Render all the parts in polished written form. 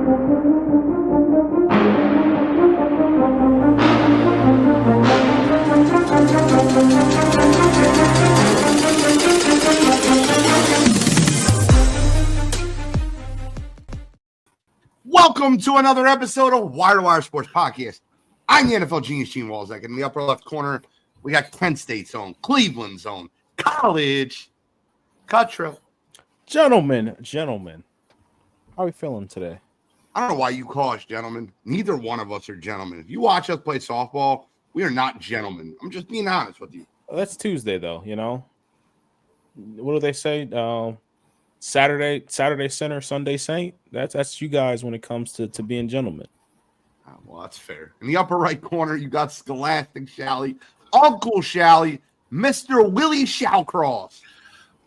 Welcome to another episode of Wire2Wire Sports Podcast. I'm the NFL genius, Gene Walzak. In the upper left corner, we got Kent State's own, Cleveland's own, College Cuttrell. Gentlemen, how are we feeling today? I don't know why you call us gentlemen. Neither one of us are gentlemen. If you watch us play softball, we are not gentlemen. I'm just being honest with you. That's Tuesday, though, you know? What do they say? Saturday Sinner, Sunday Saint. That's you guys when it comes to being gentlemen. Oh, well, that's fair. In the upper right corner, you got Scholastic Shally, Uncle Shally, Mr. Willie Shallcross.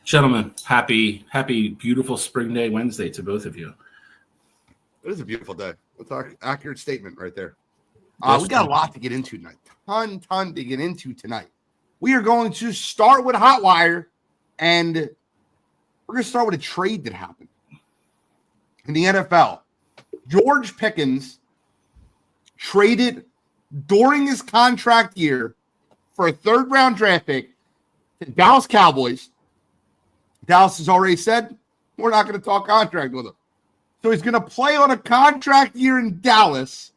Gentlemen, happy, beautiful spring day Wednesday to both of you. It is a beautiful day. That's an accurate statement right there. We got a lot to get into tonight. Ton to get into tonight. We are going to start with Hot Wire, and we're going to start with a trade that happened in the NFL. George Pickens traded during his contract year for a third-round draft pick to Dallas Cowboys. Dallas has already said, we're not going to talk contract with him. So he's going to play on a contract year in Dallas.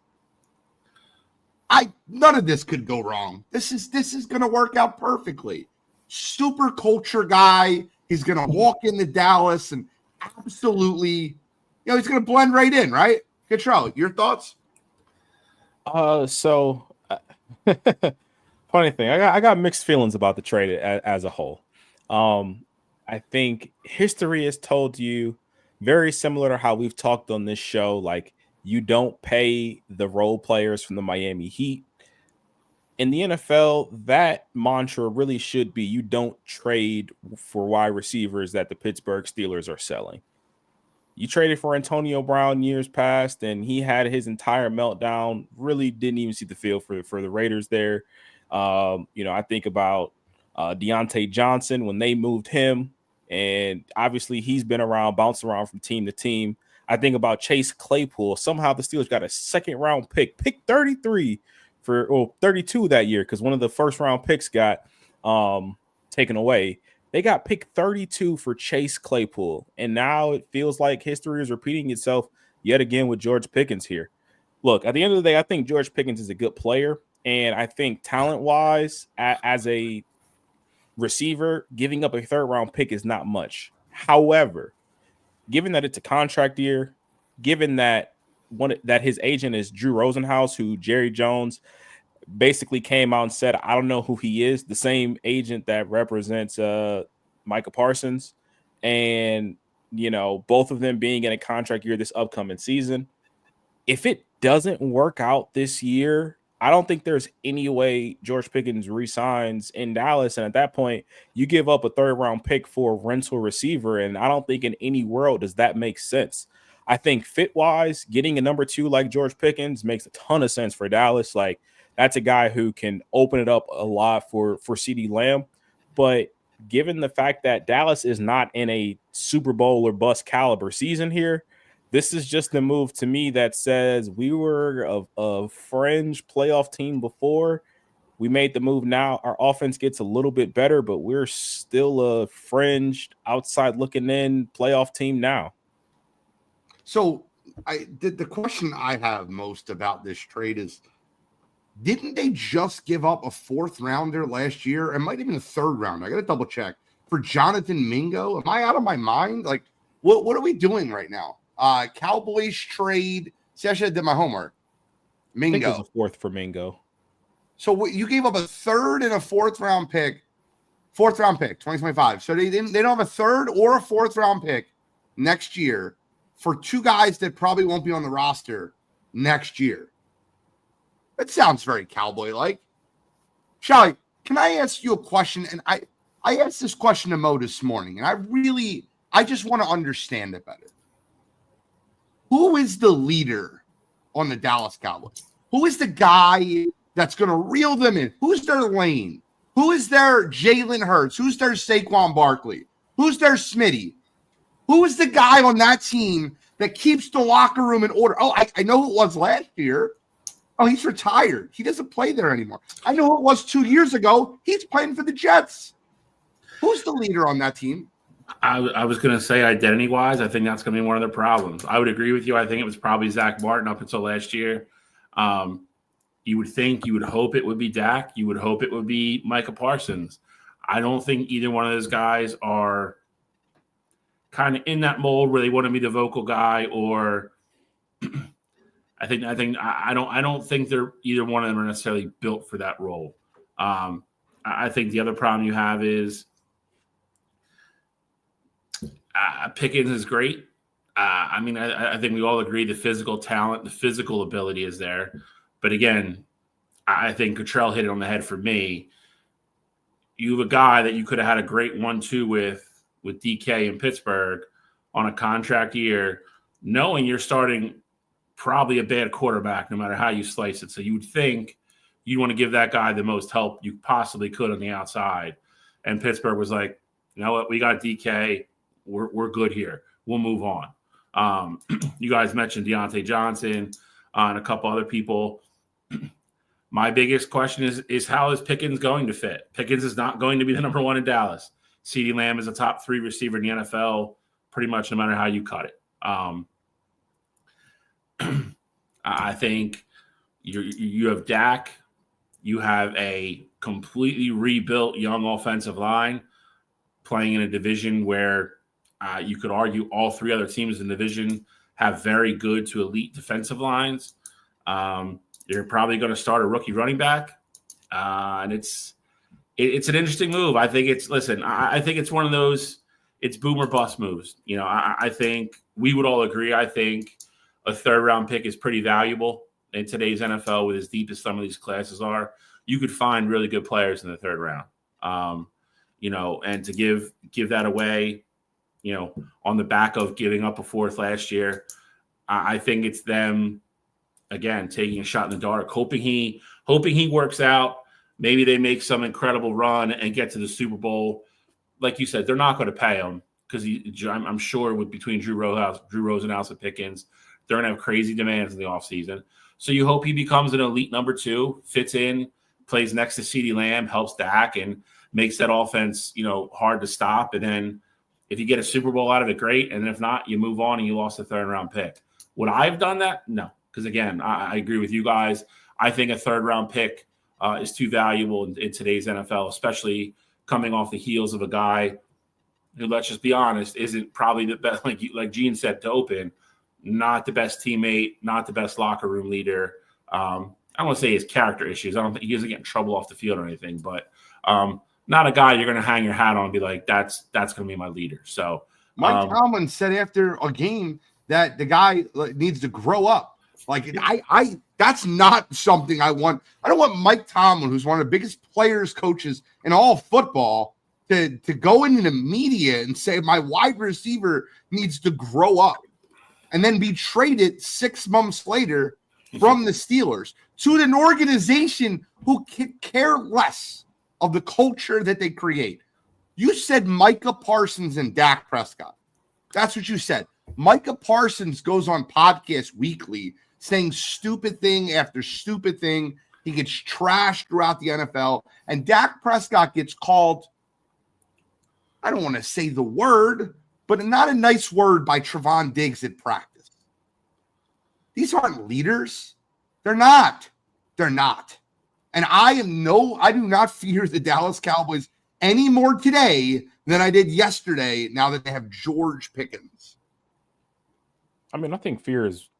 None of this could go wrong. This is going to work out perfectly. Super culture guy. He's going to walk into Dallas and absolutely, he's going to blend right in, right? Cottrell, your thoughts? So funny thing, I got mixed feelings about the trade as a whole. I think history has told you very similar to how we've talked on this show, like you don't pay the role players from the Miami Heat. In the NFL, that mantra really should be you don't trade for wide receivers that the Pittsburgh Steelers are selling. You traded for Antonio Brown years past, and he had his entire meltdown, really didn't even see the field for the Raiders there. I think about Deontay Johnson when they moved him, and obviously he's been around, bouncing around from team to team. I think about Chase Claypool. Somehow the Steelers got a second-round pick 33 for 32 that year because one of the first-round picks got taken away. They got pick 32 for Chase Claypool, and now it feels like history is repeating itself yet again with George Pickens here. Look, at the end of the day, I think George Pickens is a good player, and I think talent-wise, as a receiver, giving up a third-round pick is not much. However, given that it's a contract year, given that his agent is Drew Rosenhaus, who Jerry Jones basically came out and said, I don't know who he is, the same agent that represents Micah Parsons, and both of them being in a contract year this upcoming season. If it doesn't work out this year, I don't think there's any way George Pickens resigns in Dallas, and at that point you give up a third-round pick for a rental receiver, and I don't think in any world does that make sense. I think fit-wise, getting a number 2 like George Pickens makes a ton of sense for Dallas. Like, that's a guy who can open it up a lot for CeeDee Lamb. But given the fact that Dallas is not in a Super Bowl or bust caliber season here, this is just the move to me that says we were a fringe playoff team before. We made the move now. Our offense gets a little bit better, but we're still a fringed, outside looking in playoff team now. So the question I have most about this trade is, didn't they just give up a 4th rounder last year? It might have been a 3rd round. I got to double check for Jonathan Mingo. Am I out of my mind? Like, what are we doing right now? Cowboys trade. See, I should have did my homework. Mingo. I think it was a 4th for Mingo. So you gave up a 3rd and a 4th round pick. 4th round pick, 2025. So they don't have a 3rd or a 4th round pick next year for 2 guys that probably won't be on the roster next year. That sounds very cowboy-like. Shally, can I ask you a question? And I asked this question to Mo this morning, and I just want to understand it better. Who is the leader on the Dallas Cowboys? Who is the guy that's going to reel them in? Who's their lane? Who is their Jalen Hurts? Who's their Saquon Barkley? Who's their Smitty? Who is the guy on that team that keeps the locker room in order. Oh, I know who it was last year. Oh, he's retired. He doesn't play there anymore. I know who it was 2 years ago. He's playing for the Jets. Who's the leader on that team? I was going to say identity-wise, I think that's going to be one of the problems. I would agree with you. I think it was probably Zach Martin up until last year. You would hope it would be Dak. You would hope it would be Micah Parsons. I don't think either one of those guys are kind of in that mold where they want to be the vocal guy, or I don't think they're either one of them are necessarily built for that role. I think the other problem you have is Pickens is great. I think we all agree the physical talent, the physical ability is there. But again, I think Cottrell hit it on the head for me. You have a guy that you could have had a great 1-2 with DK in Pittsburgh on a contract year, knowing you're starting probably a bad quarterback no matter how you slice it. So you would think you want to give that guy the most help you possibly could on the outside. And Pittsburgh was like, you know what, we got DK. We're good here. We'll move on. You guys mentioned Deontay Johnson and a couple other people. My biggest question is how is Pickens going to fit? Pickens is not going to be the number one in Dallas. CeeDee Lamb is a top 3 receiver in the NFL, pretty much no matter how you cut it. I think you have Dak. You have a completely rebuilt young offensive line playing in a division where you could argue all 3 other teams in the division have very good to elite defensive lines. You're probably going to start a rookie running back, and it's an interesting move. I think I think it's one of those it's boom or bust moves. You know, I think we would all agree. I think a 3rd round pick is pretty valuable in today's NFL with as deep as some of these classes are. You could find really good players in the 3rd round. And to give that away, on the back of giving up a 4th last year, I think it's them again taking a shot in the dark, hoping he works out. Maybe they make some incredible run and get to the Super Bowl. Like you said, they're not going to pay him because I'm sure between Drew Rosenhaus and Pickens, they're going to have crazy demands in the offseason. So you hope he becomes an elite number 2, fits in, plays next to CeeDee Lamb, helps Dak, and makes that offense, hard to stop. And then if you get a Super Bowl out of it, great. And if not, you move on and you lost a 3rd round pick. Would I have done that? No. Because again, I agree with you guys. I think a 3rd round pick is too valuable in today's NFL, especially coming off the heels of a guy who, let's just be honest, isn't probably the best, like Gene said to open, not the best teammate, not the best locker room leader. I don't want to say he has character issues. I don't think he doesn't get in trouble off the field or anything, but not a guy you're going to hang your hat on and be like, that's going to be my leader. So Mike Tomlin said after a game that the guy needs to grow up. Like I that's not something I want. I don't want Mike Tomlin, who's one of the biggest players, coaches in all football, to go into the media and say my wide receiver needs to grow up and then be traded 6 months later from the Steelers to an organization who can care less of the culture that they create. You said Micah Parsons and Dak Prescott. That's what you said. Micah Parsons goes on podcasts weekly saying stupid thing after stupid thing. He gets trashed throughout the NFL. And Dak Prescott gets called, I don't want to say the word, but not a nice word by Trevon Diggs at practice. These aren't leaders. They're not. And I do not fear the Dallas Cowboys any more today than I did yesterday now that they have George Pickens. I mean, I think fear is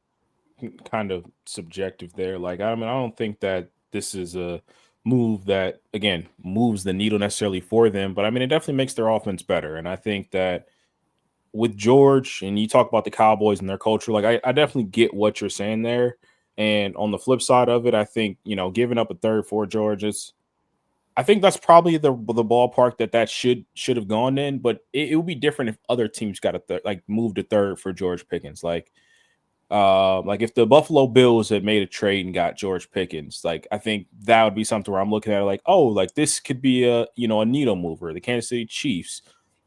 kind of subjective there. I don't think that this is a move that, again, moves the needle necessarily for them, but I mean, it definitely makes their offense better. And I think that with George, and you talk about the Cowboys and their culture, I definitely get what you're saying there. And on the flip side of it, I think, giving up a 3rd for George I think that's probably the ballpark that should have gone in, but it would be different if other teams got moved a 3rd for George Pickens. Like if the Buffalo Bills had made a trade and got George Pickens, I think that would be something where I'm looking at this could be a needle mover. The Kansas City Chiefs,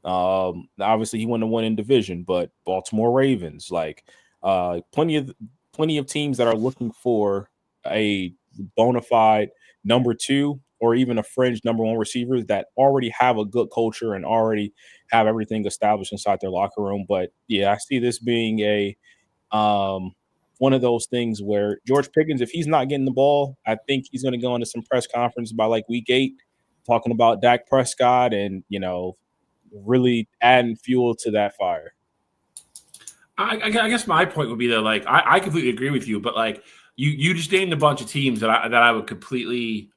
Obviously, he wouldn't have won in division, but Baltimore Ravens, like plenty of teams that are looking for a bona fide number two or even a fringe number one receivers that already have a good culture and already have everything established inside their locker room. But yeah, I see this being a one of those things where George Pickens, if he's not getting the ball, I think he's going to go into some press conference by like week 8, talking about Dak Prescott and really adding fuel to that fire. I guess my point would be that, like, I completely agree with you, but like you just named a bunch of teams that I would completely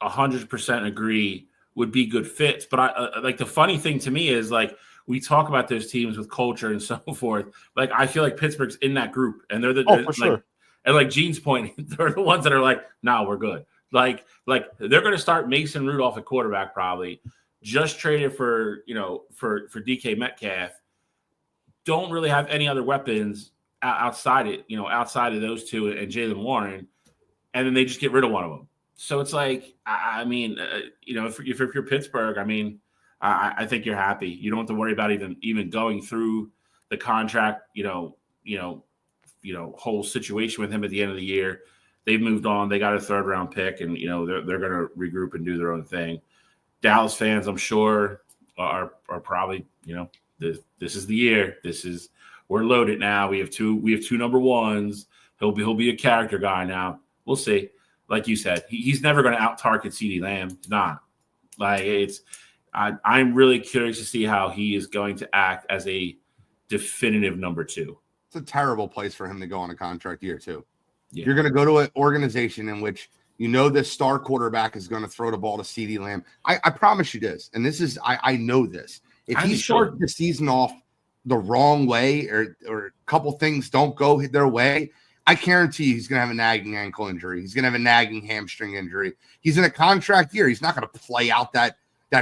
100% agree would be good fits. But I like, the funny thing to me is, like, we talk about those teams with culture and so forth. Like, I feel like Pittsburgh's in that group, and they're for sure. And like Gene's point, they're the ones that are like, nah, we're good. Like they're going to start Mason Rudolph at quarterback probably. Just traded for DK Metcalf. Don't really have any other weapons outside of those two and Jaylen Warren, and then they just get rid of one of them. So it's like, I mean, if you're Pittsburgh, I mean, I think you're happy. You don't have to worry about even going through the contract, whole situation with him at the end of the year. They've moved on. They got a 3rd round pick, and they're going to regroup and do their own thing. Dallas fans, I'm sure, are probably, this is the year. We're loaded now. We have two number ones. He'll be a character guy now. We'll see. Like you said, he's never going to out target CeeDee Lamb. He's not. Like, I'm really curious to see how he is going to act as a definitive number 2. It's a terrible place for him to go on a contract year too. Yeah. You're going to go to an organization in which this star quarterback is going to throw the ball to CeeDee Lamb. I promise you this, and this is I know this. If he starts the season off the wrong way or a couple things don't go their way, I guarantee he's going to have a nagging ankle injury. He's going to have a nagging hamstring injury. He's in a contract year. He's not going to play out that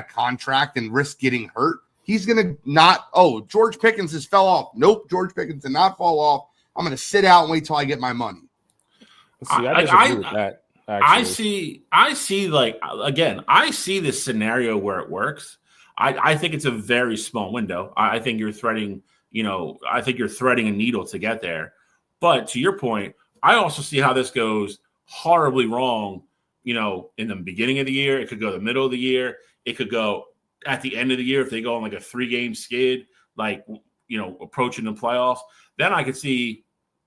contract and risk getting hurt. He's going to not, George Pickens has fell off. Nope, George Pickens did not fall off. I'm going to sit out and wait till I get my money. See, I disagree with that. Actually. I see like, again, I see this scenario where it works. I think it's a very small window. I think you're threading a needle to get there. But to your point, I also see how this goes horribly wrong, in the beginning of the year. It could go the middle of the year. It could go at the end of the year if they go on like a 3-game skid, like, approaching the playoffs. Then I could see,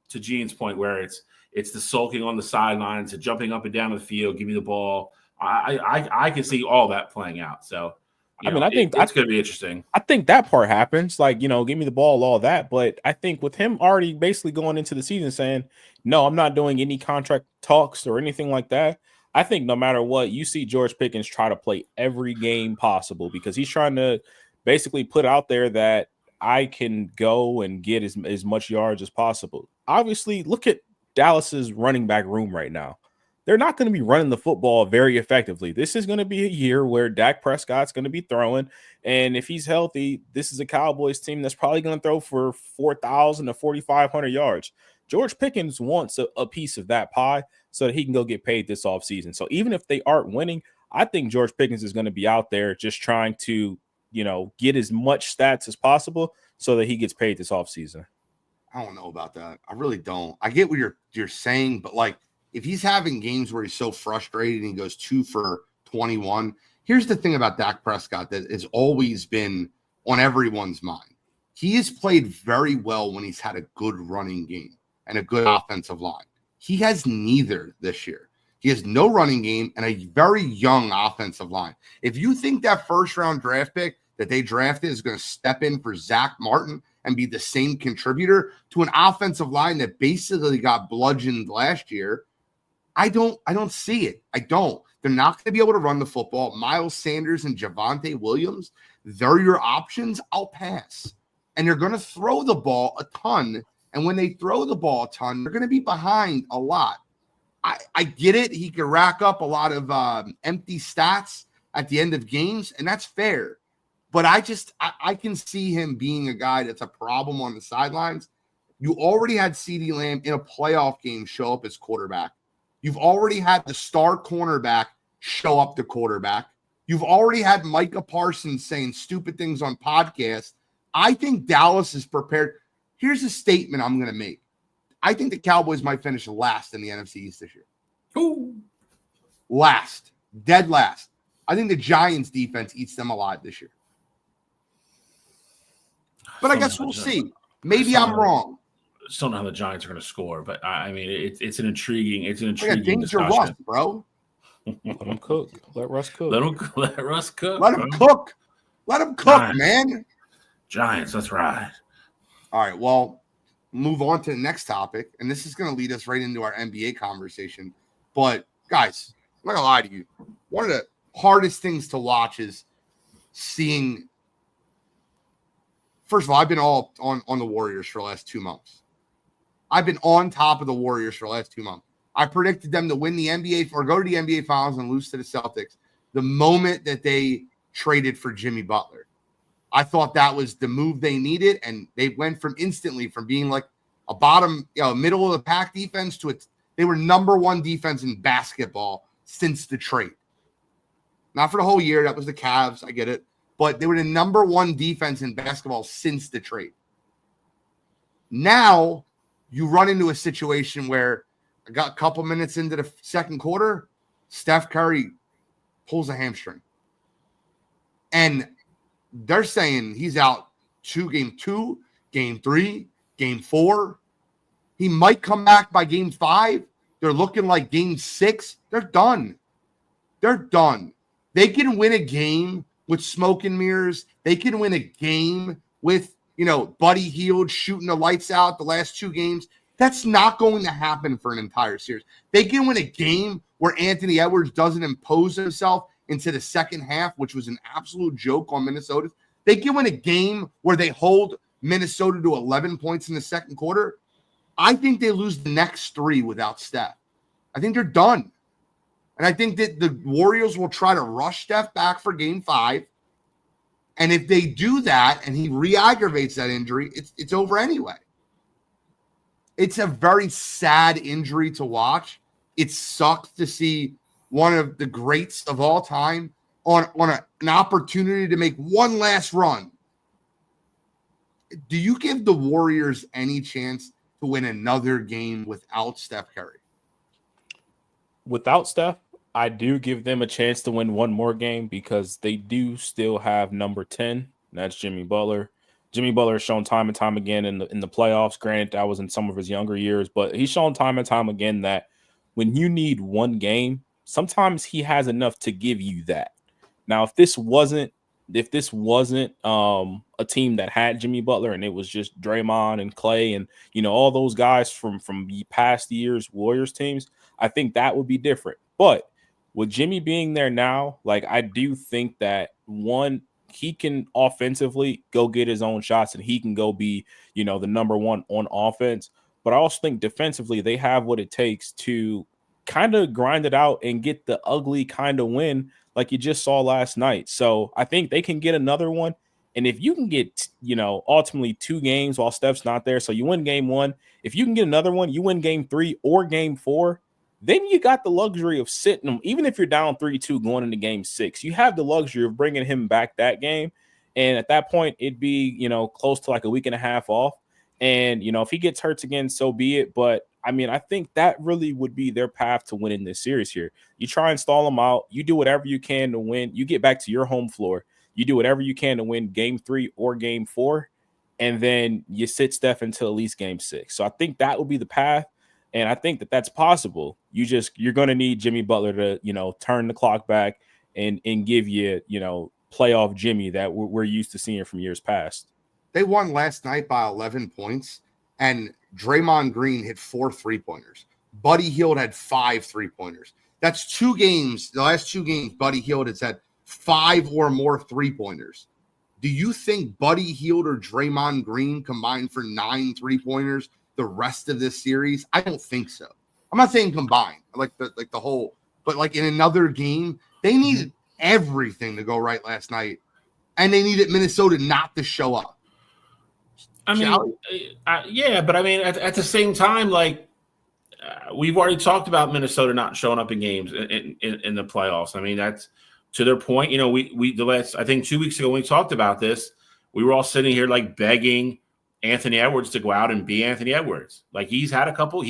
to Gene's point, where it's the sulking on the sidelines, the jumping up and down the field, give me the ball. I can see all that playing out. So, I think it's going to be interesting. I think that part happens, like, give me the ball, all that. But I think with him already basically going into the season saying, no, I'm not doing any contract talks or anything like that, I think no matter what, you see George Pickens try to play every game possible because he's trying to basically put out there that I can go and get as much yards as possible. Obviously, look at Dallas's running back room right now. They're not going to be running the football very effectively. This is going to be a year where Dak Prescott's going to be throwing, and if he's healthy, this is a Cowboys team that's probably going to throw for 4,000 to 4,500 yards. George Pickens wants a piece of that pie so that he can go get paid this offseason. So even if they aren't winning, I think George Pickens is going to be out there just trying to, get as much stats as possible so that he gets paid this offseason. I don't know about that. I really don't. I get what you're saying, but like, if he's having games where he's so frustrated and he goes 2 for 21, here's the thing about Dak Prescott that has always been on everyone's mind. He has played very well when he's had a good running game and a good offensive line. He has neither this year. He has no running game and a very young offensive line. If you think that 1st-round draft pick that they drafted is going to step in for Zach Martin and be the same contributor to an offensive line that basically got bludgeoned last year, I don't see it. I don't. They're not going to be able to run the football. Miles Sanders and Javonte Williams, they're your options. I'll pass. And they're going to throw the ball a ton. And when they throw the ball a ton, they're going to be behind a lot. I get it. He can rack up a lot of empty stats at the end of games, and that's fair. But I can see him being a guy that's a problem on the sidelines. You already had CeeDee Lamb in a playoff game show up as quarterback. You've already had the star cornerback show up the quarterback. You've already had Micah Parsons saying stupid things on podcasts. I think Dallas is prepared. Here's a statement I'm going to make. I think the Cowboys might finish last in the NFC East this year. Ooh. Last. Dead last. I think the Giants defense eats them alive this year. But I guess we'll see. Maybe I'm wrong. Still don't know how the Giants are going to score, but I mean, it's an intriguing like a danger Russ, bro. Let him cook. Let Russ cook. Let Russ cook. Let him cook. Let him cook, Giants. Man. Giants, that's right. All right, well, move on to the next topic, and this is going to lead us right into our NBA conversation. But, guys, I'm not going to lie to you. One of the hardest things to watch is seeing – first of all, I've been all on the Warriors for the last 2 months. I've been on top of the Warriors for the last 2 months. I predicted them to win the NBA or go to the NBA Finals and lose to the Celtics the moment that they traded for Jimmy Butler. I thought that was the move they needed, and they went from instantly from being like a bottom, middle of the pack defense to they were number one defense in basketball since the trade. Not for the whole year. That was the Cavs. I get it. But they were the number one defense in basketball since the trade. Now you run into a situation where I got a couple minutes into the second quarter, Steph Curry pulls a hamstring. And they're saying he's out game 2, game 3, game 4. He might come back by game 5. They're looking like game 6. They're done. They're done. They can win a game with smoke and mirrors. They can win a game with, Buddy Hield shooting the lights out the last 2 games. That's not going to happen for an entire series. They can win a game where Anthony Edwards doesn't impose himself into the second half, which was an absolute joke on Minnesota. They can win a game where they hold Minnesota to 11 points in the second quarter. I think they lose the next 3 without Steph. I think they're done. And I think that the Warriors will try to rush Steph back for game 5. And if they do that and he re-aggravates that injury, it's over anyway. It's a very sad injury to watch. It sucks to see one of the greats of all time on an opportunity to make one last run. Do you give the Warriors any chance to win another game without Steph Curry? Without Steph, I do give them a chance to win one more game because they do still have number 10. And that's Jimmy Butler. Jimmy Butler has shown time and time again in the playoffs. Granted, that was in some of his younger years, but he's shown time and time again that when you need one game, sometimes he has enough to give you that. Now, if this wasn't a team that had Jimmy Butler and it was just Draymond and Clay and all those guys from past years Warriors teams, I think that would be different. But with Jimmy being there now, I do think that one, he can offensively go get his own shots and he can go be, the number one on offense. But I also think defensively, they have what it takes to kind of grind it out and get the ugly kind of win like you just saw last night. So I think they can get another one. And if you can get, ultimately 2 games while Steph's not there, so you win game 1, if you can get another one, you win game 3 or game 4, then you got the luxury of sitting them. Even if you're down 3-2 going into game 6, you have the luxury of bringing him back that game. And at that point, it'd be, close to like a week and a half off. And, if he gets hurt again, so be it. But I mean, I think that really would be their path to winning this series here. You try and stall them out. You do whatever you can to win. You get back to your home floor. You do whatever you can to win game 3 or game 4. And then you sit Steph until at least game 6. So I think that would be the path. And I think that that's possible. You're going to need Jimmy Butler to, turn the clock back and give you, playoff Jimmy that we're used to seeing from years past. They won last night by 11 points, and Draymond Green hit 4 3-pointers. Buddy Hield had 5 3-pointers. That's 2 games. The last 2 games, Buddy Hield has had 5 or more 3-pointers. Do you think Buddy Hield or Draymond Green combined for 9 3-pointers the rest of this series? I don't think so. I'm not saying combined, like the whole, but like in another game, they needed everything to go right last night, and they needed Minnesota not to show up. I mean, yeah, but I mean, at the same time, we've already talked about Minnesota not showing up in games in the playoffs. I mean, to their point, I think 2 weeks ago when we talked about this, we were all sitting here like begging Anthony Edwards to go out and be Anthony Edwards. Like he's had a couple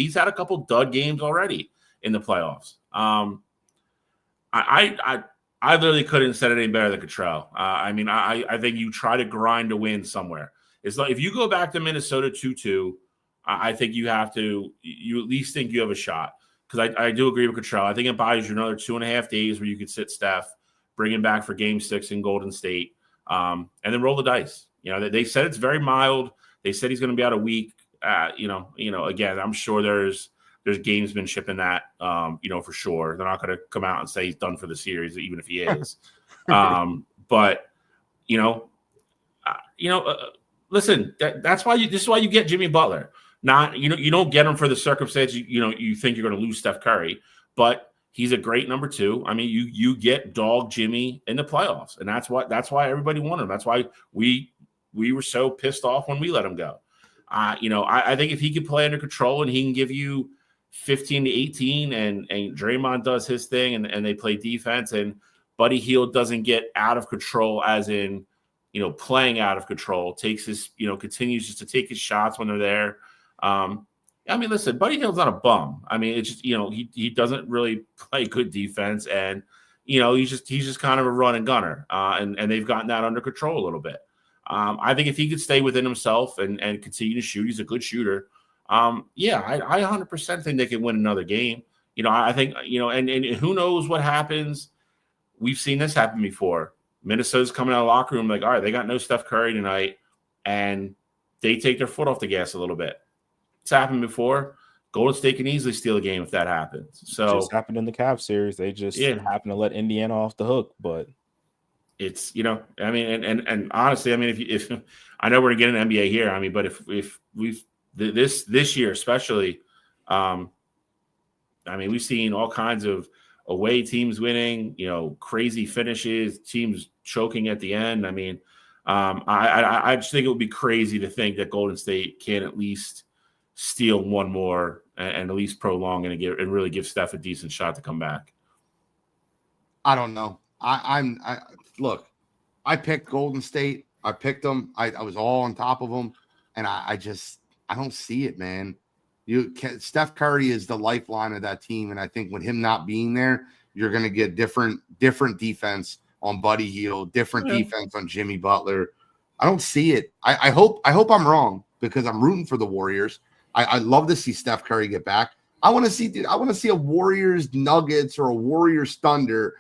dud games already in the playoffs. I literally couldn't have said it any better than Cottrell. I think you try to grind to win somewhere. It's like if you go back to Minnesota 2-2, I think you at least think you have a shot. Because I do agree with Cottrell. I think it buys you another 2.5 days where you could sit Steph, bring him back for Game 6 in Golden State, and then roll the dice. They said it's very mild. They said he's going to be out a week. Again, I'm sure there's gamesmanship in that. For sure, they're not going to come out and say he's done for the series, even if he is. Listen, that's why this is why you get Jimmy Butler. Not you don't get him for the circumstance. You think you're going to lose Steph Curry, but he's a great number 2. I mean, you get dog Jimmy in the playoffs, and that's why everybody wanted him. That's why we were so pissed off when we let him go. I think if he could play under control and he can give you 15 to 18, and Draymond does his thing, and they play defense, and Buddy Hield doesn't get out of control, as in playing out of control, takes his continues just to take his shots when they're there. Listen, Buddy Hield's not a bum. I mean, it's just he doesn't really play good defense, and he's just kind of a run and gunner, and they've gotten that under control a little bit. I think if he could stay within himself and continue to shoot, he's a good shooter. I 100% think they can win another game. I think and who knows what happens. We've seen this happen before. Minnesota's coming out of the locker room like, all right, they got no Steph Curry tonight, and they take their foot off the gas a little bit. It's happened before. Golden State can easily steal a game if that happens. So it just happened in the Cavs series. They just happened to let Indiana off the hook, but it's and honestly, if I know we're gonna get an NBA here, but if we've this year especially, we've seen all kinds of away teams winning, crazy finishes, teams choking at the end. I just think it would be crazy to think that Golden State can at least steal one more and at least prolong and really give Steph a decent shot to come back. I don't know. Look, I picked Golden State. I picked them. I was all on top of them, and I don't see it, man. Steph Curry is the lifeline of that team, and I think with him not being there, you're going to get different defense on Buddy Hield, different defense on Jimmy Butler. I don't see it. I hope I'm wrong, because I'm rooting for the Warriors. I love to see Steph Curry get back. I want to see a Warriors Nuggets or a Warriors Thunder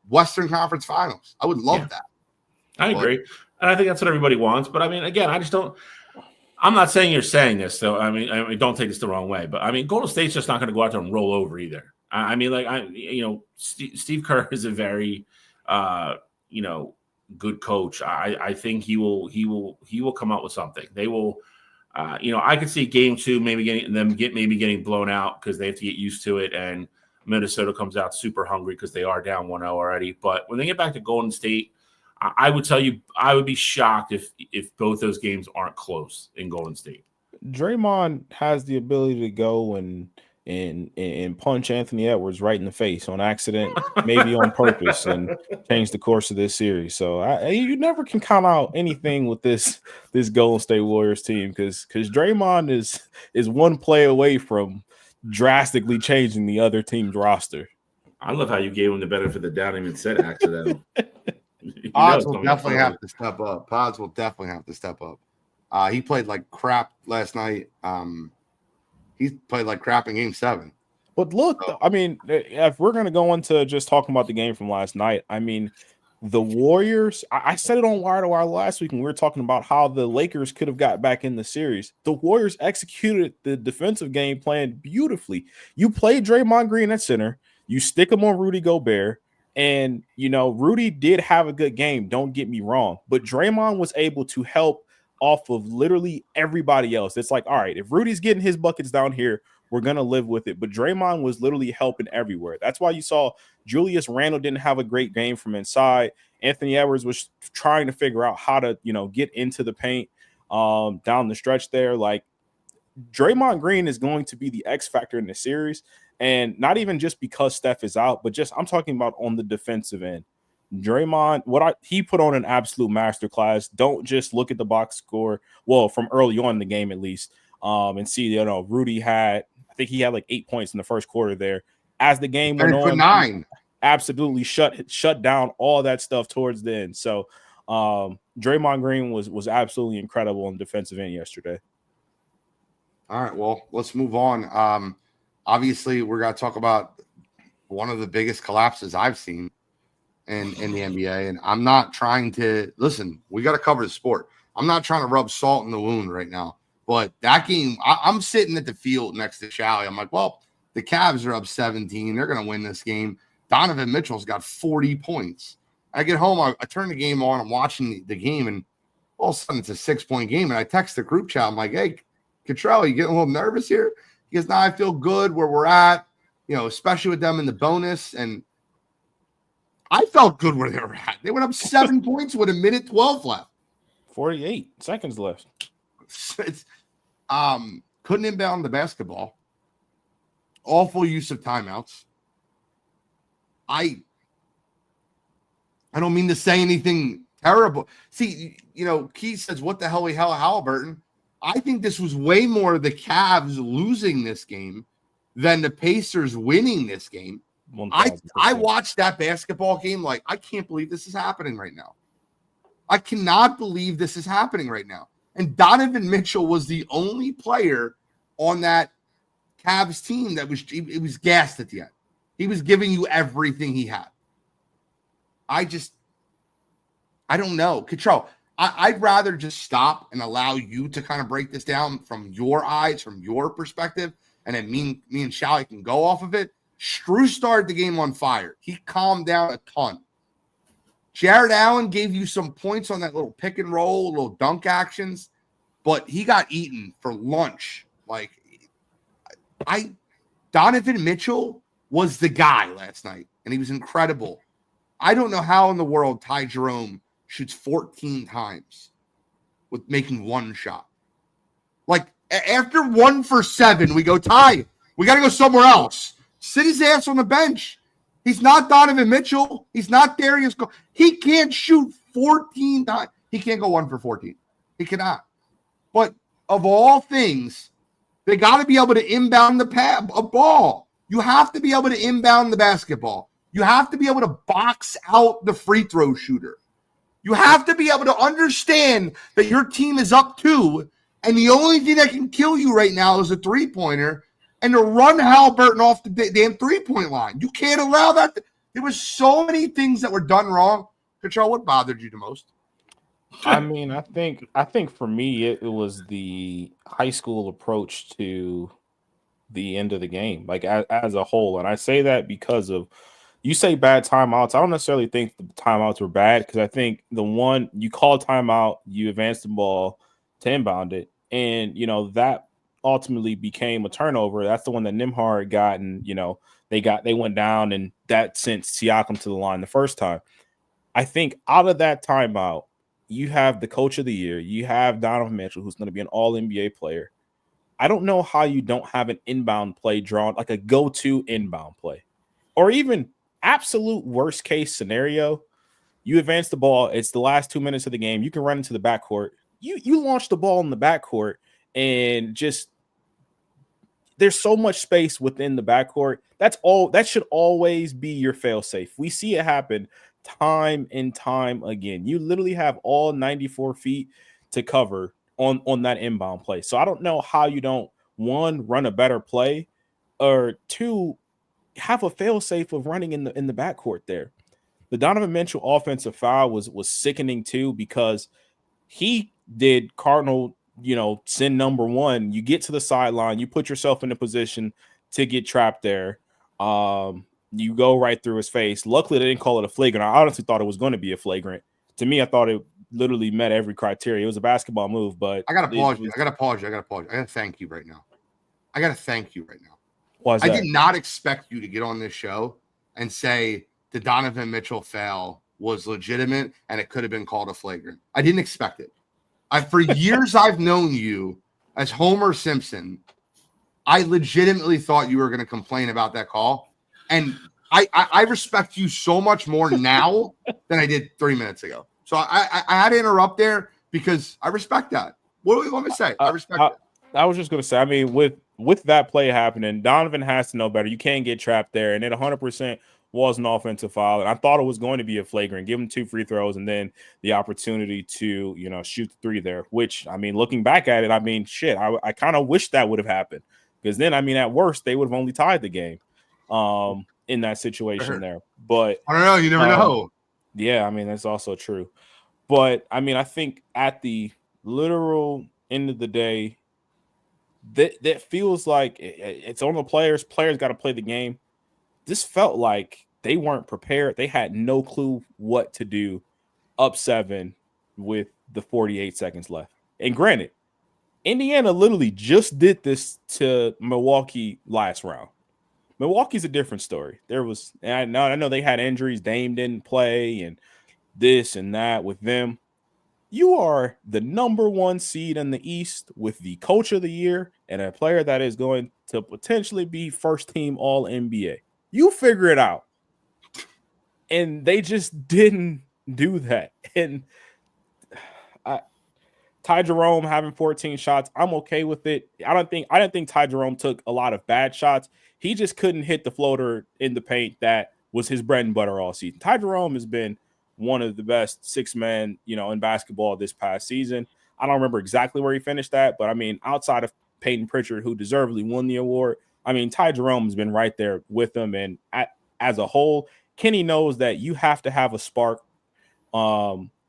Western Conference Finals. I would love that. I agree. And I think that's what everybody wants. But again, I just don't. I'm not saying you're saying this, so don't take this the wrong way. But Golden State's just not going to go out there and roll over either. Steve Kerr is a very, good coach. I think he will come out with something. They will, I could see game 2 maybe getting blown out because they have to get used to it, and Minnesota comes out super hungry because they are down 1-0 already. But when they get back to Golden State, I would tell you, I would be shocked if both those games aren't close in Golden State. Draymond has the ability to go and punch Anthony Edwards right in the face on accident, maybe on purpose, and change the course of this series. So you never can count out anything with this Golden State Warriors team, because Draymond is one play away from drastically changing the other team's roster. I love how you gave him the benefit of the doubt and even said accidental. Pods will definitely have to step up. Pods will definitely have to step up. He played like crap last night. He played like crap in Game 7. But look, if we're going to go into just talking about the game from last night, the Warriors, I said it on Wire2Wire last week when we were talking about how the Lakers could have got back in the series. The Warriors executed the defensive game plan beautifully. You play Draymond Green at center. You stick him on Rudy Gobert. And, Rudy did have a good game. Don't get me wrong. But Draymond was able to help off of literally everybody else. It's like, all right, if Rudy's getting his buckets down here, we're going to live with it. But Draymond was literally helping everywhere. That's why you saw Julius Randle didn't have a great game from inside. Anthony Edwards was trying to figure out how to, get into the paint down the stretch there. Like, Draymond Green is going to be the X factor in the series, and not even just because Steph is out, but just I'm talking about on the defensive end. Draymond, he put on an absolute masterclass. Don't just look at the box score, well, from early on in the game at least, and see, Rudy I think he had like 8 points in the first quarter there. As the game went on, 9. Absolutely shut down all that stuff towards the end. So Draymond Green was absolutely incredible on the defensive end yesterday. All right, well, let's move on. Obviously, we're going to talk about one of the biggest collapses I've seen in the NBA, and I'm not trying to – listen, we got to cover the sport. I'm not trying to rub salt in the wound right now, but that game I'm sitting at the field next to Shally. I'm like, well, the Cavs are up 17. They're going to win this game. Donovan Mitchell's got 40 points. I get home, I turn the game on, I'm watching the game, and all of a sudden it's a 6-point game, and I text the group chat. I'm like, hey, Cottrell, you getting a little nervous here? He goes, I feel good where we're at, especially with them in the bonus. And I felt good where they were at. They went up 7 points with 1:12 left. 48 seconds left. It's, couldn't inbound the basketball. Awful use of timeouts. I don't mean to say anything terrible. See, Keith says, what the hell, Halliburton? I think this was way more the Cavs losing this game than the Pacers winning this game. 1,000%. I watched that basketball game like, I can't believe this is happening right now. I cannot believe this is happening right now. And Donovan Mitchell was the only player on that Cavs team that was gassed at the end. He was giving you everything he had. I don't know. Cottrell, I'd rather just stop and allow you to kind of break this down from your eyes, from your perspective, and then me and Shally can go off of it. Shrew started the game on fire. He calmed down a ton. Jared Allen gave you some points on that little pick and roll, little dunk actions, but he got eaten for lunch. Like, Donovan Mitchell was the guy last night, and he was incredible. I don't know how in the world Ty Jerome shoots 14 times with making one shot. Like, after 1 for 7, we go, Ty, we got to go somewhere else. Sit his ass on the bench. He's not Donovan Mitchell. He's not Darius. He can't shoot 14 times. He can't go 1 for 14. He cannot. But of all things, they got to be able to inbound a ball. You have to be able to inbound the basketball. You have to be able to box out the free throw shooter. You have to be able to understand that your team is up 2, and the only thing that can kill you right now is a three-pointer, and to run Halliburton off the damn three-point line. You can't allow that. There was so many things that were done wrong. Cottrell, what bothered you the most? I mean, I think for me, it was the high school approach to the end of the game, like as a whole. And I say that because of, you say bad timeouts. I don't necessarily think the timeouts were bad, because I think the one you call timeout, you advance the ball to inbound it, and that ultimately became a turnover. That's the one that Nembhard got, and they went down, and that sent Siakam to the line the first time. I think out of that timeout, you have the coach of the year, you have Donovan Mitchell, who's going to be an all-NBA player. I don't know how you don't have an inbound play drawn, like a go-to inbound play, or even absolute worst case scenario, you advance the ball. It's the last 2 minutes of the game. You can run into the backcourt. You launch the ball in the backcourt, and just there's so much space within the backcourt. That's all. That should always be your fail-safe. We see it happen time and time again. You literally have all 94 feet to cover on that inbound play. So I don't know how you don't, 1, run a better play, or 2, have a fail-safe of running in the backcourt there. The Donovan Mitchell offensive foul was sickening too, because he did Cardinal, sin number 1. You get to the sideline, you put yourself in a position to get trapped there. You go right through his face. Luckily, they didn't call it a flagrant. I honestly thought it was going to be a flagrant. To me, I thought it literally met every criteria. It was a basketball move, but I got to pause you. I got to thank you right now. Why is I that? did not expect you to get on this show and say the Donovan Mitchell foul was legitimate and it could have been called a flagrant. I didn't expect it. For years I've known you, as Homer Simpson, I legitimately thought you were going to complain about that call. And I respect you so much more now than I did 3 minutes ago. So I had to interrupt there because I respect that. What do we want me to say? I respect it. I was just going to say, I mean, with that play happening, Donovan has to know better. You can't get trapped there. And it 100% was an offensive foul. And I thought it was going to be a flagrant. Give him 2 free throws and then the opportunity to, shoot the 3 there, which, I mean, looking back at it, I mean, shit, I kind of wish that would have happened. Because then, I mean, at worst, they would have only tied the game in that situation there. But I don't know. You never know. Yeah, I mean, that's also true. But, I mean, I think at the literal end of the day, that feels like it's on the players. Players got to play the game. This felt like they weren't prepared. They had no clue what to do up 7 with the 48 seconds left. And granted, Indiana literally just did this to Milwaukee last round. Milwaukee's a different story. I know they had injuries. Dame didn't play and this and that with them. You are the number 1 seed in the East with the coach of the year and a player that is going to potentially be first team all NBA. You figure it out. And they just didn't do that. And Ty Jerome having 14 shots, I'm okay with it. I didn't think Ty Jerome took a lot of bad shots. He just couldn't hit the floater in the paint that was his bread and butter all season. Ty Jerome has been one of the best 6-men, in basketball this past season. I don't remember exactly where he finished that, but I mean, outside of Peyton Pritchard, who deservedly won the award, I mean, Ty Jerome has been right there with them. And as a whole, Kenny knows that you have to have a spark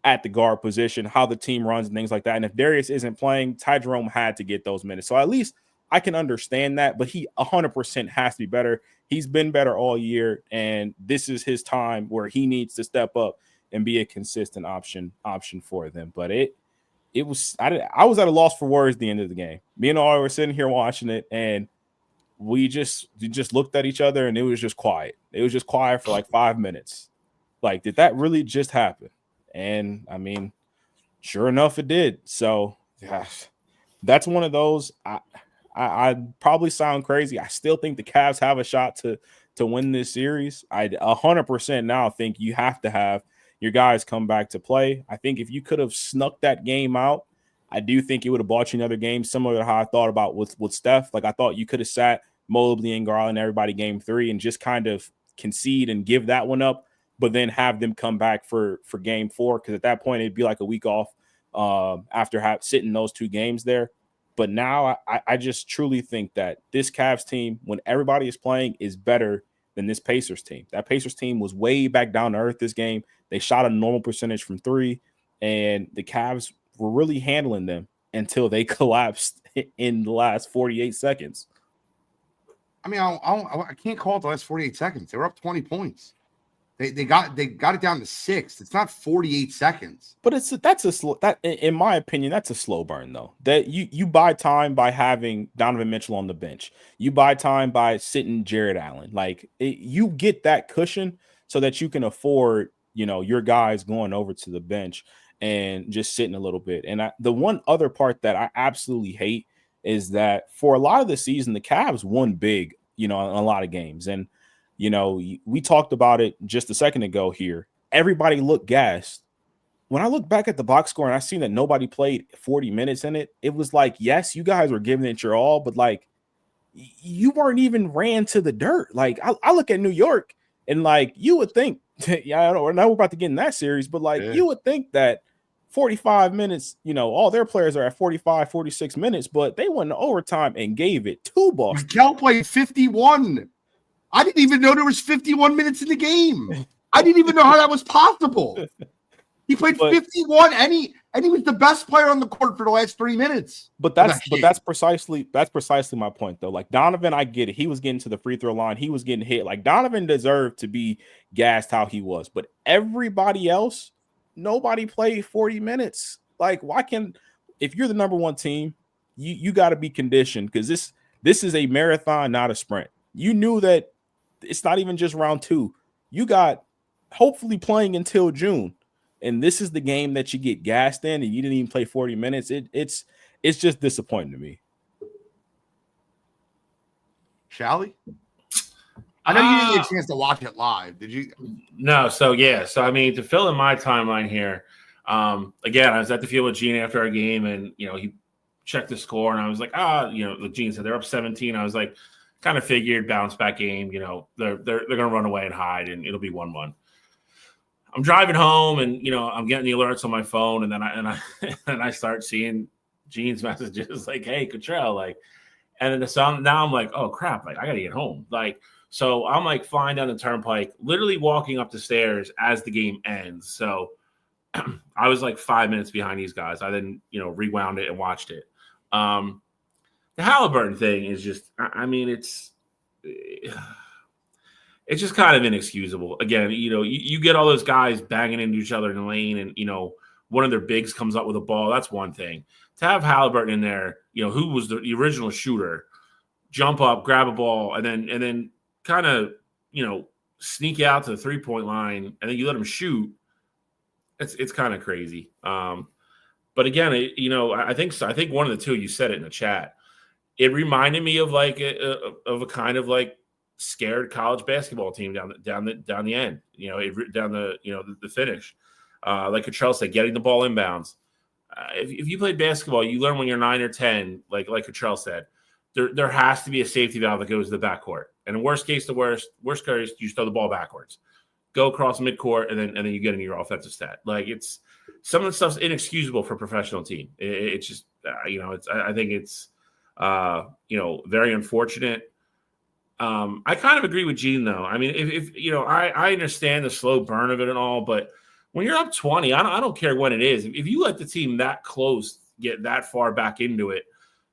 at the guard position, how the team runs and things like that. And if Darius isn't playing, Ty Jerome had to get those minutes. So at least I can understand that, but he 100% has to be better. He's been better all year, and this is his time where he needs to step up and be a consistent option for them. But I was at a loss for words at the end of the game. Me and I were sitting here watching it, and we just looked at each other, and it was just quiet. It was just quiet for like 5 minutes. Like, did that really just happen? And I mean, sure enough, it did. So yeah, that's one of those. I probably sound crazy. I still think the Cavs have a shot to win this series. I 100% now think you have to have your guys come back to play. I think if you could have snuck that game out, I do think it would have bought you another game, similar to how I thought about with Steph. Like, I thought you could have sat Mobley and Garland, everybody game 3, and just kind of concede and give that one up, but then have them come back for game 4, because at that point it'd be like a week off after sitting those 2 games there. But now I just truly think that this Cavs team, when everybody is playing, is better than this Pacers team. That Pacers team was way back down to earth this game. They shot a normal percentage from 3, and the Cavs were really handling them until they collapsed in the last 48 seconds. I mean, I can't call it the last 48 seconds. They were up 20 points. They got it down to 6. It's not 48 seconds. But in my opinion, that's a slow burn though. That you buy time by having Donovan Mitchell on the bench. You buy time by sitting Jared Allen. Like, you get that cushion so that you can afford, your guys going over to the bench and just sitting a little bit. And the one other part that I absolutely hate is that for a lot of the season, the Cavs won big, in a lot of games. And we talked about it just a second ago here. Everybody looked gassed. When I look back at the box score and I seen that nobody played 40 minutes in it, it was like, yes, you guys were giving it your all, but like, you weren't even ran to the dirt. Like, I look at New York and like, you would think, yeah, I know we're about to get in that series, but like, you would think that 45 minutes, all their players are at 45, 46 minutes, but they went to overtime and gave it to Boston. Miguel played 51. I didn't even know there was 51 minutes in the game. I didn't even know how that was possible. He played 51, and he was the best player on the court for the last 3 minutes. But that's precisely my point, though. Like, Donovan, I get it. He was getting to the free throw line. He was getting hit. Like, Donovan deserved to be gassed how he was. But everybody else, nobody played 40 minutes. Like, if you're the number 1 team, you got to be conditioned, because this is a marathon, not a sprint. You knew that it's not even just round 2. You got hopefully playing until June. And this is the game that you get gassed in, and you didn't even play 40 minutes. It's just disappointing to me. shall we? I know you didn't get a chance to watch it live. Did you? No. So I mean, to fill in my timeline here, again, I was at the field with Gene after our game, and he checked the score, and I was like, Gene said they're up 17. I was like, kind of figured bounce back game. They're gonna run away and hide, and it'll be 1-1. I'm driving home, and I'm getting the alerts on my phone, and then I start seeing Gene's messages like, "Hey, Cottrell," like, and then the song. Now I'm like, "Oh crap! Like, I gotta get home." Like, so I'm like flying down the turnpike, literally walking up the stairs as the game ends. So I was like 5 minutes behind these guys. I then rewound it and watched it. The Halliburton thing is just, I mean, it's just kind of inexcusable. Again, you get all those guys banging into each other in the lane, and one of their bigs comes up with a ball. That's one thing. To have Halliburton in there, who was the original shooter, jump up, grab a ball, and then kind of sneak out to the 3-point line, and then you let him shoot. It's kind of crazy. But again, I think one of the two, you said it in the chat. It reminded me of like of a kind of like scared college basketball team down the end, down the finish. Like Cottrell said, getting the ball inbounds. If you played basketball, you learn when you're 9 or 10, like Cottrell said, there has to be a safety valve that goes to the backcourt. And in worst case, you throw the ball backwards, go across midcourt, and then you get into your offensive stat. Like, it's some of the stuff's inexcusable for a professional team. It's just I think it's very unfortunate. I kind of agree with Gene, though. I mean, if I understand the slow burn of it and all, but when you're up 20, I don't care when it is. If you let the team that close get that far back into it,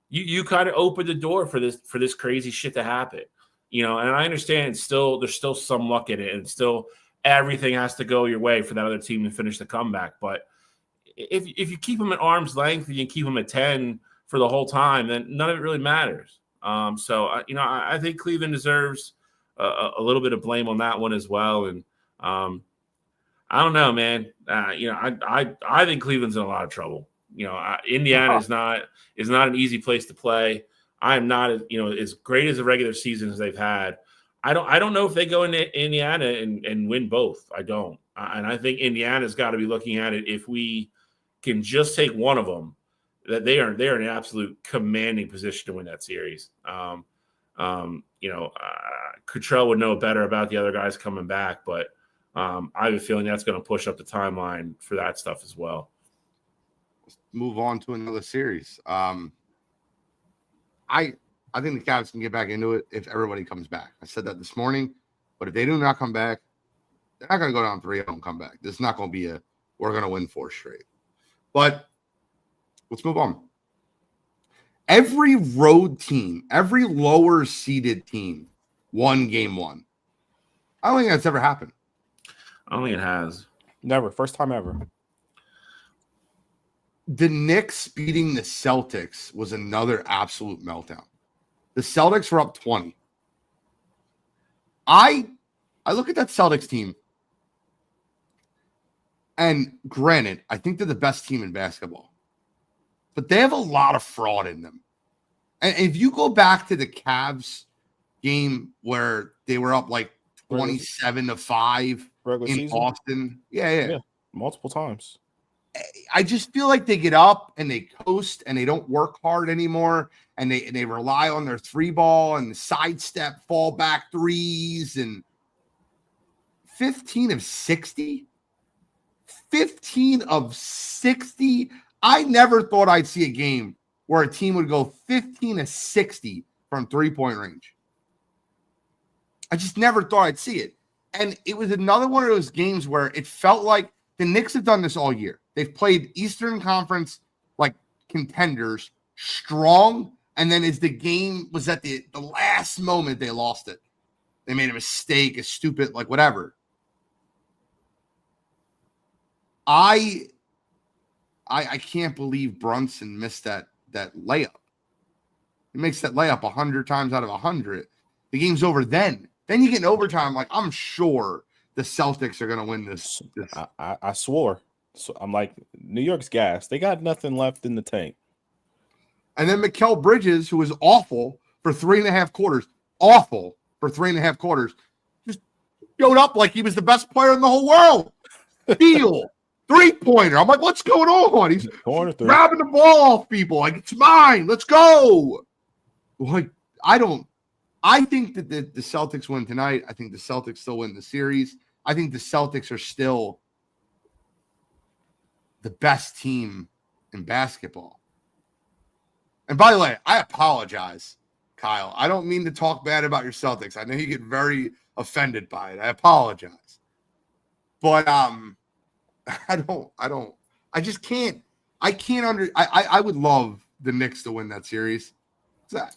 you kind of open the door for this crazy shit to happen. And I understand there's still some luck in it, and still everything has to go your way for that other team to finish the comeback. But if you keep them at arm's length and you keep them at 10 for the whole time, then none of it really matters. So I think Cleveland deserves a little bit of blame on that one as well. And I don't know, man. I think Cleveland's in a lot of trouble. Indiana is not an easy place to play. I am not as great as a regular season as they've had. I don't know if they go into Indiana and win both. I don't. And I think Indiana's got to be looking at it, if we can just take one of them, that they're in an absolute commanding position to win that series. Cottrell would know better about the other guys coming back, but I have a feeling that's going to push up the timeline for that stuff as well. Let's move on to another series. I think the Cavs can get back into it if everybody comes back. I said that this morning, but if they do not come back, they're not going to go down 3-0 and come back. This is not going to be we're going to win 4 straight. But let's move on. Every road team, every lower seeded team won game 1. I don't think that's ever happened. I don't think it has. Never. First time ever. The Knicks beating the Celtics was another absolute meltdown. The Celtics were up 20. I look at that Celtics team, and granted, I think they're the best team in basketball, but they have a lot of fraud in them. And if you go back to the Cavs game where they were up like 27-5 in Boston, yeah, multiple times. I just feel like they get up and they coast and they don't work hard anymore, and they rely on their 3-ball and sidestep fallback threes. And 15 of 60. I never thought I'd see a game where a team would go 15 of 60 from 3-point range. I just never thought I'd see it. And it was another one of those games where it felt like the Knicks have done this all year. They've played Eastern Conference like contenders strong, and then as the game was at the last moment, they lost it. They made a mistake, a stupid, like whatever. I can't believe Brunson missed that layup. He makes that layup 100 times out of 100. The game's over then. Then you get in overtime. Like, I'm sure the Celtics are going to win this. I swore. So I'm like, New York's gas. They got nothing left in the tank. And then Mikal Bridges, who was awful for 3.5 quarters. awful for 3.5 quarters. Just showed up like he was the best player in the whole world. Steal, 3-pointer. I'm like, what's going on? He's grabbing the ball off people. Like, it's mine. Let's go. Like, I think that the Celtics win tonight. I think the Celtics still win the series. I think the Celtics are still the best team in basketball. And by the way, I apologize, Kyle. I don't mean to talk bad about your Celtics. I know you get very offended by it. I apologize. But I just can't I would love the Knicks to win that series.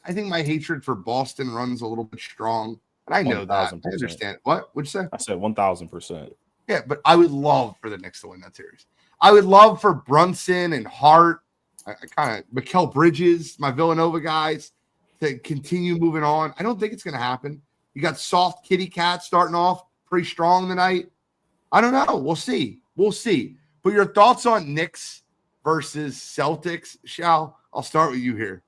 I think my hatred for Boston runs a little bit strong. And I know 1, that. I understand. What? What'd you say? I said 1,000%. Yeah, but I would love for the Knicks to win that series. I would love for Brunson and Hart, I kind of Mikal Bridges, my Villanova guys, to continue moving on. I don't think it's going to happen. You got soft kitty cat starting off pretty strong tonight. I don't know. We'll see. We'll see. But your thoughts on Knicks versus Celtics, Shal? I'll start with you here.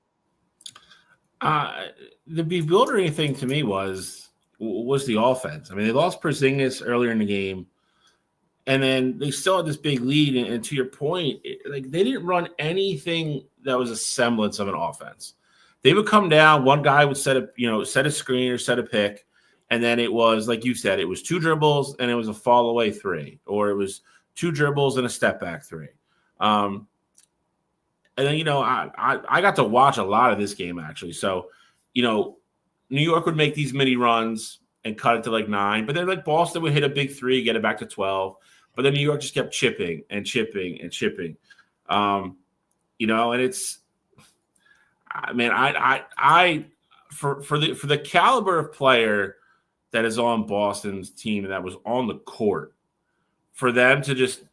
The bewildering thing to me was the offense. I mean, they lost Porzingis earlier in the game, and then they still had this big lead. And to your point, like they didn't run anything that was a semblance of an offense. They would come down, one guy would set a screen or set a pick, and then it was like you said, it was 2 dribbles and it was a fall away 3, or it was 2 dribbles and a step back 3. And then, I got to watch a lot of this game, actually. So, New York would make these mini runs and cut it to like 9. But then, like, Boston would hit a big 3, get it back to 12. But then New York just kept chipping and chipping and chipping. And it's – man, for the caliber of player that is on Boston's team and that was on the court, for them to just –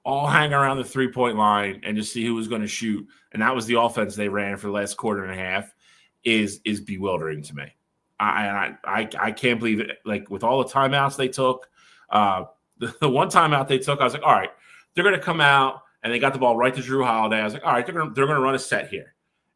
all hang around the 3-point line and just see who was going to shoot. And that was the offense they ran for the last quarter and a half is bewildering to me. I can't believe it. Like with all the timeouts they took, the one timeout they took, I was like, all right, they're going to come out and they got the ball right to Drew Holiday. I was like, all right, they're going to run a set here.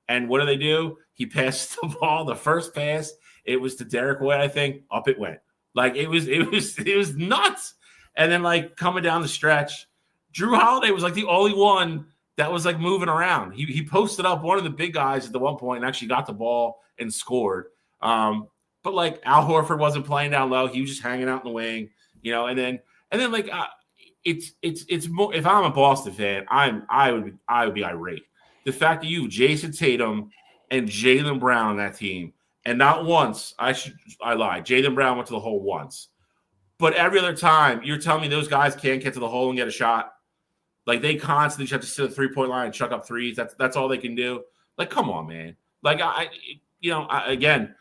And what do? He passed the ball. The first pass, it was to Derek White, I think. Up it went. Like it was nuts. And then like coming down the stretch, Drew Holiday was like the only one that was like moving around. He posted up one of the big guys at the one point and actually got the ball and scored. But like Al Horford wasn't playing down low. He was just hanging out in the wing, and then like it's more, if I'm a Boston fan, I would be irate. The fact that you have Jason Tatum and Jaylen Brown on that team, and not once, I lied. Jaylen Brown went to the hole once. But every other time, you're telling me those guys can't get to the hole and get a shot? Like they constantly just have to sit at the 3-point line and chuck up threes. That's all they can do. Like, come on, man. Like again,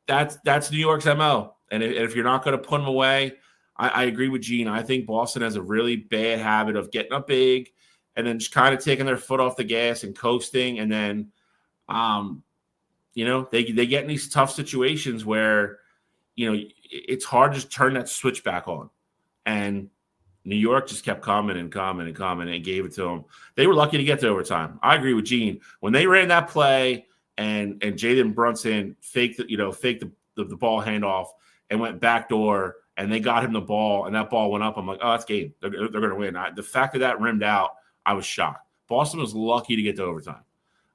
that's New York's MO. And if you're not going to put them away, I agree with Gene. I think Boston has a really bad habit of getting up big and then just kind of taking their foot off the gas and coasting. And then, they get in these tough situations where, it's hard to turn that switch back on. And New York just kept coming and gave it to them. They were lucky to get to overtime. I agree with Gene. When they ran that play and Jalen Brunson faked the ball handoff and went backdoor and they got him the ball and that ball went up, I'm like, oh, that's game. They're going to win. The fact that rimmed out, I was shocked. Boston was lucky to get to overtime.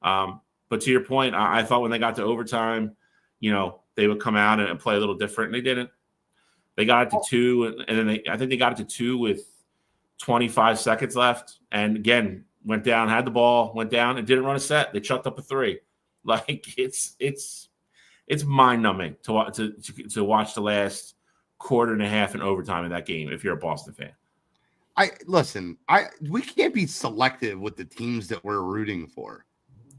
But to your point, I thought when they got to overtime, they would come out and play a little different, and they didn't. They got it to 2, and then I think they got it to 2 with 25 seconds left, and again went down, had the ball, went down, and didn't run a set. They chucked up a 3. Like it's mind numbing to watch the last quarter and a half in overtime of that game. If you're a Boston fan, we can't be selective with the teams that we're rooting for.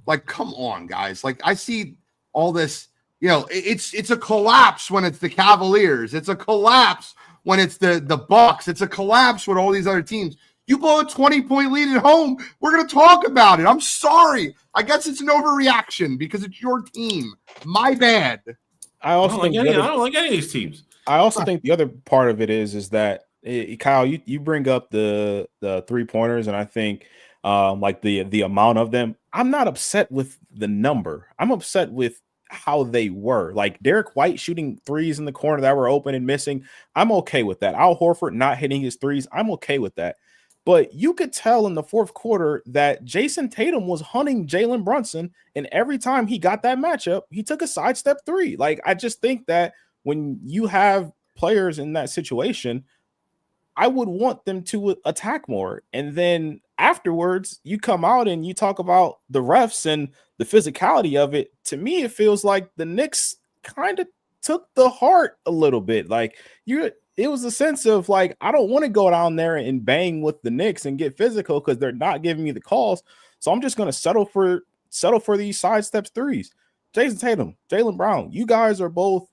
Like, come on, guys. Like I see all this. It's a collapse when it's the Cavaliers. It's a collapse when it's the Bucks. It's a collapse with all these other teams. You blow a 20-point lead at home, we're going to talk about it. I'm sorry. I guess it's an overreaction because it's your team. My bad. I don't like any of these teams. I also think the other part of it is that Kyle, you bring up the 3-pointers, and I think like the amount of them. I'm not upset with the number. I'm upset with how they were. Like Derek White shooting threes in the corner that were open and missing. I'm okay with that. Al Horford not hitting his threes. I'm okay with that. But you could tell in the fourth quarter that Jason Tatum was hunting Jalen Brunson, and every time he got that matchup, he took a sidestep three. Like, I just think that when you have players in that situation, I would want them to attack more. And then afterwards, you come out and you talk about the refs and the physicality of it. To me, it feels like the Knicks kind of took the heart a little bit. Like, it was a sense of like, I don't want to go down there and bang with the Knicks and get physical because they're not giving me the calls. So I'm just going to settle for these sidestep threes. Jason Tatum, Jaylen Brown, you guys are both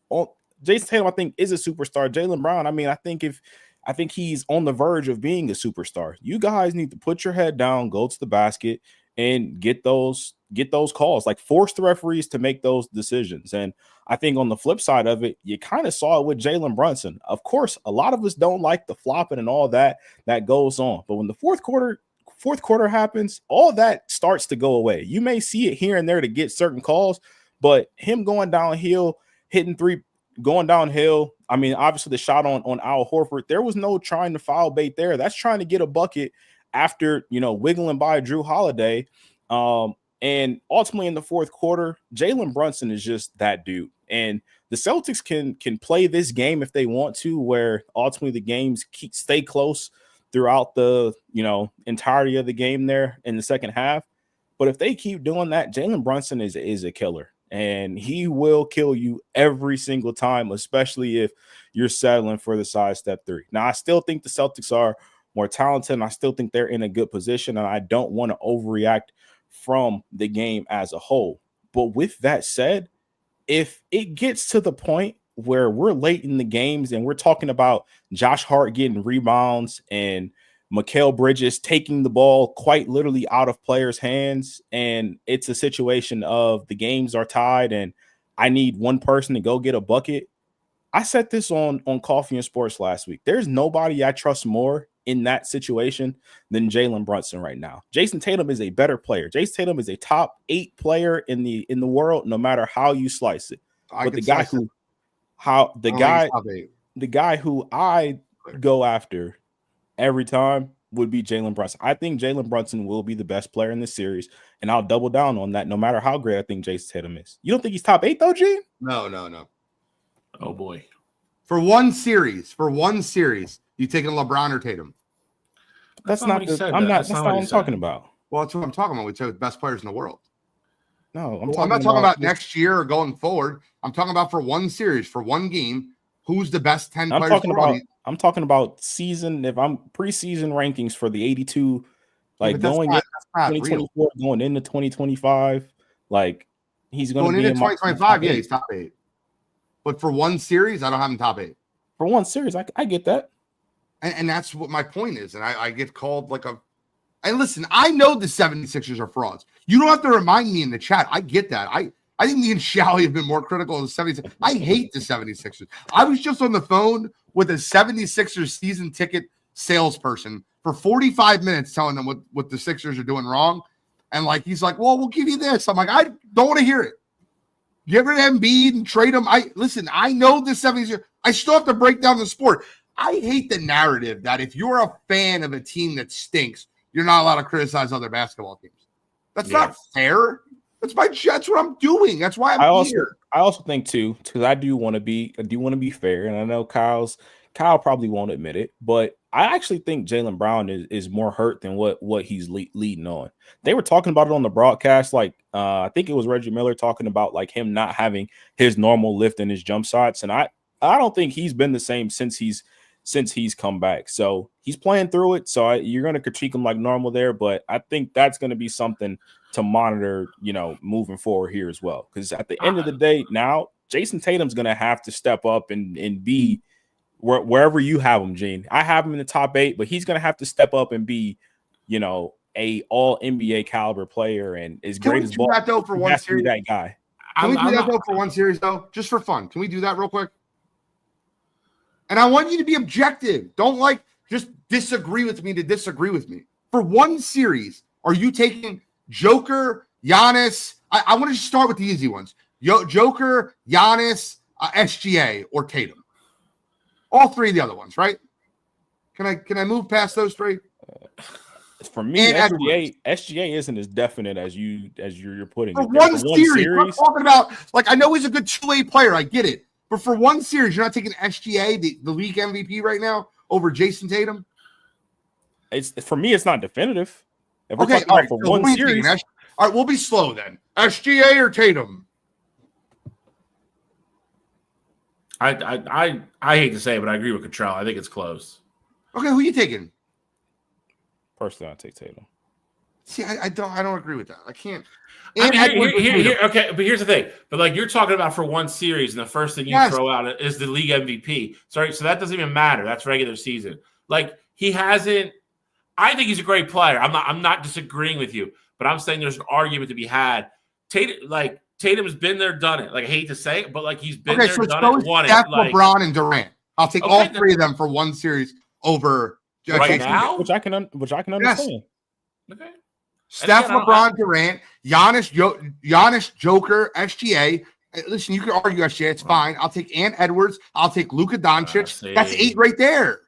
on. Jason Tatum, I think, is a superstar. Jaylen Brown, I mean, I think he's on the verge of being a superstar. You guys need to put your head down, go to the basket, and get those calls. Like, force the referees to make those decisions. And I think on the flip side of it, you kind of saw it with Jalen Brunson. Of course, a lot of us don't like the flopping and all that goes on. But when the fourth quarter happens, all that starts to go away. You may see it here and there to get certain calls, but him going downhill, hitting three, going downhill. I mean, obviously the shot on Al Horford, there was no trying to foul bait there. That's trying to get a bucket after, wiggling by Drew Holiday. And ultimately in the fourth quarter, Jalen Brunson is just that dude. And the Celtics can play this game if they want to, where ultimately the games stay close throughout the, entirety of the game there in the second half. But if they keep doing that, Jalen Brunson is a killer. And he will kill you every single time, especially if you're settling for the sidestep three. Now, I still think the Celtics are more talented, and I still think they're in a good position, and I don't want to overreact from the game as a whole. But with that said, if it gets to the point where we're late in the games and we're talking about Josh Hart getting rebounds and Mikal Bridges taking the ball quite literally out of players' hands, and it's a situation of the games are tied and I need one person to go get a bucket. I said this on Coffee and Sports last week. There's nobody I trust more in that situation than Jalen Brunson right now. Jason Tatum is a better player. Jason Tatum is a top 8 player in the world, no matter how you slice it. But the guy who I go after every time would be Jalen Brunson. I think Jalen Brunson will be the best player in this series, and I'll double down on that no matter how great I think Jason Tatum is. You don't think he's top 8 though, Gene? No. Oh boy. For one series, you taking LeBron or Tatum? That's not what I'm talking about. Well, that's what I'm talking about. We take the best players in the world. No, I'm not talking about next year or going forward. I'm talking about for one series, for one game. Who's the best 10 players? I'm talking about season. If I'm preseason rankings for the 82, like going into 2024, going into 2025, like he's going to be into 2025. Yeah, he's top 8. But for one series, I don't have him top 8. For one series, I get that. And that's what my point is. And I get called like a. And listen, I know the 76ers are frauds. You don't have to remind me in the chat. I get that. I think me and Shally have been more critical of the 76ers. I hate the 76ers. I was just on the phone with a 76ers season ticket salesperson for 45 minutes telling them what the Sixers are doing wrong. And like he's like, well, we'll give you this. I'm like, I don't want to hear it. Get rid of Embiid and trade him. I know the 76ers. I still have to break down the sport. I hate the narrative that if you're a fan of a team that stinks, you're not allowed to criticize other basketball teams. That's not fair. That's what I'm doing. That's why I'm here. I also think too, because I do want to be fair, and I know Kyle probably won't admit it, but I actually think Jaylen Brown is more hurt than what he's leading on. They were talking about it on the broadcast, like I think it was Reggie Miller talking about like him not having his normal lift in his jump shots, and I don't think he's been the same since he's come back. So he's playing through it. So you're going to critique him like normal there, but I think that's going to be something to monitor, moving forward here as well. Because at the end of the day, now Jason Tatum's going to have to step up and be wherever you have him, Gene. I have him in the top 8, but he's going to have to step up and be, a all NBA caliber player and as great as ball. That though for one series, that guy. Can we do that though for one series though, just for fun? Can we do that real quick? And I want you to be objective. Don't just disagree with me to disagree with me. For one series, are you taking Joker, Giannis? I want to just start with the easy ones. Joker, Giannis, SGA, or Tatum. All three of the other ones, right? Can I move past those three? For me, SGA isn't as definite as you're putting for it. One series. We're talking about, like, I know he's a good two-way player. I get it. But for one series, you're not taking SGA, the league MVP right now, over Jason Tatum? For me, it's not definitive. If we're talking all about right, for so one series. All right, we'll be slow then. SGA or Tatum? I hate to say it, but I agree with Cottrell. I think it's close. Okay, who are you taking? Personally, I take Tatum. See, I don't agree with that. I can't. Okay, but here's the thing. But like you're talking about for one series, and the first thing you throw out is the league MVP. Sorry, so that doesn't even matter. That's regular season. Like he hasn't. I think he's a great player. I'm not disagreeing with you, but I'm saying there's an argument to be had. Tatum's been there, done it. Like I hate to say it, but like he's been there, done it, won Steph, it. Like LeBron, and Durant. I'll take all three of them for one series over right now, which I can understand. Yes. Okay. Steph, LeBron, Durant, Giannis, Joker, SGA. Listen, you can argue SGA. It's fine. I'll take Ant Edwards. I'll take Luka Doncic. That's 8 right there.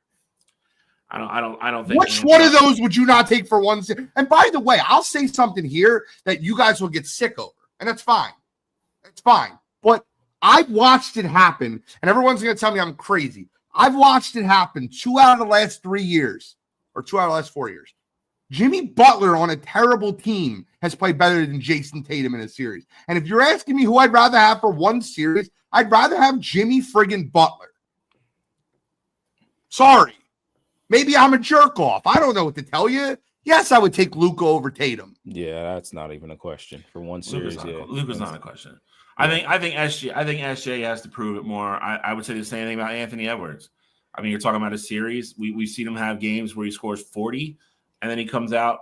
I don't think. Which one of those would you not take for one series? And by the way, I'll say something here that you guys will get sick over, and that's fine. It's fine. But I've watched it happen, and everyone's going to tell me I'm crazy. I've watched it happen 2 out of the last 3 years, or 2 out of the last 4 years. Jimmy Butler on a terrible team has played better than Jason Tatum in a series. And if you're asking me who I'd rather have for one series, I'd rather have Jimmy friggin' Butler. Sorry. Maybe I'm a jerk off. I don't know what to tell you. Yes, I would take Luka over Tatum. Yeah, that's not even a question for one series. Luka's not a question. I think SGA has to prove it more. I would say the same thing about Anthony Edwards. I mean, you're talking about a series. We've seen him have games where he scores 40, and then he comes out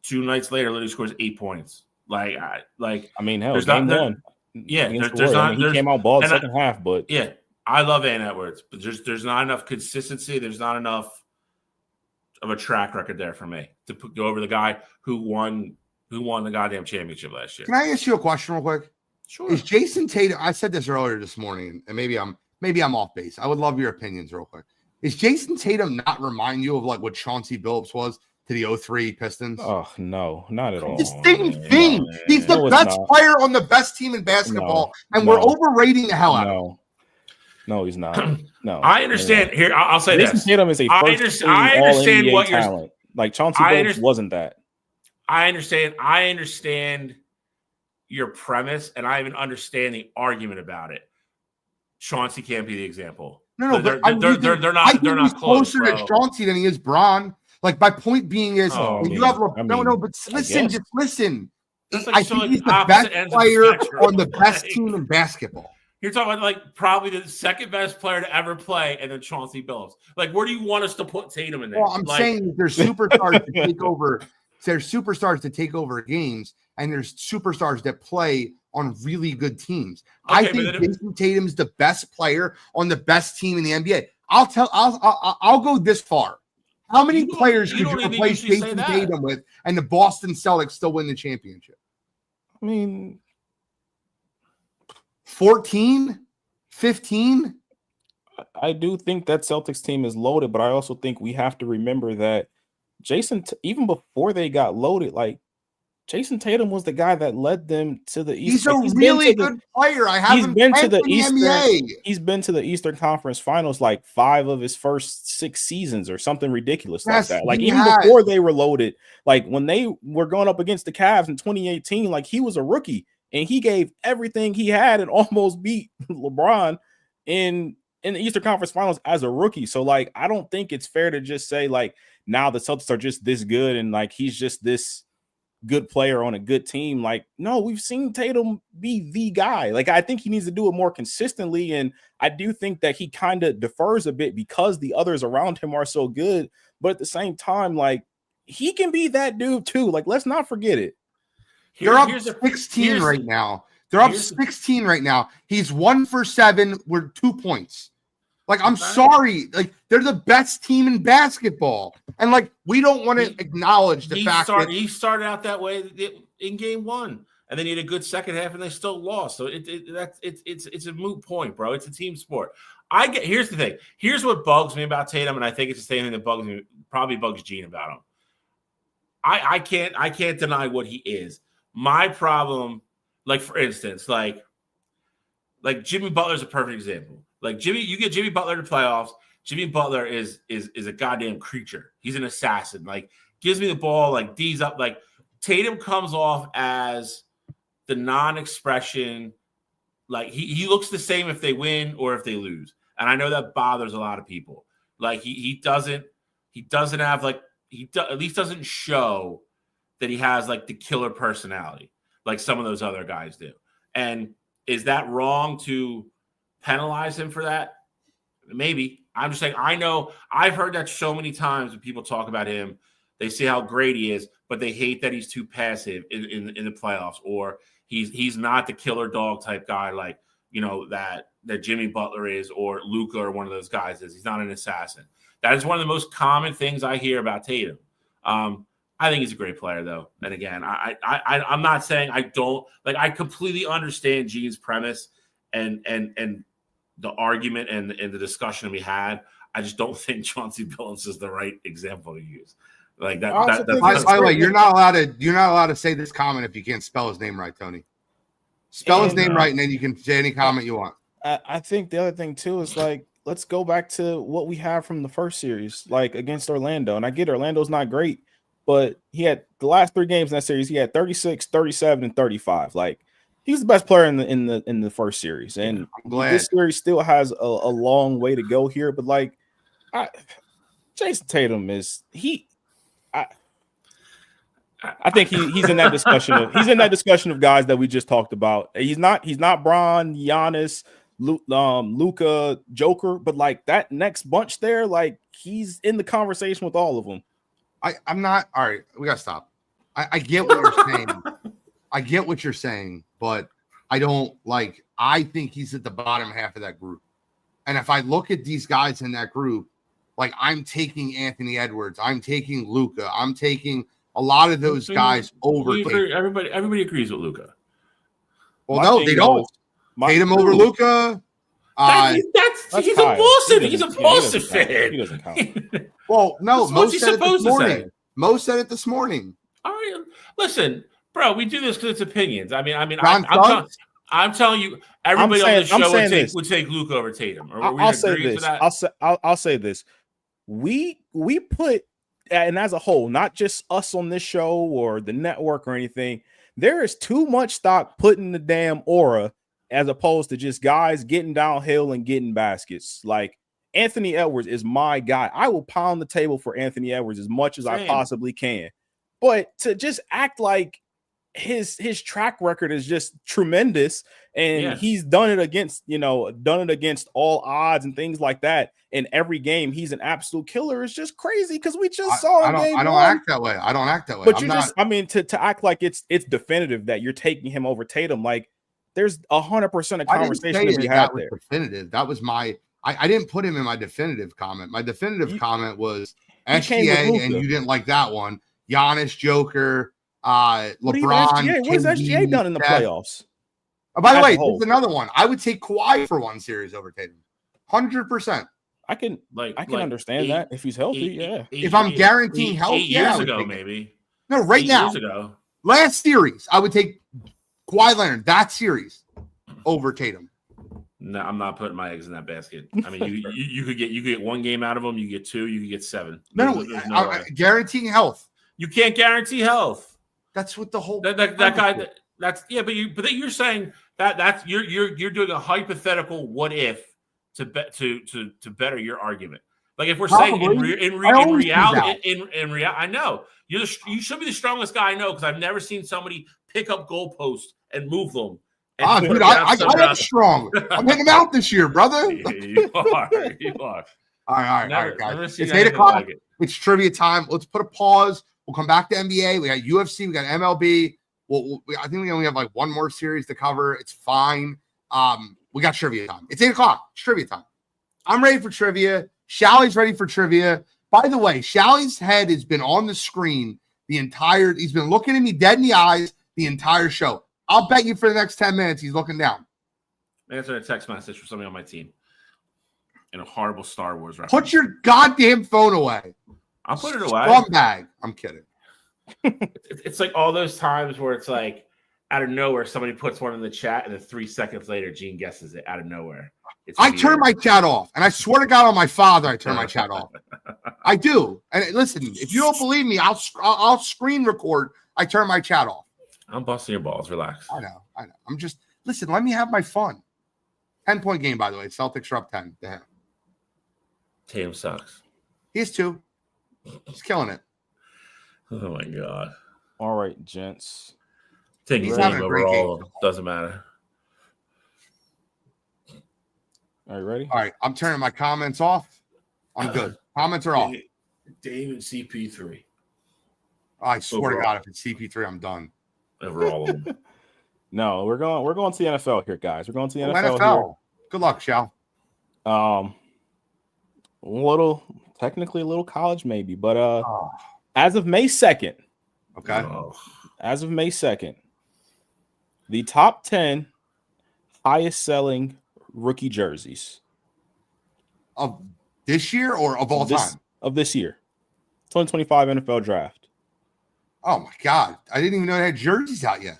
2 nights later, literally scores 8 points. Hell, there's game one. Yeah, he came out bald second half, but yeah, I love Ant Edwards, but there's not enough consistency. There's not enough of a track record there for me to go over the guy who won the goddamn championship last year. Can I ask you a question real quick? Sure. Is Jason Tatum? I said this earlier this morning, and maybe I'm off base. I would love your opinions real quick. Is Jason Tatum not remind you of like what Chauncey Billups was to the 03 Pistons? Oh no, not at all. The same thing. He's the best player on the best team in basketball, and we're overrating the hell out of him. No, he's not. No, I understand. Here, I'll say Jason this. Tatum is a first I understand what you're talent. Like Chauncey Billups wasn't that. I understand your premise, and I even understand the argument about it. Chauncey can't be the example. No, they're not. They're not closer to Chauncey than he is Bron. Like my point being is, you have but listen, just listen. I think he's the best player on the best team in basketball. You're talking about like probably the second best player to ever play, and then Chauncey Billups. Like, where do you want us to put Tatum in there? Well, I'm saying there's superstars to take over. There's superstars to take over games, and there's superstars that play on really good teams. Okay, I think Jason Tatum's the best player on the best team in the NBA. I'll go this far. How many players could you replace Jason Tatum with, and the Boston Celtics still win the championship? I mean, 14, 15. I do think that Celtics team is loaded, but I also think we have to remember that even before they got loaded, like Jason Tatum was the guy that led them to the East. He's a really good player. He's been to the Eastern. He's been to the Eastern Conference Finals like 5 of his first 6 seasons, or something ridiculous like that. Like even before they were loaded, like when they were going up against the Cavs in 2018, like he was a rookie and he gave everything he had and almost beat LeBron in the Eastern Conference Finals as a rookie. So like I don't think it's fair to just say like now the Celtics are just this good and like he's just this good player on a good team. Like, no, we've seen Tatum be the guy. Like, I think he needs to do it more consistently. And I do think that he kind of defers a bit because the others around him are so good. But at the same time, like, he can be that dude too. Like, let's not forget it. They're up 16 right now. They're up 16 right now. He's 1 for 7 with 2 points. Like, I'm sorry. Like, they're the best team in basketball. And, like, we don't want to acknowledge the fact that he started out that way in game 1. and then you had a good second half, and they still lost. So it's a moot point, bro. It's a team sport. Here's the thing. Here's what bugs me about Tatum, and I think it's the same thing that bugs me, probably bugs Gene about him. I can't deny what he is. My problem, like for instance, like Jimmy Butler's a perfect example. Like you get Jimmy Butler to playoffs. Jimmy Butler is a goddamn creature. He's an assassin. Like gives me the ball, like D's up. Like Tatum comes off as the non-expression. Like he looks the same if they win or if they lose. And I know that bothers a lot of people. Like he doesn't have like at least doesn't show that he has like the killer personality like some of those other guys do. And is that wrong to penalize him for that? Maybe. I'm just saying, I know I've heard that so many times when people talk about him. They say how great he is, but they hate that he's too passive in the playoffs, or he's not the killer dog type guy like, you know, that Jimmy Butler is, or Luka or one of those guys is. He's not an assassin. That is one of the most common things I hear about Tatum. I think he's a great player, though. And again, I'm not saying I don't like. I completely understand Gene's premise and the argument and the discussion we had. I just don't think Chauncey Billups is the right example to use. Like that. By the way, you're not allowed to say this comment if you can't spell his name right, Tony. Spell his name right, and then you can say any comment you want. I think the other thing too is like, let's go back to what we have from the first series, like against Orlando. And I get Orlando's not great, but he had the last 3 games in that series. He had 36, 37, and 35. Like he's the best player in the first series. And this series still has a long way to go here. But like, Jason Tatum is I think he's in that discussion of guys that we just talked about. He's not Bron, Giannis, Luka, Joker, but like that next bunch there, like he's in the conversation with all of them. I'm not. All right, we gotta stop. I get what you're saying. I get what you're saying, but I don't like. I think he's at the bottom half of that group. And if I look at these guys in that group, like I'm taking Anthony Edwards, I'm taking Luka, I'm taking a lot of those guys over. Everybody agrees with Luka. Well, no, they don't. Tatum over Luka. He's a Boston. He's a Boston fan. He doesn't count. Well, no, Mo said it this morning. Mo said it this morning. All right, listen, bro. We do this because it's opinions. I'm telling you, everybody on the show would take Luka over Tatum. I'll say this. I'll say this. We put, and as a whole, not just us on this show or the network or anything, there is too much stock put in the damn aura as opposed to just guys getting downhill and getting baskets. Like Anthony Edwards is my guy. I will pound the table for Anthony Edwards as much as I possibly can. But to just act like his track record is just tremendous and he's done it against all odds and things like that. In every game, he's an absolute killer. It's just crazy because we just saw him. I don't act that way. But to act like it's definitive that you're taking him over Tatum, like there's 100% of conversation to be had there. Definitive. That was my. I didn't put him in my definitive comment. My definitive comment was SGA, and you didn't like that one. Giannis, Joker, LeBron. What has SGA done in the playoffs? Oh, by the way, there's another one. I would take Kawhi for one series over Tatum. 100%. I can understand that if he's healthy. If I'm guaranteeing health, 8 years ago, maybe. No, right now. Years ago. Last series, I would take Kawhi Leonard that series over Tatum. No, I'm not putting my eggs in that basket. I mean, you could get 1 game out of them. You get 2. You could get 7. No, guaranteeing health. You can't guarantee health. That's what the whole that guy. But you're saying that's you're doing a hypothetical what if to better your argument. Like if we're saying in reality, I know you should be the strongest guy I know because I've never seen somebody pick up goalposts and move them. Dude, I'm strong. I'm hitting them out this year, brother. You are. All right, guys. It's 8 o'clock. Like it's trivia time. Let's put a pause. We'll come back to NBA. We got UFC. We got MLB. I think we only have like one more series to cover. It's fine. We got trivia time. It's 8 o'clock. It's trivia time. I'm ready for trivia. Shally's ready for trivia. By the way, Shally's head has been on the screen he's been looking at me dead in the eyes the entire show. I'll bet you for the next 10 minutes he's looking down. Answer a text message from somebody on my team. In a horrible Star Wars reference. Put your goddamn phone away. I'll put it away. Scumbag. I'm kidding. It's like all those times where it's like out of nowhere, somebody puts one in the chat, and then 3 seconds later, Gene guesses it out of nowhere. I turn my chat off, and I swear to God on my father, I turn my chat off. I do. And listen, if you don't believe me, I'll screen record. I turn my chat off. I'm busting your balls. Relax. I know. I'm just listen. Let me have my fun. 10-point game, by the way. Celtics are up 10 to him. Tatum sucks. He is too. He's killing it. Oh my God. All right, gents. Taking He's game having a over great game. all of them. Doesn't matter. Are you ready? All right. I'm turning my comments off. I'm good. Comments are off. Dave and CP3. I swear Overall. to God, if it's CP3, I'm done. Over all of them. No, we're going to the NFL here, guys. We're going to the NFL, NFL. Good luck, Shal. here. Technically a little college maybe, but as of May 2nd, Okay. as of May 2nd, the top 10 highest selling rookie jerseys Of this year or of all time? Of this year. 2025 NFL draft. Oh my God. I didn't even know they had jerseys out yet.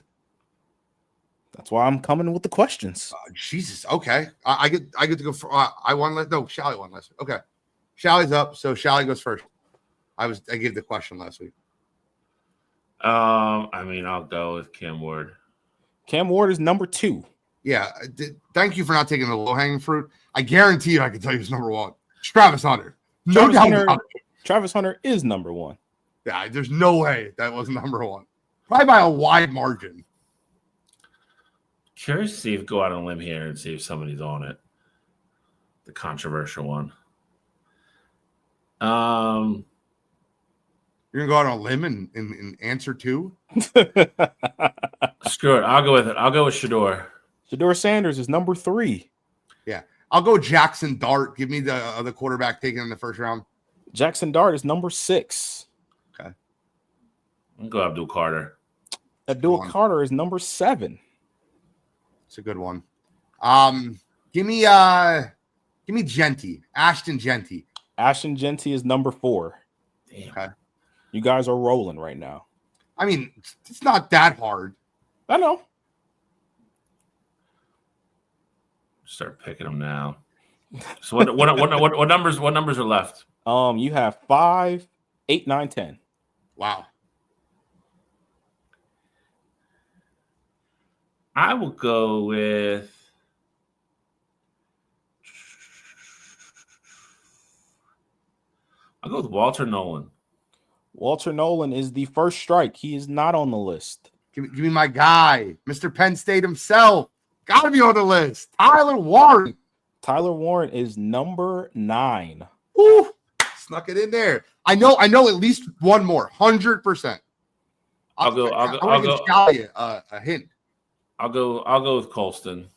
That's why I'm coming with the questions. Jesus. Okay. I get to go for I won last. No, Shally won last week. Okay. Shally's up, so Shally goes first. I gave the question last week. I mean, I'll go with Cam Ward. Cam Ward is number 2. Yeah. Thank you for not taking the low-hanging fruit. I guarantee you I can tell you who's number 1. Travis Hunter. No doubt about it. Travis Hunter is number 1. Yeah, there's no way that was number 1. Probably by a wide margin. Curious to see if go out on a limb here and see if somebody's on it. The controversial one. You're gonna go out on a limb and answer 2? Screw it. I'll go with it. I'll go with Shador. Shador Sanders is number 3. Yeah. I'll go Jackson Dart. Give me the other quarterback taken in the first round. Jackson Dart is number 6. Okay. I'll go Abdul Carter. Abdul Carter is number 7. It's a good one. Give me Genty. Ashton Genty. Ashton Genty is number 4. Damn. Okay. You guys are rolling right now. I mean, it's not that hard. I know. Start picking them now. So what numbers are left? You have 5, 8, 9, 10. Wow. I will go with Walter Nolan. Walter Nolan is the first strike. He is not on the list. Give me my guy, Mr. Penn State himself. Gotta be on the list. Tyler Warren. Tyler Warren is number 9. Ooh, snuck it in there. I know at least one more. 100%. I'll go a hint. I'll go with Colston.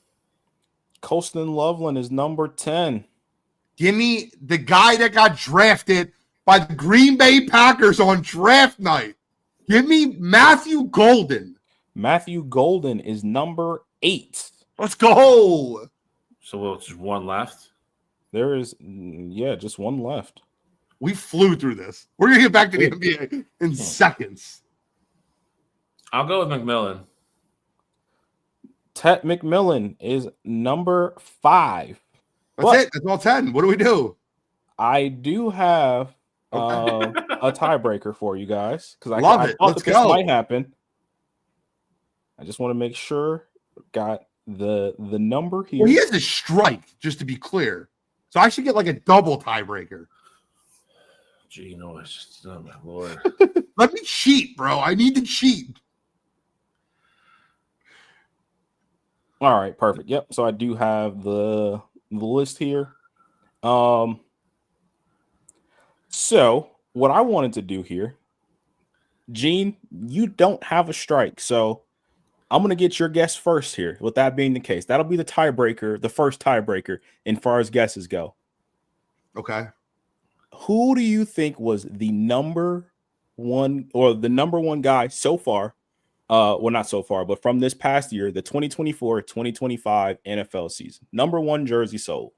Colston Loveland is number 10. Give me the guy that got drafted by the Green Bay Packers on draft night. Give me Matthew Golden. Matthew Golden is number 8. Let's go. So it's just one left. There is, just one left. We flew through this. We're going to get back to the NBA in seconds. I'll go with McMillan. Tet McMillan is number 5. That's it. That's all 10. What do we do? I do have Okay. a tiebreaker for you guys because I Love it. thought Let's that this go. might happen. I just want to make sure got the number here. Well, he has a strike, just to be clear. So I should get like a double tiebreaker. Gee, no, it's just, oh my Lord. Let me cheat, bro. I need to cheat. All right, perfect. Yep. So I do have the list here. So what I wanted to do here, Gene, you don't have a strike, so I'm gonna get your guess first here. With that being the case, that'll be the tiebreaker, the first tiebreaker, in far as guesses go. Okay. Who do you think was the number one guy so far Well, not so far, but from this past year, the 2024-2025 NFL season. Number 1 jersey sold.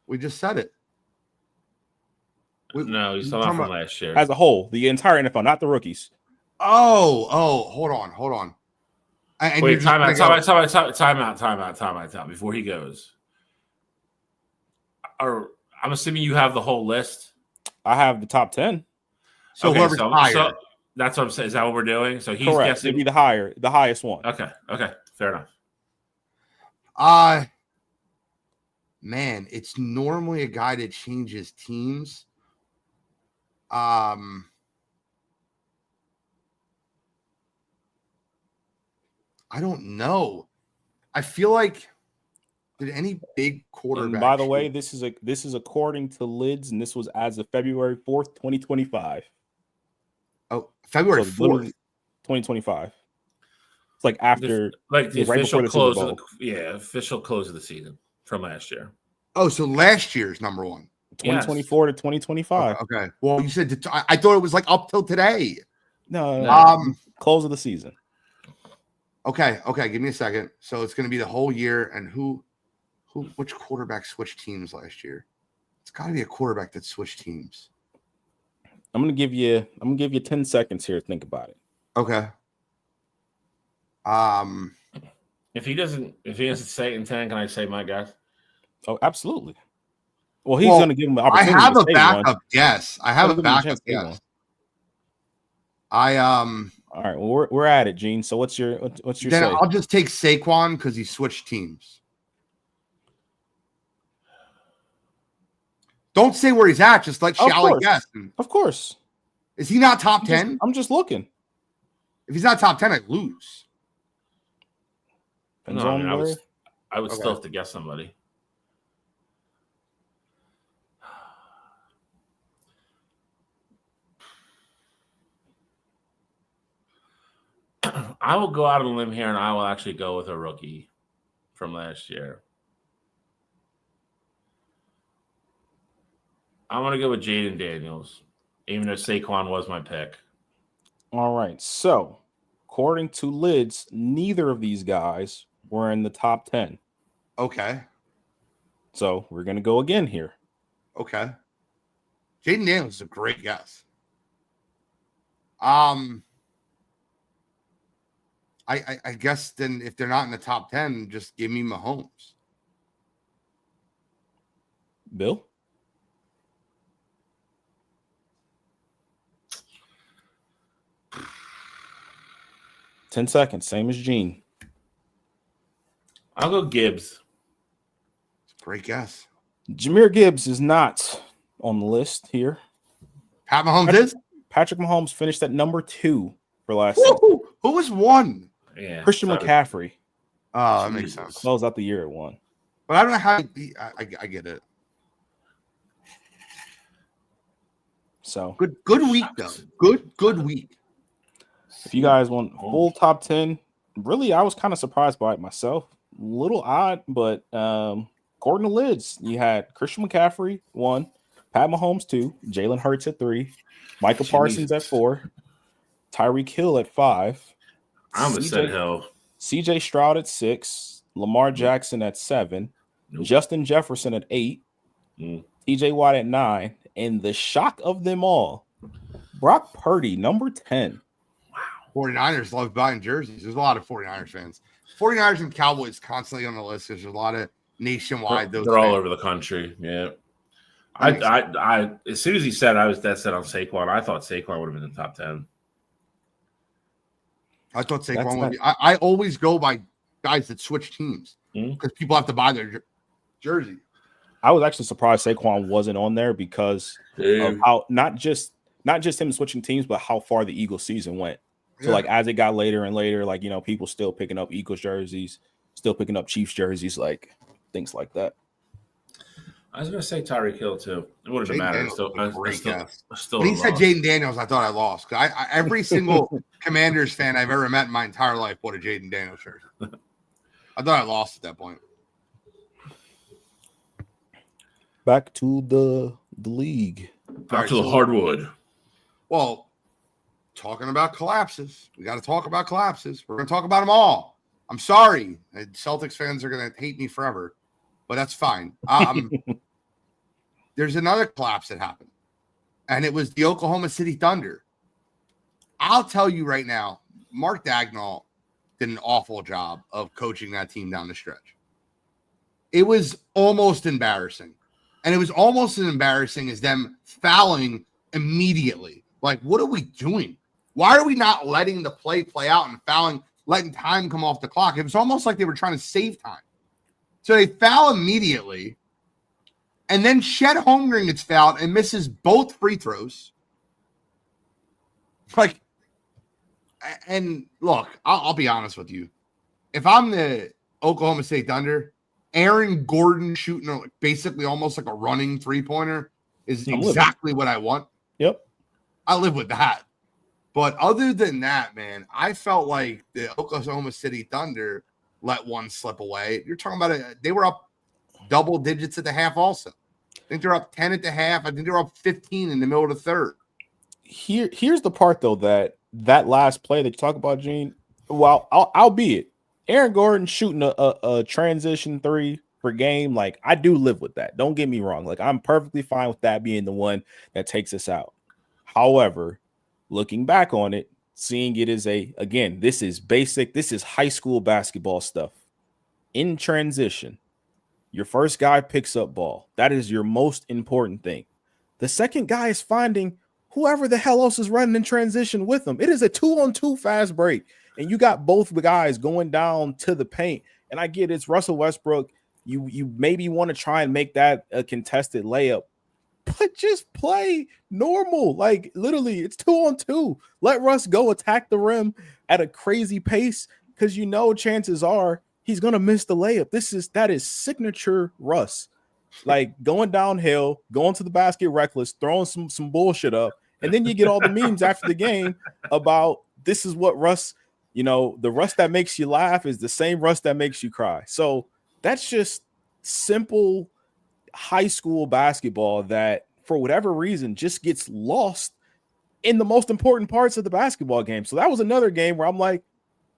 We just said it. No, he's talking about from last year. As a whole, the entire NFL, not the rookies. Oh, hold on. And wait, time out. Before he goes, I'm assuming you have the whole list. I have the top 10. So whoever's higher. So that's what I'm saying. Is that what we're doing? So he's correct. guessing. It'd be the highest one. Okay, fair enough. Man, it's normally a guy that changes teams. I don't know. I feel like did any big quarterback? And by the way, this is according to Lids, and this was as of February 4th, 2025. Oh, February 4th, 2025. It's like after the official right close of official close of the season from last year. Oh, so last year's number 1. 2024 to 2025. Okay. Well, you said I thought it was like up till today. No. Close of the season. Okay. Give me a second. So it's going to be the whole year, and which quarterback switched teams last year? It's got to be a quarterback that switched teams. I'm gonna give you 10 seconds here to think about it. Okay. If he doesn't say it in 10, can I say my guess? Oh, absolutely. Well, he's going to give him the opportunity. I have to a backup guess. I have a backup guess. All right. Well, we're at it, Gene. So what's your then say? I'll just take Saquon because he switched teams. Don't say where he's at. Just like shall guess. Of course. Is he not top 10? I'm just looking. If he's not top 10, I lose. No, I would still have to guess somebody. I will go out on a limb here, and I will actually go with a rookie from last year. I'm going to go with Jaden Daniels, even though Saquon was my pick. All right. So, according to Lids, neither of these guys were in the top 10. Okay. So, we're going to go again here. Okay. Jaden Daniels is a great guess. I guess then if they're not in the top 10, just give me Mahomes. Bill? Ten seconds, same as Gene. I'll go Gibbs. Great guess. Jahmyr Gibbs is not on the list here. Pat Mahomes is? Patrick Mahomes finished at number 2 for last season. Who was 1? Yeah, Christian McCaffrey. Oh, that makes sense. Closed out the year at 1. But I don't know how I get it. So good week though. Good week. If you guys want full top 10, really, I was kind of surprised by it myself. A little odd, but according to Lids, you had Christian McCaffrey 1, Pat Mahomes 2, Jalen Hurts at 3, Michael Parsons at 4, Tyreek Hill at 5. I'm a said Hill. CJ Stroud at 6, Lamar Jackson at 7, Justin Jefferson at 8, TJ Watt at 9, and the shock of them all, Brock Purdy, number 10. 49ers love buying jerseys. There's a lot of 49ers fans. 49ers and Cowboys constantly on the list. There's a lot of nationwide. They're all over the country. Yeah. I as soon as he said I was dead set on Saquon, I thought Saquon would have been in the top 10. I thought Saquon would be. I always go by guys that switch teams because people have to buy their jersey. I was actually surprised Saquon wasn't on there because of how not just him switching teams, but how far the Eagles season went. So like as it got later and later, like people still picking up Eagles jerseys, still picking up Chiefs jerseys, like things like that. I was going to say Tyreek Hill too. It wouldn't have mattered. Still, when he said Jaden Daniels, I thought I lost. Every single Commanders fan I've ever met in my entire life bought a Jaden Daniels shirt. I thought I lost at that point. Back to the league. Back to the hardwood. Well, talking about collapses. We got to talk about collapses. We're going to talk about them all. I'm sorry. Celtics fans are going to hate me forever, but that's fine. There's another collapse that happened, and it was the Oklahoma City Thunder. I'll tell you right now, Mark Dagnall did an awful job of coaching that team down the stretch. It was almost embarrassing. And it was almost as embarrassing as them fouling immediately. Like, what are we doing? Why are we not letting the play out and fouling, letting time come off the clock? It was almost like they were trying to save time. So they foul immediately. And then Chet Holmgren gets fouled and misses both free throws. Like, and look, I'll be honest with you. If I'm the Oklahoma State Thunder, Aaron Gordon shooting basically almost like a running three-pointer is exactly what I want. Yep. I live with that. But other than that, man, I felt like the Oklahoma City Thunder let one slip away. You're talking about they were up double digits at the half also. I think they're up 10 at the half. I think they're up 15 in the middle of the third. Here's the part, though, that last play that you talk about, Gene, well, albeit Aaron Gordon shooting a transition three per game, like, I do live with that. Don't get me wrong. Like, I'm perfectly fine with that being the one that takes us out. However, looking back on it, seeing it as again, this is basic. This is high school basketball stuff. In transition, your first guy picks up ball. That is your most important thing. The second guy is finding whoever the hell else is running in transition with them. It is a 2-on-2 fast break, and you got both the guys going down to the paint. And I get it's Russell Westbrook. You maybe want to try and make that a contested layup, but just play normal. Like, literally, it's 2-on-2. Let Russ go attack the rim at a crazy pace, because chances are he's gonna miss the layup. That is signature Russ. Like, going downhill, going to the basket reckless, throwing some bullshit up. And then you get all the memes after the game about this is what Russ, the Russ that makes you laugh is the same Russ that makes you cry. So that's just simple high school basketball that, for whatever reason, just gets lost in the most important parts of the basketball game. So that was another game where I'm like,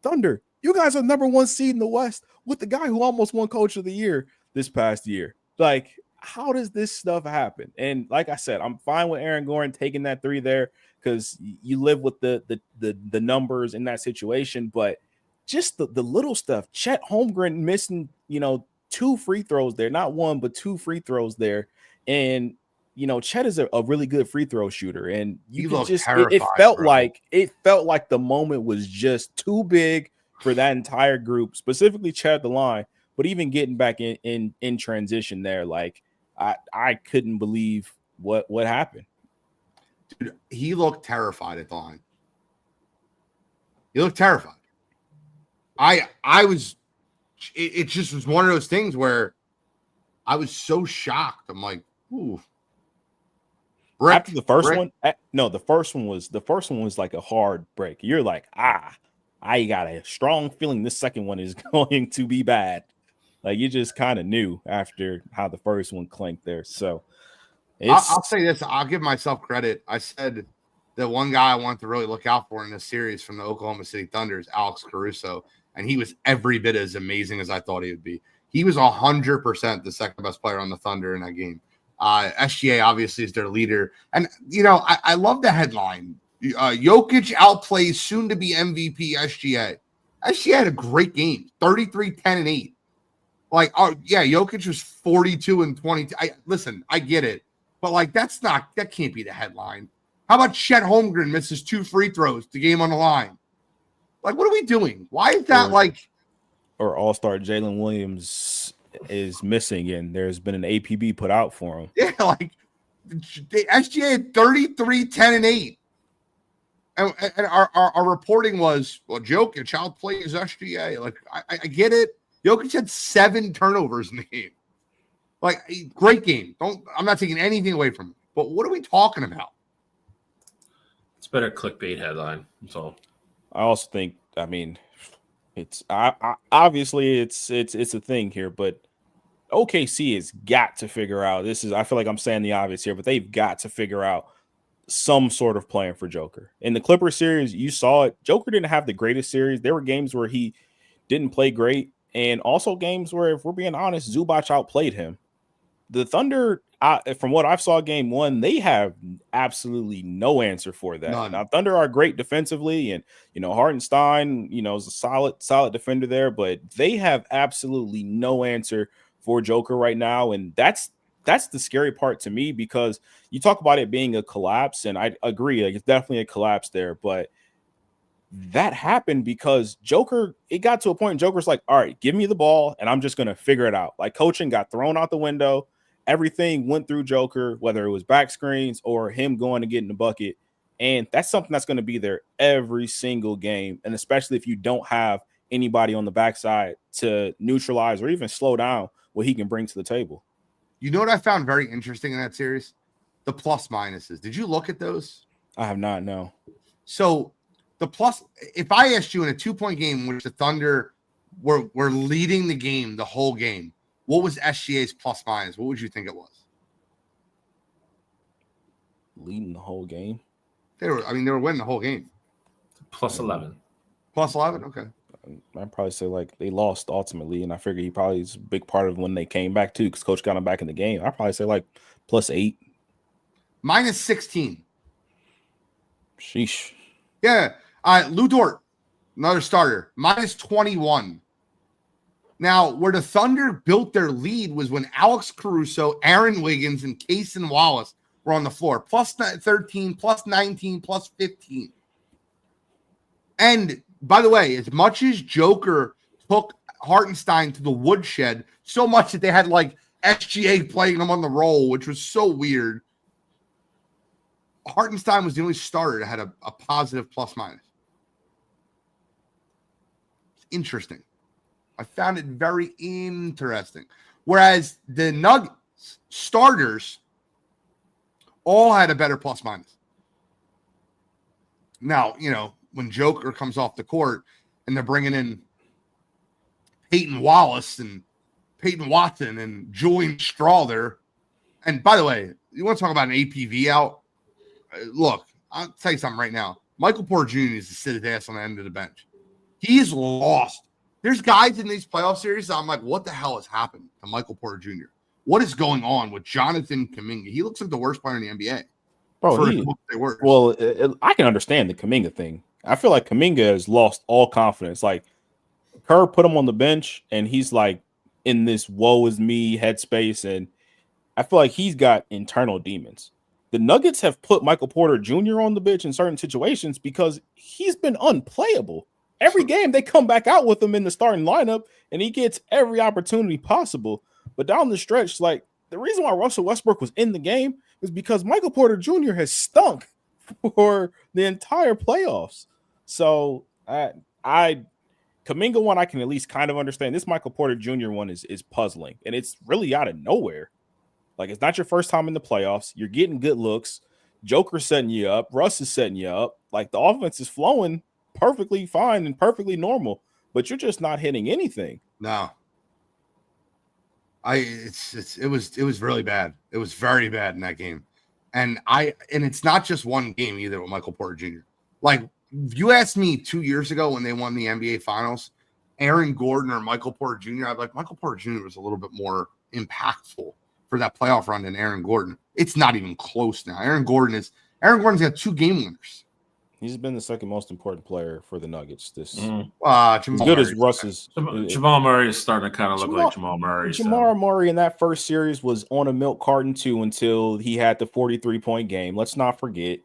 Thunder, you guys are number one seed in the West with the guy who almost won Coach of the Year this past year. Like, how does this stuff happen? And like I said, I'm fine with Aaron Gordon taking that three there because you live with the numbers in that situation. But just the little stuff, Chet Holmgren missing, 2 free throws there, not one, but 2 free throws there. And, Chet is a really good free throw shooter. And you could just, it felt like the moment was just too big for that entire group, specifically Chet at the line. But even getting back in transition there, like, I couldn't believe what happened. Dude, he looked terrified at the line. He looked terrified. I was. It just was one of those things where I was so shocked. I'm like, ooh. After the first one, no, the first one was like a hard break. You're like, I got a strong feeling this second one is going to be bad. Like, you just kind of knew after how the first one clanked there. So I'll say this. I'll give myself credit. I said that one guy I want to really look out for in this series from the Oklahoma City Thunder is Alex Caruso. And he was every bit as amazing as I thought he would be. He was 100% the second best player on the Thunder in that game. SGA obviously is their leader. And, I love the headline. Jokic outplays soon-to-be MVP SGA. SGA had a great game, 33, 10, and 8. Like, Jokic was 42 and 22. I get it. But, like, that can't be the headline. How about Chet Holmgren misses 2 free throws, the game on the line? Like, what are we doing? Why is that or All-Star Jalen Williams is missing, and there's been an APB put out for him. Yeah, like, the SGA had 33, 10, and 8. And our reporting was, well, Jokic outplays SGA. Like, I get it. Jokic had 7 turnovers in the game. Like, great game. I'm not taking anything away from it. But what are we talking about? It's better clickbait headline. That's all. I also think, it's obviously it's a thing here, but OKC has got to figure out. I feel like I'm saying the obvious here, but they've got to figure out some sort of plan for Joker. In the Clippers series, you saw it. Joker didn't have the greatest series. There were games where he didn't play great, and also games where, if we're being honest, Zubac outplayed him. The Thunder, from what I saw game one, they have absolutely no answer for that. None. Now, Thunder are great defensively, and Hartenstein, is a solid defender there, but they have absolutely no answer for Joker right now, and that's the scary part to me, because you talk about it being a collapse, and I agree, like, it's definitely a collapse there, but that happened because Joker, it got to a point, Joker's like, all right, give me the ball, and I'm just going to figure it out. Like, coaching got thrown out the window. Everything went through Joker, whether it was back screens or him going to get in the bucket. And that's something that's going to be there every single game. And especially if you don't have anybody on the backside to neutralize or even slow down what he can bring to the table. You know what I found very interesting in that series? The plus minuses. Did you look at those? I have not, no. So the plus, if I asked you in a 2-point game in which the Thunder were leading the game, the whole game, what was SGA's plus minus? What would you think it was? Leading the whole game? They were winning the whole game. Plus 11. Plus 11? Okay. I'd probably say, like, they lost ultimately, and I figure he probably is a big part of when they came back too, because coach got him back in the game. I'd probably say like plus 8. Minus 16. Sheesh. Yeah. Lou Dort, another starter, minus 21. Now, where the Thunder built their lead was when Alex Caruso, Aaron Wiggins, and Cason Wallace were on the floor. Plus 13, plus 19, plus 15. And by the way, as much as Joker took Hartenstein to the woodshed, so much that they had like SGA playing him on the roll, which was so weird. Hartenstein was the only starter that had a positive plus minus. Interesting. I found it very interesting. Whereas the Nuggets starters all had a better plus minus. Now, when Joker comes off the court and they're bringing in Peyton Wallace and Peyton Watson and Julian Strawther. And by the way, you want to talk about an APV out? Look, I'll tell you something right now. Michael Porter Jr. needs to sit his ass on the end of the bench. He is lost. There's guys in these playoff series that I'm like, what the hell has happened to Michael Porter Jr.? What is going on with Jonathan Kuminga? He looks like the worst player in the NBA. Bro, I can understand the Kuminga thing. I feel like Kuminga has lost all confidence. Like, Kerr put him on the bench, and he's like in this woe is me headspace, and I feel like he's got internal demons. The Nuggets have put Michael Porter Jr. on the bench in certain situations because he's been unplayable. Every game they come back out with him in the starting lineup, and he gets every opportunity possible. But down the stretch, like, the reason why Russell Westbrook was in the game is because Michael Porter Jr. has stunk for the entire playoffs. So Kuminga one I can at least kind of understand. This Michael Porter Jr. one is puzzling, and it's really out of nowhere. Like, it's not your first time in the playoffs. You're getting good looks. Joker's setting you up. Russ is setting you up. Like, the offense is flowing perfectly fine and perfectly normal, but you're just not hitting anything. No. It was really bad. It was very bad in that game. And it's not just one game either with Michael Porter Jr. Like, if you asked me 2 years ago when they won the NBA Finals, Aaron Gordon or Michael Porter Jr., I'd be like, Michael Porter Jr. was a little bit more impactful for that playoff run than Aaron Gordon. It's not even close now. Aaron Gordon's got 2 game winners. He's been the second most important player for the Nuggets. As good as Russ's. Jamal Murray is starting to kind of look like Jamal Murray. Jamal Murray in that first series was on a milk carton too until he had the 43-point game. Let's not forget.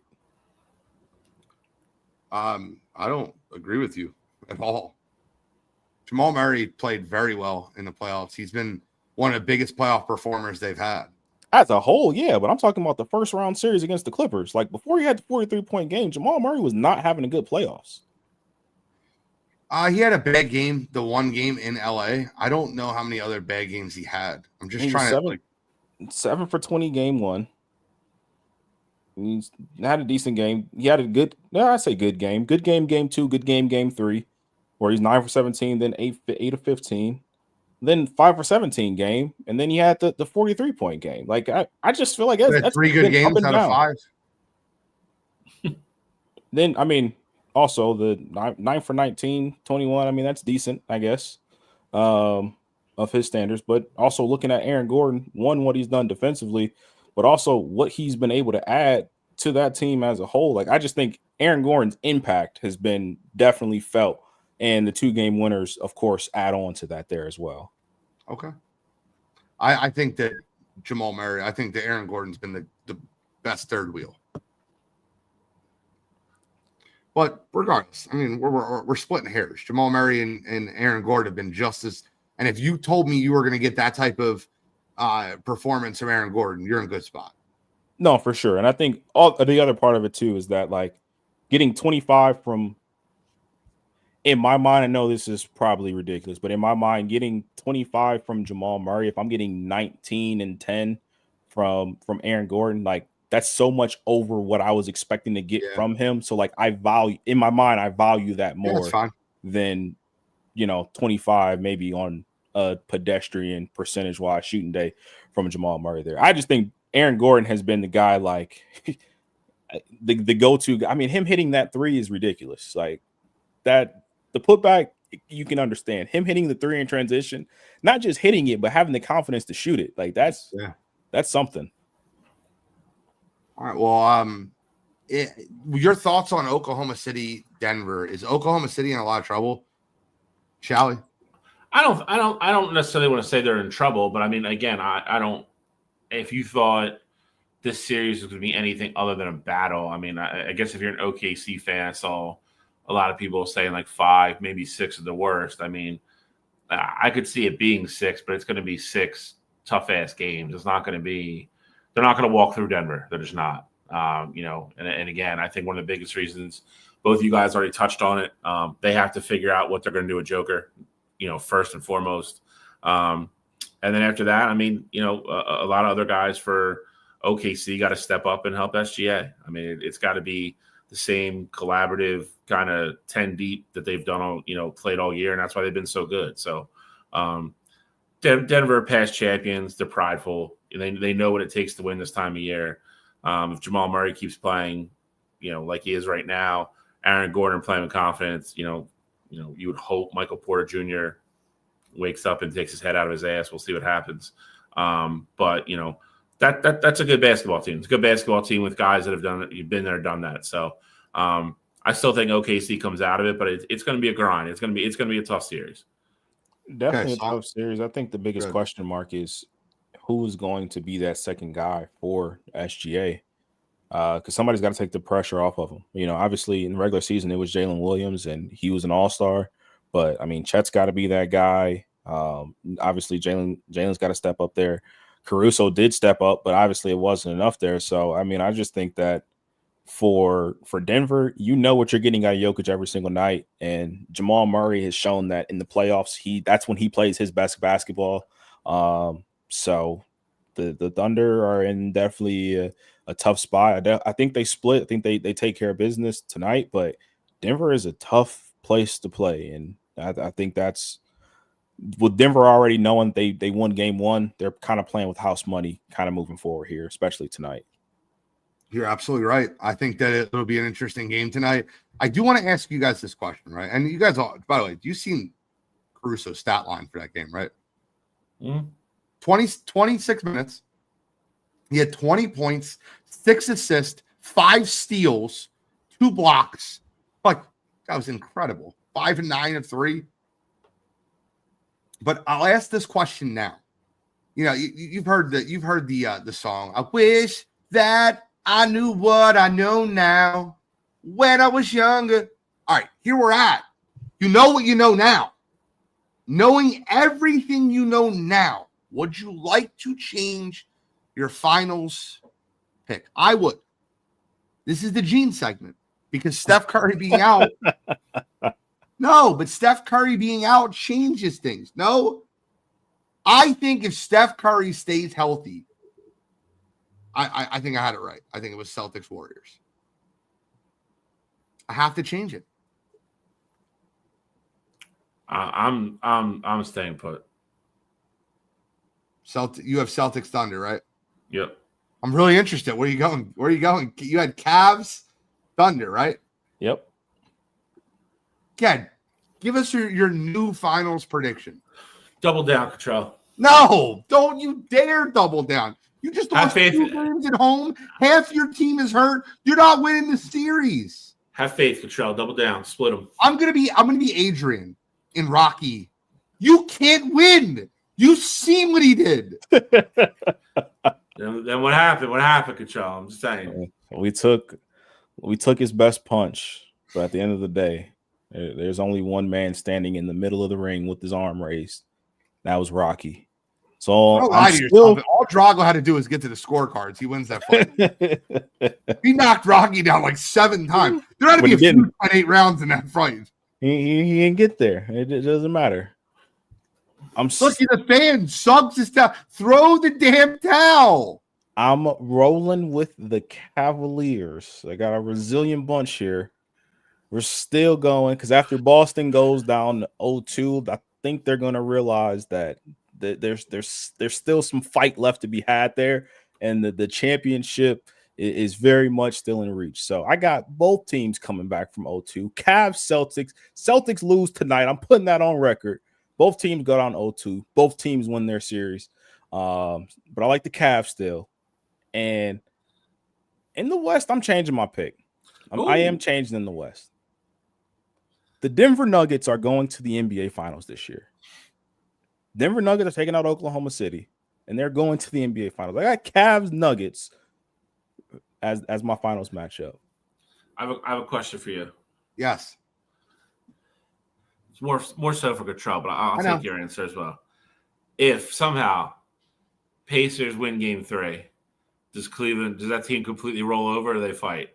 I don't agree with you at all. Jamal Murray played very well in the playoffs. He's been one of the biggest playoff performers they've had. As a whole, yeah, but I'm talking about the first round series against the Clippers. Like, before he had the 43-point game, Jamal Murray was not having a good playoffs. He had a bad game, the one game in LA. I don't know how many other bad games he had. I'm just trying to 7 for 20 game one. He's had a decent game. He had a good, I say good game. Good game, game 2, good game, game 3, where he's 9 for 17, then 8 of 15. Then 5 for 17 game, and then he had the 43-point game. Like, I just feel like that's 3 good games out of 5. then, I mean, also the 9 for 19, 21. I mean, that's decent, I guess, of his standards. But also looking at Aaron Gordon, one, what he's done defensively, but also what he's been able to add to that team as a whole. Like, I just think Aaron Gordon's impact has been definitely felt. And the 2-game winners, of course, add on to that there as well. Okay. I think that Jamal Murray, I think that Aaron Gordon's been the best third wheel. But regardless, I mean, we're splitting hairs. Jamal Murray and Aaron Gordon have been just as. And if you told me you were going to get that type of performance from Aaron Gordon, you're in a good spot. No, for sure. And I think all the other part of it too is that, like, getting 25 from, in my mind, I know this is probably ridiculous, but in my mind, getting 25 from Jamal Murray, if I'm getting 19 and 10 from Aaron Gordon, like, that's so much over what I was expecting to get from him. So, like, I value that more than, 25 maybe on a pedestrian percentage-wise shooting day from Jamal Murray there. I just think Aaron Gordon has been the guy, like, the go-to guy. I mean, him hitting that three is ridiculous. Like, that. The putback, you can understand. Him hitting the three in transition, not just hitting it, but having the confidence to shoot it. Like, that's something. All right. Well, your thoughts on Oklahoma City, Denver? Is Oklahoma City in a lot of trouble? Shall we? I don't necessarily want to say they're in trouble, but I mean, again, I don't. If you thought this series was going to be anything other than a battle, I mean, I guess if you're an OKC fan, I saw a lot of people saying like 5, maybe 6 are the worst. I mean, I could see it being 6, but it's going to be 6 tough ass games. It's not going to be. They're not going to walk through Denver. They're just not. And again, I think one of the biggest reasons, both of you guys already touched on it. They have to figure out what they're going to do with Joker, first and foremost. And then after that, I mean, a lot of other guys for OKC got to step up and help SGA. I mean, it's got to be the same collaborative kind of 10 deep that they've done all, played all year, and that's why they've been so good. So Denver past champions, they're prideful. They know what it takes to win this time of year. If Jamal Murray keeps playing, like he is right now, Aaron Gordon playing with confidence, you would hope Michael Porter Jr. wakes up and takes his head out of his ass. We'll see what happens. But that's a good basketball team. It's a good basketball team with guys that have done it. You've been there, done that. So I still think OKC comes out of it, but it's going to be a grind. It's going to be a tough series. Definitely a tough series. I think the biggest question mark is who is going to be that second guy for SGA, because somebody's got to take the pressure off of him. Obviously in the regular season it was Jalen Williams and he was an all-star, but I mean Chet's got to be that guy. Obviously Jalen's got to step up there. Caruso did step up, but obviously it wasn't enough there. So I mean, I just think that for Denver, what you're getting out of Jokic every single night, and Jamal Murray has shown that in the playoffs, that's when he plays his best basketball. So the Thunder are in definitely a tough spot. I think they split. I think they take care of business tonight, but Denver is a tough place to play, and I think that's with Denver already knowing they won game 1. They're kind of playing with house money, kind of moving forward here, especially tonight. You're absolutely right. I think that it'll be an interesting game tonight. I do want to ask you guys this question, right? And you guys all, by the way, you seen Caruso's stat line for that game, right? 26 minutes. He had 20 points, 6 assists, 5 steals, 2 blocks. Like, that was incredible. 5 and 9 of 3. But I'll ask this question now. You've heard the song. I wish that I knew what I know now when I was younger. All right, here we're at. You know what you know now. Knowing everything you know now, would you like to change your finals pick? I would. This is the Gene segment because Steph Curry being out. No, but Steph Curry being out changes things. No, I think if Steph Curry stays healthy, I think I had it right. I think it was Celtics Warriors. I have to change it. I'm staying put. You have Celtics Thunder, right? Yep. I'm really interested. Where are you going? You had Cavs Thunder, right? Yep. Ken, give us your new finals prediction. Double down, Cottrell. No, don't you dare double down. You just Have lost faith. 2 games at home. Half your team is hurt. You're not winning the series. Have faith, Cottrell. Double down. Split them. I'm gonna be Adrian in Rocky. You can't win. You've seen what he did. Then what happened? What happened, Cottrell? I'm just saying. We took his best punch, but at the end of the day, there's only one man standing in the middle of the ring with his arm raised. That was Rocky. So Don't lie to yourself. All Drago had to do is get to the scorecards. He wins that fight. He knocked Rocky down like 7 times. There had to be a few 8 rounds in that fight. He didn't get there. It doesn't matter. Look at the fan. Suggs his towel. Throw the damn towel. I'm rolling with the Cavaliers. I got a resilient bunch here. We're still going because after Boston goes down to 0-2, I think they're going to realize that there's still some fight left to be had there, and the championship is very much still in reach. So I got both teams coming back from 0-2. Cavs, Celtics. Celtics lose tonight. I'm putting that on record. Both teams go down 0-2. Both teams win their series. But I like the Cavs still. And in the West, I'm changing my pick. I am changing in the West. The Denver Nuggets are going to the NBA Finals this year. Denver Nuggets are taking out Oklahoma City, and they're going to the NBA Finals. I got Cavs Nuggets as my finals matchup. I have a question for you. Yes. It's more so for Cottrell, but I'll take your answer as well. If somehow Pacers win Game 3, does that team completely roll over, or do they fight?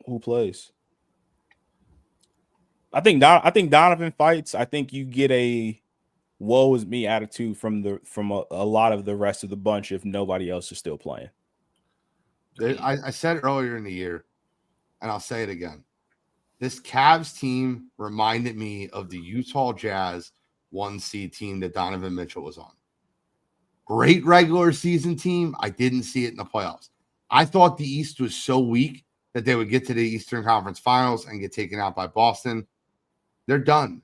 Who plays? I think Donovan fights. I think you get a woe is me attitude from a lot of the rest of the bunch if nobody else is still playing. I said earlier in the year, and I'll say it again. This Cavs team reminded me of the Utah Jazz 1 seed team that Donovan Mitchell was on. Great regular season team. I didn't see it in the playoffs. I thought the East was so weak that they would get to the Eastern Conference Finals and get taken out by Boston. They're done.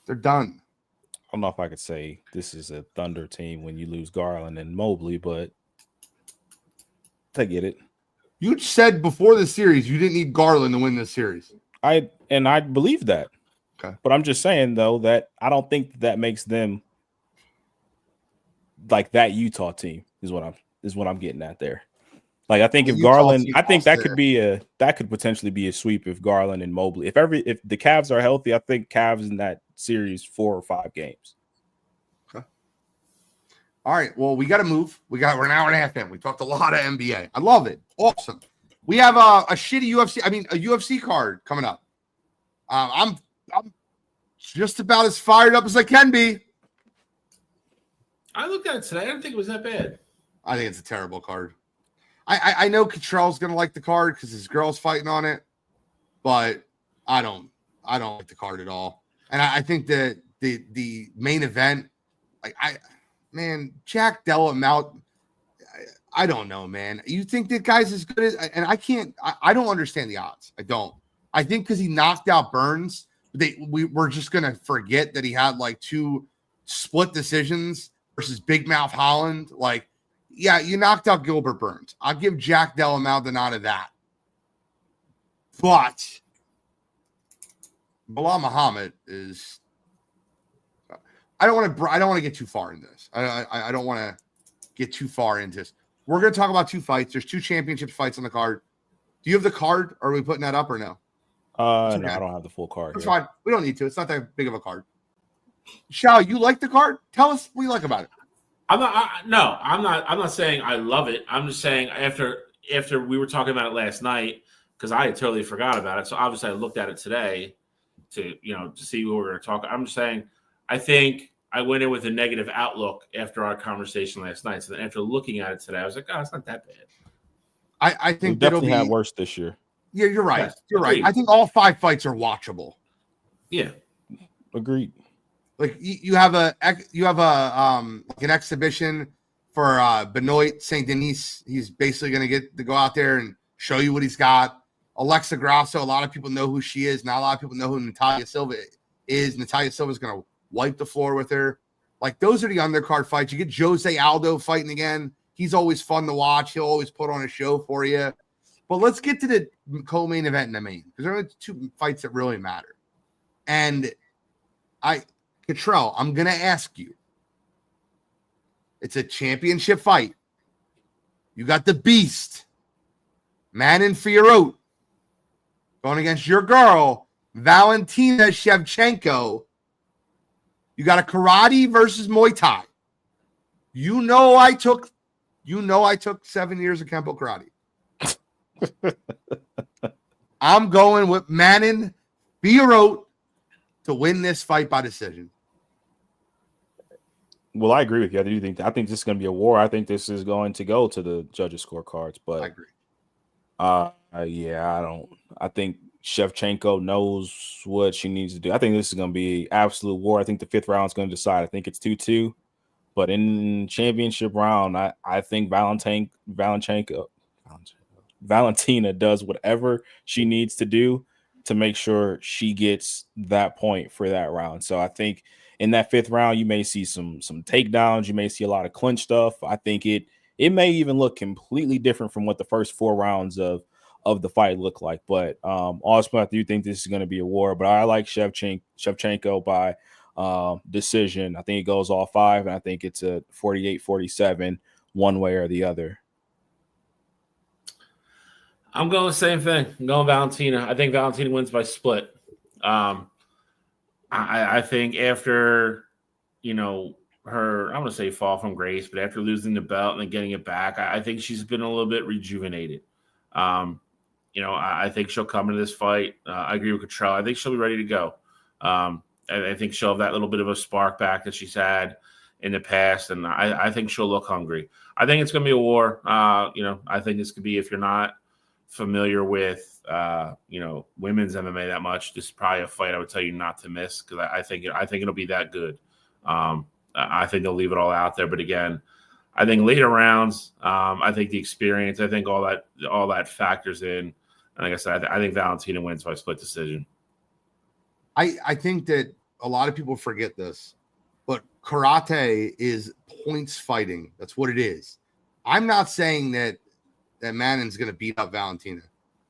They're done. I don't know if I could say this is a Thunder team when you lose Garland and Mobley, but I get it. You said before the series you didn't need Garland to win this series. I believe that. Okay. But I'm just saying though that I don't think that makes them like that Utah team is what I'm getting at there. Like I think if Garland, I think that could potentially be a sweep if Garland and Mobley. If the Cavs are healthy, I think Cavs in that series 4 or 5 games. Okay. All right. Well, we got to move. We're an hour and a half in. We talked a lot of NBA. I love it. Awesome. We have a shitty a UFC card coming up. I'm just about as fired up as I can be. I looked at it today. I didn't think it was that bad. I think it's a terrible card. I know Cottrell's gonna like the card because his girl's fighting on it, but I don't like the card at all. And I think that the main event, Jack Della Mount, I don't know, man. You think that guy's as good as, and I don't understand the odds. I don't. I think because he knocked out Burns, we're just gonna forget that he had like 2 split decisions versus Big Mouth Holland, like. Yeah, you knocked out Gilbert Burns. I'll give Jack Della Mount the nod of that. But Bilal Muhammad is. I don't want to get too far into this. I don't want to get too far into this. We're going to talk about 2 fights. There's 2 championship fights on the card. Do you have the card? Are we putting that up or no? Okay. No, I don't have the full card. That's fine. We don't need to. It's not that big of a card. Shao, you like the card? Tell us what you like about it. I'm not saying I love it. I'm just saying after we were talking about it last night, because I had totally forgot about it. So obviously I looked at it today to see what we're going to talk. I'm just saying I think I went in with a negative outlook after our conversation last night. So then after looking at it today, I was like, oh, it's not that bad. I think we definitely had worse this year. Yeah, you're right. Yes, you're agreed. right. I think all 5 fights are watchable. Yeah. Agreed. Like you have an exhibition for Benoit Saint Denis. He's basically going to get to go out there and show you what he's got. Alexa Grasso, a lot of people know who she is. Not a lot of people know who Natalia Silva is. Natalia Silva is going to wipe the floor with her. Like, those are the undercard fights. You get Jose Aldo fighting again. He's always fun to watch. He'll always put on a show for you. But let's get to the co-main event in the main, because there are only 2 fights that really matter. And Cottrell, I'm going to ask you. It's a championship fight. You got the beast, Manon Fiorot, going against your girl, Valentina Shevchenko. You got a karate versus Muay Thai. You know I took 7 years of Kempo karate. I'm going with Manon Fiorot to win this fight by decision. Well, I agree with you. I think this is going to be a war. I think this is going to go to the judges' scorecards. But I agree. Yeah, I don't. I think Shevchenko knows what she needs to do. I think this is going to be absolute war. I think the 5th round is going to decide. I think it's 2-2. But in championship round, I think Valentina does whatever she needs to do to make sure she gets that point for that round. So I think in that 5th round, you may see some takedowns. You may see a lot of clinch stuff. I think it may even look completely different from what the first 4 rounds of the fight look like. But also, I do think this is going to be a war. But I like Shevchenko by decision. I think it goes all 5, and I think it's a 48-47 one way or the other. I'm going the same thing. I'm going Valentina. I think Valentina wins by split. I think after, her, I'm going to say fall from grace, but after losing the belt and then getting it back, I think she's been a little bit rejuvenated. I think she'll come into this fight. I agree with Cottrell. I think she'll be ready to go. I think she'll have that little bit of a spark back that she's had in the past, and I think she'll look hungry. I think it's going to be a war. I think this could be, if you're not familiar with women's MMA that much, this is probably a fight I would tell you not to miss, because I think it'll be that good. I think they'll leave it all out there, but again, I think later rounds, I think the experience, I think all that factors in. And like I said, I think Valentina wins by split decision. I think that a lot of people forget this, but karate is points fighting. That's what it is. I'm not saying that Manon's going to beat up Valentina,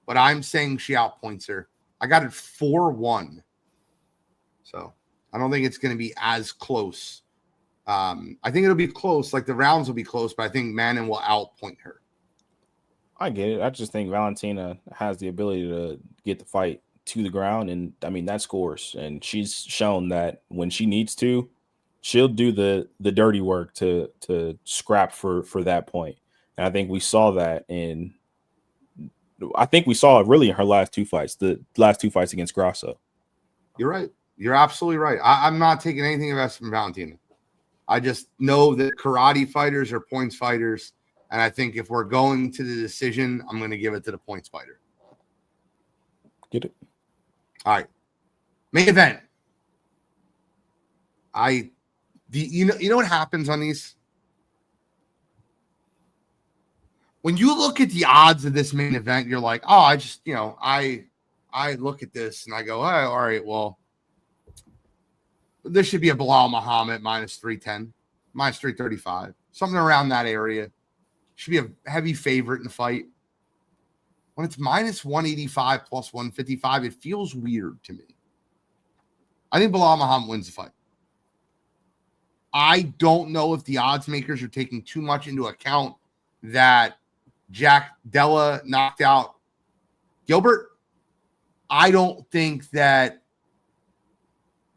but I'm saying she outpoints her. I got it 4-1. So I don't think it's going to be as close. I think it'll be close. Like, the rounds will be close, but I think Manon will outpoint her. I get it. I just think Valentina has the ability to get the fight to the ground, and I mean, that scores. And she's shown that when she needs to, she'll do the dirty work to scrap for that point. And I think we saw that we saw it really in her last 2 fights, the last 2 fights against Grasso. You're right. You're absolutely right. I'm not taking anything else from Valentina. I just know that karate fighters are points fighters. And I think if we're going to the decision, I'm going to give it to the points fighter. Get it? All right. Main event. You know what happens on these? When you look at the odds of this main event, you're like, oh, I look at this and I go, oh, all right, well, this should be a Bilal Muhammad minus 310, minus 335, something around that area. Should be a heavy favorite in the fight. When it's minus 185 plus 155, it feels weird to me. I think Bilal Muhammad wins the fight. I don't know if the odds makers are taking too much into account that Jack Della knocked out Gilbert. I don't think that.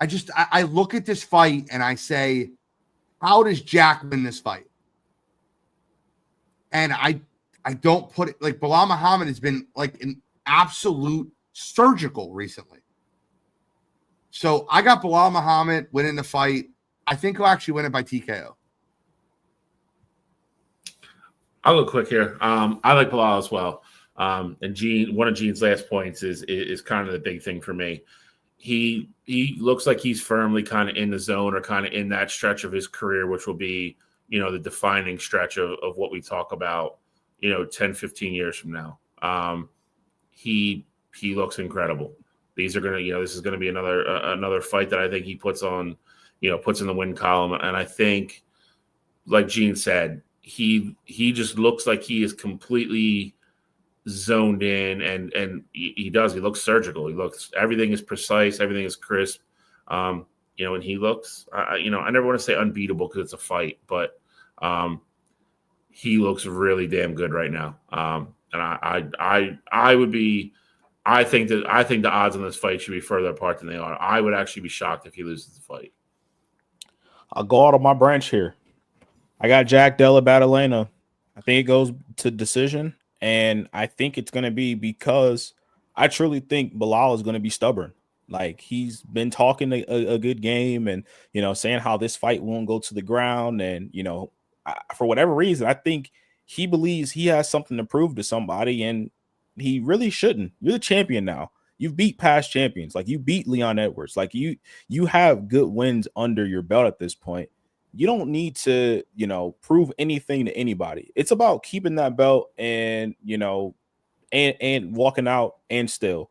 I look at this fight and I say, how does Jack win this fight? And I don't put it like Bilal Muhammad has been like an absolute surgical recently. So I got Bilal Muhammad winning the fight. I think he'll actually win it by TKO. I'll go quick here. I like Bilal as well. And Gene, one of Gene's last points is kind of the big thing for me. He looks like he's firmly kind of in the zone, or kind of in that stretch of his career, which will be, the defining stretch of what we talk about, 10, 15 years from now. He looks incredible. These are gonna, this is gonna be another fight that I think he puts on, puts in the win column. And I think, like Gene said, he just looks like he is completely zoned in, and he does. He looks surgical. Everything is precise. Everything is crisp. And he looks, I never want to say unbeatable because it's a fight, but he looks really damn good right now. And I think the odds on this fight should be further apart than they are. I would actually be shocked if he loses the fight. I'll go out on my branch here. I got Jack Della Battleana. I think it goes to decision, and I think it's going to be because I truly think Bilal is going to be stubborn. Like, he's been talking a good game and, saying how this fight won't go to the ground. And, for whatever reason, I think he believes he has something to prove to somebody, and he really shouldn't. You're the champion now. You've beat past champions. Like, you beat Leon Edwards. Like, you have good wins under your belt at this point. You don't need to, prove anything to anybody. It's about keeping that belt and, and walking out and still.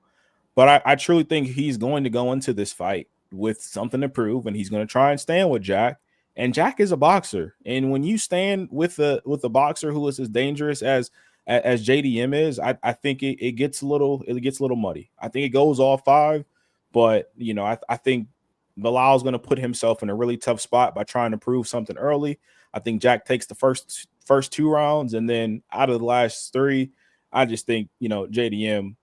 But I truly think he's going to go into this fight with something to prove, and he's going to try and stand with Jack. And Jack is a boxer. And when you stand with a boxer who is as dangerous as JDM is, I think it gets a little muddy. I think it goes all 5, but I think Bilal's going to put himself in a really tough spot by trying to prove something early. I think Jack takes the first 2 rounds, and then out of the last 3, I just think JDM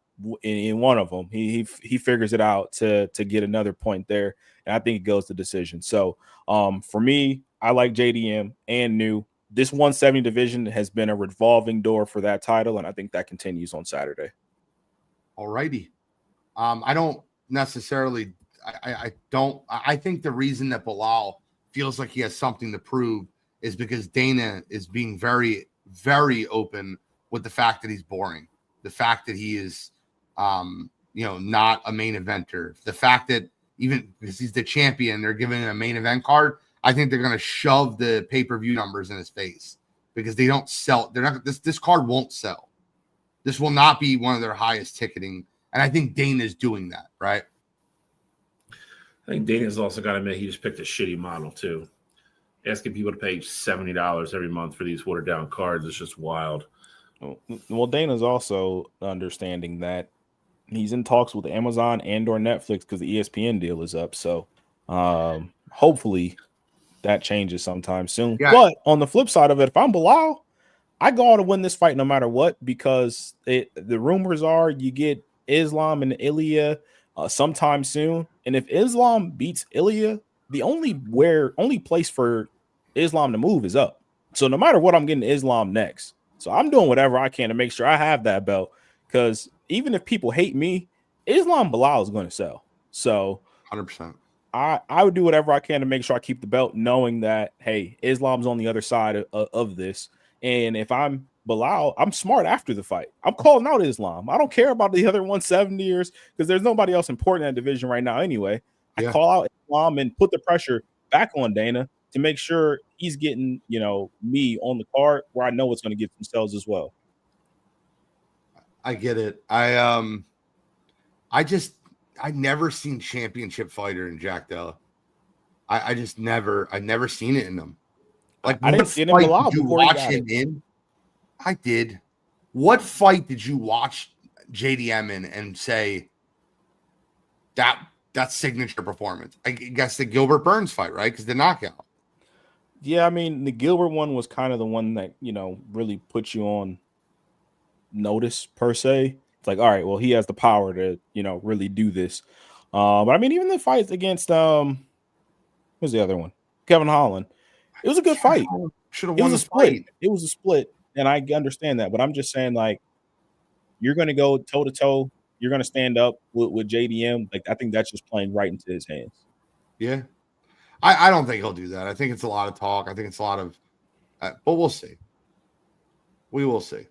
in one of them he figures it out to get another point there, and I think it goes to decision. So for me, I like JDM and New. This 170 division has been a revolving door for that title, and I think that continues on Saturday. All righty. I don't necessarily I think the reason that Bilal feels like he has something to prove is because Dana is being very, very open with the fact that he's boring, the fact that he is not a main eventer, the fact that even because he's the champion, they're giving him a main event card. I think they're going to shove the pay-per-view numbers in his face because they don't sell. They're not. This card won't sell. This will not be one of their highest ticketing, and I think Dana's doing that, right? I think Dana's also got to admit he just picked a shitty model too. Asking people to pay $70 every month for these watered down cards is just wild. Well, Dana's also understanding that he's in talks with Amazon and or Netflix because the ESPN deal is up. So hopefully that changes sometime soon. Yeah. But on the flip side of it, if I'm Bilal, I go on to win this fight no matter what, because the rumors are you get Islam and Ilya sometime soon. And if Islam beats Ilya, the only place for Islam to move is up. So no matter what, I'm getting Islam next. So I'm doing whatever I can to make sure I have that belt, because even if people hate me, Islam Bilal is going to sell. So 100%. I would do whatever I can to make sure I keep the belt, knowing that, hey, Islam's on the other side of this. And if I'm Bilal, I'm smart after the fight. I'm calling out Islam. I don't care about the other 170ers because there's nobody else important in that division right now anyway. Yeah. I call out Islam and put the pressure back on Dana to make sure he's getting, me on the card where I know it's going to get themselves as well. I get it. I never seen championship fighter in Jack Della. I've never seen it in them. Like, I didn't see it in Bilal before you watch him in. I did. What fight did you watch JDM in and say that's signature performance? I guess the Gilbert Burns fight, right? Because the knockout. Yeah, I mean, the Gilbert one was kind of the one that, really put you on notice per se. It's like, all right, well, he has the power to, really do this. But I mean, even the fights against what's the other one? Kevin Holland. It was a good fight. Should have won the fight. It was a split, and I understand that. But I'm just saying, like, you're going to go toe to toe. You're going to stand up with JDM. Like, I think that's just playing right into his hands. Yeah, I don't think he'll do that. I think it's a lot of talk. I think it's a lot of, but we'll see. We will see.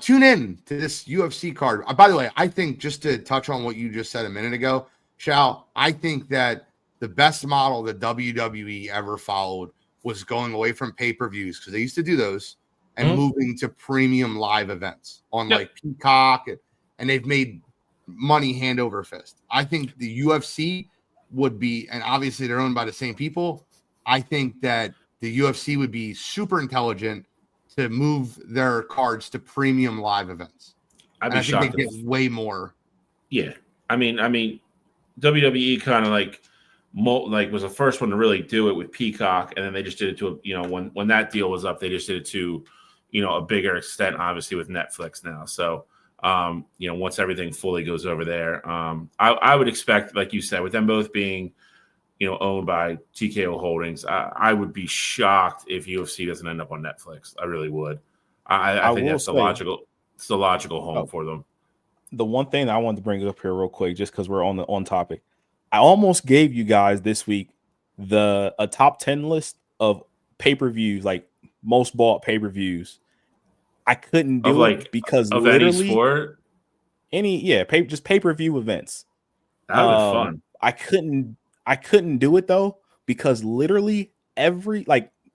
Tune in to this UFC card. By the way, I think, just to touch on what you just said a minute ago, Shal, I think that the best model that WWE ever followed was going away from pay-per-views, because they used to do those, and moving to premium live events on like Peacock, and they've made money hand over fist. I think the UFC would be, and obviously they're owned by the same people. I think that the UFC would be super intelligent to move their cards to premium live events. I'd be shocked. I think they get way more. Yeah, I mean, WWE kind of like was the first one to really do it with Peacock, and then they just did it to when that deal was up, they just did it to a bigger extent, obviously with Netflix now. So once everything fully goes over there, I would expect, like you said, with them both being owned by TKO Holdings, I would be shocked if UFC doesn't end up on Netflix. I really would. I think that's the logical home for them. The one thing that I wanted to bring up here real quick, just because we're on topic, I almost gave you guys this week a top 10 list of pay-per-views, like most bought pay-per-views. I couldn't do it because of literally any sport, just pay-per-view events. That would be fun. I couldn't do it though because literally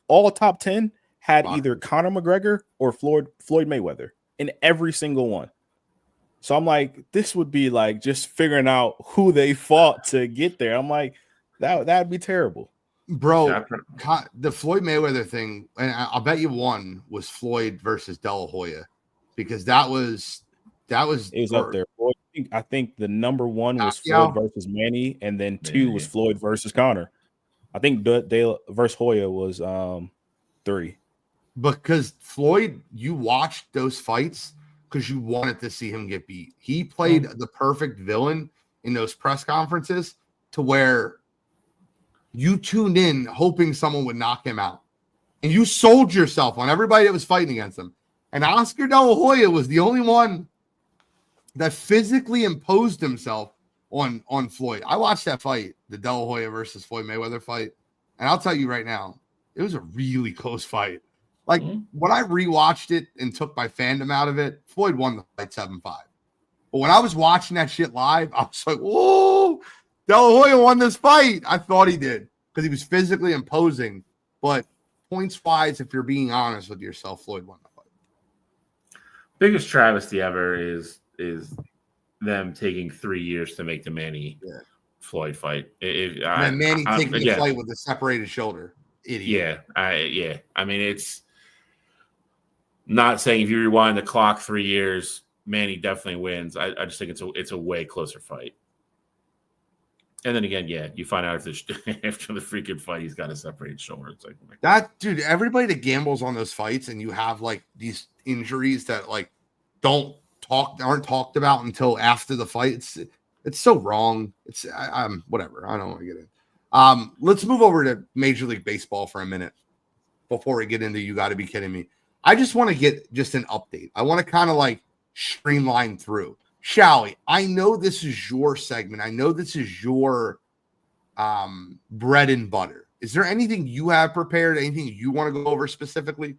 all top 10 had either Conor McGregor or Floyd Mayweather in every single one. So I'm like, this would be like just figuring out who they fought to get there. I'm like, that'd be terrible. Bro, the Floyd Mayweather thing, and I'll bet you one was Floyd versus De La Hoya, because it was up there. I think the number one was Floyd versus Manny, and then 2 was Floyd versus Conor. I think De versus Hoya was 3. Because Floyd, you watched those fights because you wanted to see him get beat. He played the perfect villain in those press conferences to where you tuned in hoping someone would knock him out. And you sold yourself on everybody that was fighting against him. And Oscar De La Hoya was the only one that physically imposed himself on Floyd. I watched that fight, the De La Hoya versus Floyd Mayweather fight. And I'll tell you right now, it was a really close fight. Like, when I rewatched it and took my fandom out of it, Floyd won the fight 7-5. But when I was watching that shit live, I was like, whoa, De La Hoya won this fight. I thought he did because he was physically imposing. But points-wise, if you're being honest with yourself, Floyd won the fight. Biggest travesty ever is them taking 3 years to make the Manny Floyd fight. And Manny taking the fight with a separated shoulder. Idiot. Yeah. I mean, it's not saying if you rewind the clock 3 years, Manny definitely wins. I just think it's a way closer fight. And then again, you find out after the freaking fight, he's got a separated shoulder. It's like that, dude. Everybody that gambles on those fights, and you have like these injuries that like aren't talked about until after the fight. It's so wrong. I'm whatever. I don't want to get in. Let's move over to Major League Baseball for a minute before we get into You Got to Be Kidding Me. I just want to get just an update. I want to kind of like streamline through. Shall we? I know this is your segment. I know this is your bread and butter. Is there anything you have prepared? Anything you want to go over specifically?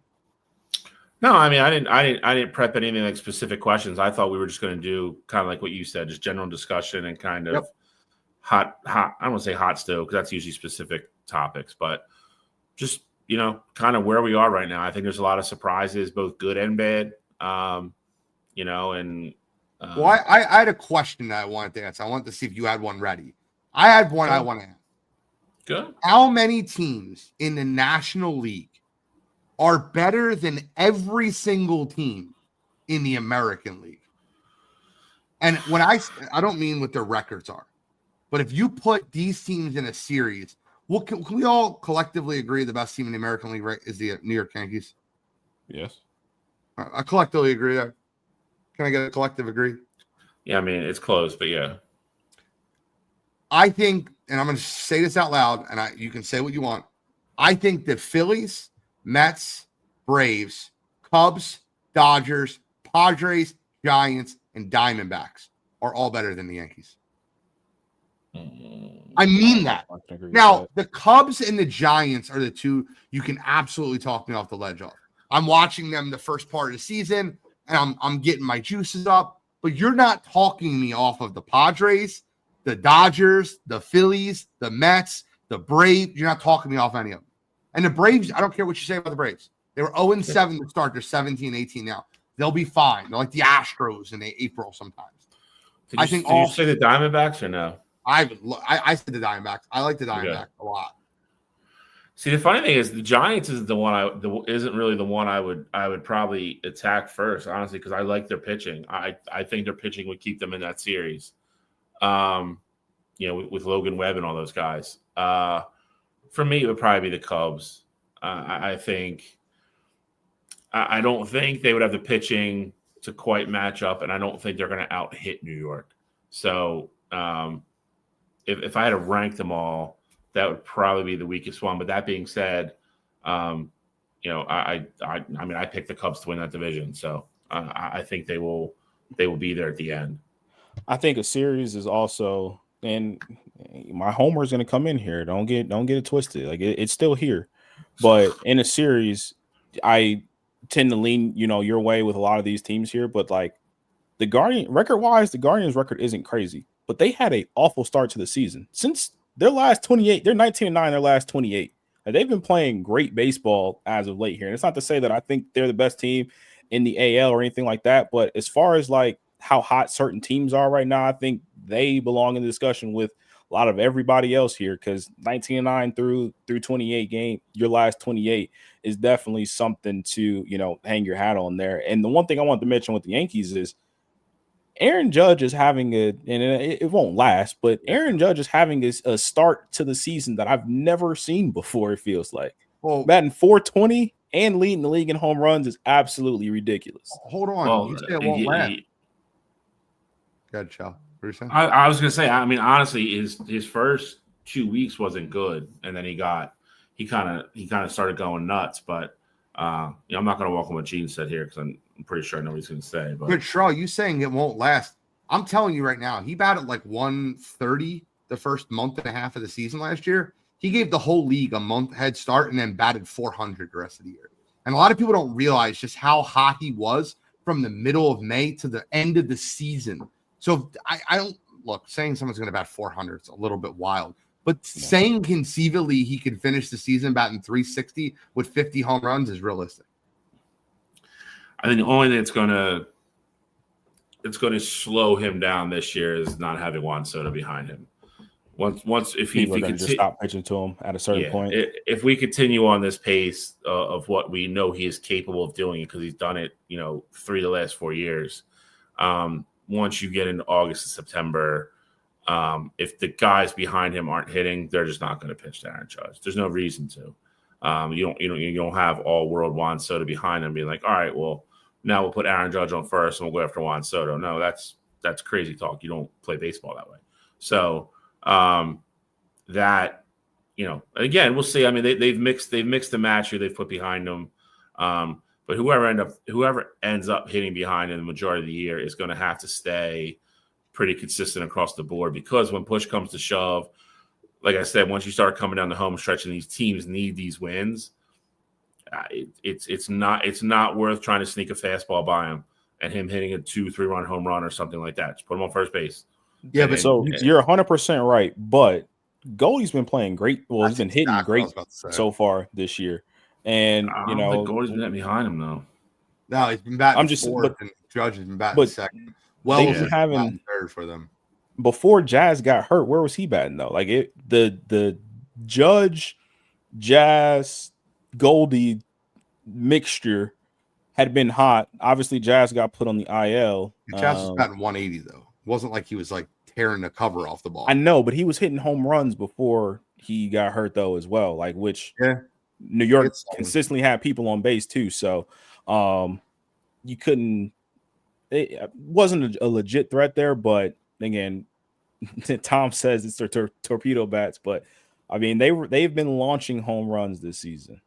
No, I mean, I didn't prep anything like specific questions. I thought we were just going to do kind of like what you said, just general discussion and kind of hot. I don't want to say hot stove because that's usually specific topics, but just, kind of where we are right now. I think there's a lot of surprises, both good and bad, and well, I had a question that I wanted to answer. I wanted to see if you had one ready. I had one I want to ask. Good. How many teams in the National League are better than every single team in the American League? And when I don't mean what their records are, but if you put these teams in a series, can we all collectively agree the best team in the American League is the New York Yankees? Yes. I collectively agree there. Can I get a collective agree? Yeah, I mean, it's close, but yeah. I think, and I'm going to say this out loud, and you can say what you want. I think the Phillies, Mets, Braves, Cubs, Dodgers, Padres, Giants, and Diamondbacks are all better than the Yankees. I mean that. Now, the Cubs and the Giants are the two you can absolutely talk me off the ledge of. I'm watching them the first part of the season, and I'm getting my juices up. But you're not talking me off of the Padres, the Dodgers, the Phillies, the Mets, the Braves. You're not talking me off any of them. And the Braves, I don't care what you say about the Braves. They were 0-7 to start. They're 17-18 now. They'll be fine. They're like the Astros in April sometimes. Did you say the Diamondbacks or no? I said the Diamondbacks. I like the Diamondbacks a lot. See, the funny thing is the Giants isn't the one isn't really the one I would probably attack first, honestly, because I like their pitching. I think their pitching would keep them in that series. With Logan Webb and all those guys. For me, it would probably be the Cubs. I don't think they would have the pitching to quite match up, and I don't think they're going to out-hit New York. So if I had to rank them all, that would probably be the weakest one. But that being said, I picked the Cubs to win that division. So I think they will be there at the end. I think a series is also, and my homer is going to come in here. Don't get it twisted. Like it's still here, but in a series, I tend to lean, your way with a lot of these teams here. But like the Guardians record isn't crazy, but they had an awful start to the season. Since their last 28, they're 19-9. Their last 28, and they've been playing great baseball as of late here. And it's not to say that I think they're the best team in the AL or anything like that, but as far as like how hot certain teams are right now, I think they belong in the discussion with a lot of everybody else here, because 19-9 through 28 game, your last 28 is definitely something to, hang your hat on there. And the one thing I want to mention with the Yankees is Aaron Judge is having and it won't last, but Aaron Judge is having a start to the season that I've never seen before. It feels like batting .420 and leading the league in home runs is absolutely ridiculous. Hold on, you said it won't last. Good, Chow. What are you saying? I was gonna say. I mean, honestly, his first 2 weeks wasn't good, and then he kind of started going nuts. But I'm not gonna walk on what Gene said here because I'm pretty sure I know what he's gonna say. But good, Shaw, you saying it won't last? I'm telling you right now, he batted like 130 the first month and a half of the season last year. He gave the whole league a month head start and then batted 400 the rest of the year. And a lot of people don't realize just how hot he was from the middle of May to the end of the season. So I don't look, saying someone's going to bat 400 is a little bit wild, but saying conceivably he can finish the season batting 360 with 50 home runs is realistic. I think the only thing it's going to slow him down this year is not having Juan Soto behind him. Once if he can just stop pitching to him at a certain point. If we continue on this pace of what we know he is capable of doing, because he's done it, 3 of the last 4 years. Once you get into August and September, if the guys behind him aren't hitting, they're just not going to pitch to Aaron Judge. There's no reason to. You don't have all world Juan Soto behind him being like, all right, well, now we'll put Aaron Judge on first and we'll go after Juan Soto. No, that's crazy talk. You don't play baseball that way. So again, we'll see. I mean, they've mixed the match who they've put behind them. But whoever ends up hitting behind in the majority of the year is going to have to stay pretty consistent across the board, because when push comes to shove, like I said, once you start coming down the home stretch and these teams need these wins, it's not worth trying to sneak a fastball by him and him hitting a 2-3 run home run or something like that. Just put him on first base. Yeah, but you're 100% right. But Goldie's been playing great. Well, he's been hitting great so far this year. And Goldie's been hitting behind him though. No, he's been batting fourth, and Judge has been batting second. Well, he's having third for them. Before Jazz got hurt, where was he batting though? Like the Judge, Jazz, Goldie mixture had been hot. Obviously, Jazz got put on the IL. Jazz was batting 180 though. It wasn't like he was like tearing the cover off the ball. I know, but he was hitting home runs before he got hurt though as well. Like New York consistently had people on base too. So you couldn't. It wasn't a legit threat there, but again, Tom says it's their torpedo bats. But I mean, they've been launching home runs this season.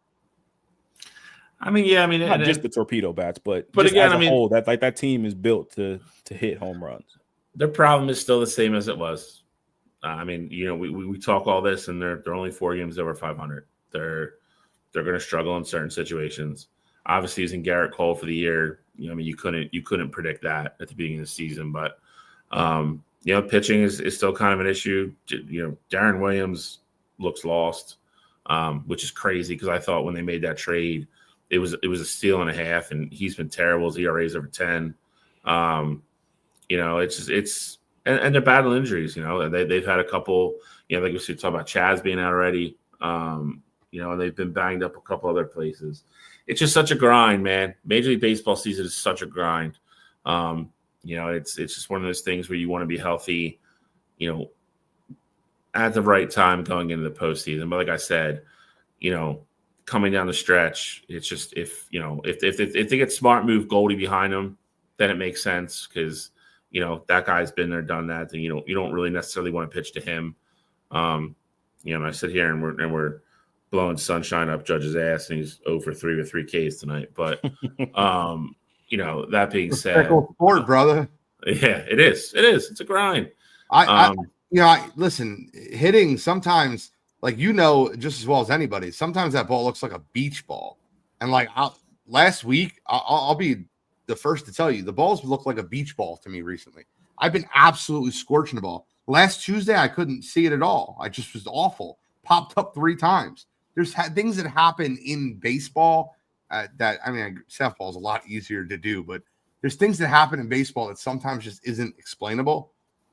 I mean, not just the torpedo bats, but again, as a whole, that team is built to hit home runs. Their problem is still the same as it was. I mean, we talk all this, and they're only 4 games over 500. They're going to struggle in certain situations. Obviously, using Garrett Cole for the year, you couldn't predict that at the beginning of the season. But pitching is still kind of an issue. Darren Williams looks lost, which is crazy because I thought when they made that trade it was a steal and a half, and he's been terrible. His ERA is over 10. It's and they're battling injuries. They've had a couple. Like we should talk about Chaz being out already. And they've been banged up a couple other places. It's just such a grind, man. Major League Baseball season is such a grind. It's just one of those things where you want to be healthy, at the right time going into the postseason. But like I said, coming down the stretch, it's just if they get smart, move Goldie behind them, then it makes sense because that guy's been there, done that. Then you don't really necessarily want to pitch to him. I sit here and we're blowing sunshine up Judge's ass, and he's 0 for 3 with 3 Ks tonight. But that being said, sport, brother. Yeah, it is. It's a grind. Listen, hitting sometimes, like just as well as anybody, sometimes that ball looks like a beach ball. And like last week, I'll be the first to tell you, the balls look like a beach ball to me recently. I've been absolutely scorching the ball. Last Tuesday, I couldn't see it at all. I just was awful. Popped up 3 times. There's things that happen in baseball softball is a lot easier to do, but there's things that happen in baseball that sometimes just isn't explainable.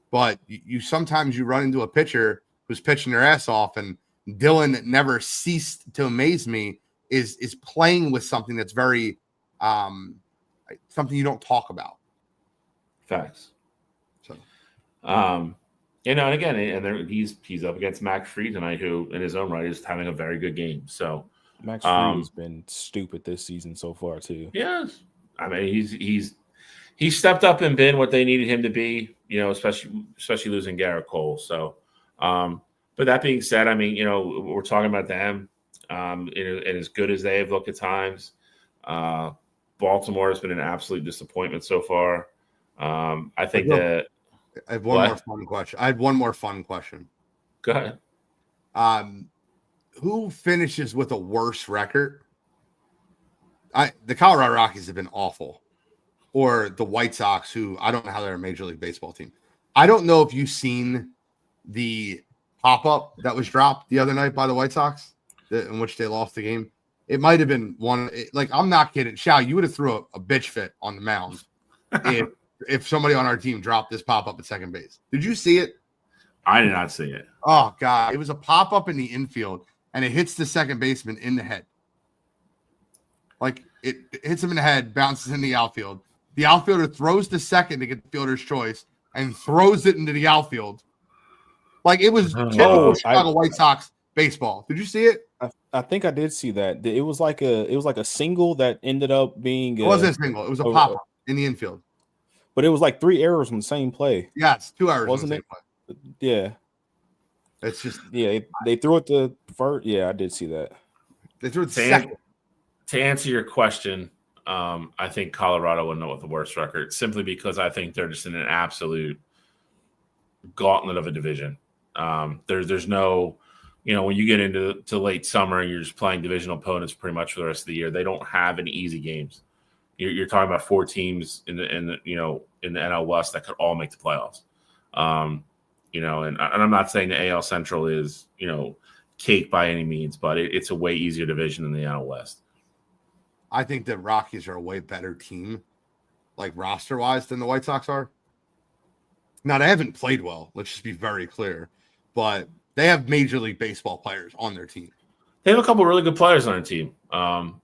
But you sometimes run into a pitcher who's pitching their ass off, and Dylan never ceased to amaze me is playing with something that's very something you don't talk about. Facts. So, and again, he's up against Max Fried tonight, who in his own right is having a very good game. So Max Fried has been stupid this season so far too. Yes, I mean he's stepped up and been what they needed him to be. Especially losing Garrett Cole. So, but that being said, I mean, we're talking about them, and as good as they have looked at times, Baltimore has been an absolute disappointment so far. I think that I have one more fun question. I had one more fun question. Go ahead. Who finishes with a worse record? The Colorado Rockies have been awful. Or the White Sox, who I don't know how they're a Major League Baseball team. I don't know if you've seen the pop-up that was dropped the other night by the White Sox in which they lost the game. It might have been one. I'm not kidding. Shao, you would have threw a bitch fit on the mound if somebody on our team dropped this pop-up at second base. Did you see it? I did not see it. Oh, God. It was a pop-up in the infield, and it hits the second baseman in the head. Like, it hits him in the head, bounces in the outfield. The outfielder throws to second to get the fielder's choice and throws it into the outfield. Like, it was typical Chicago White Sox baseball. Did you see it? I think I did see that. It was like a single that ended up being. It wasn't a single. It was a pop-up in the infield. But it was like 3 errors on the same play. Yeah, it's 2 errors wasn't on the same play. Yeah. It's just they threw it to first. Yeah, I did see that. They threw it to second. To answer your question, I think Colorado would know with the worst record simply because I think they're just in an absolute gauntlet of a division. There's no, when you get into late summer and you're just playing divisional opponents pretty much for the rest of the year, they don't have any easy games. You're talking about 4 teams in the NL West that could all make the playoffs. And I'm not saying the AL Central is cake by any means, but it's a way easier division than the NL West. I think the Rockies are a way better team, like roster-wise, than the White Sox are. Now, they haven't played well. Let's just be very clear. But they have Major League Baseball players on their team. They have a couple of really good players on their team. And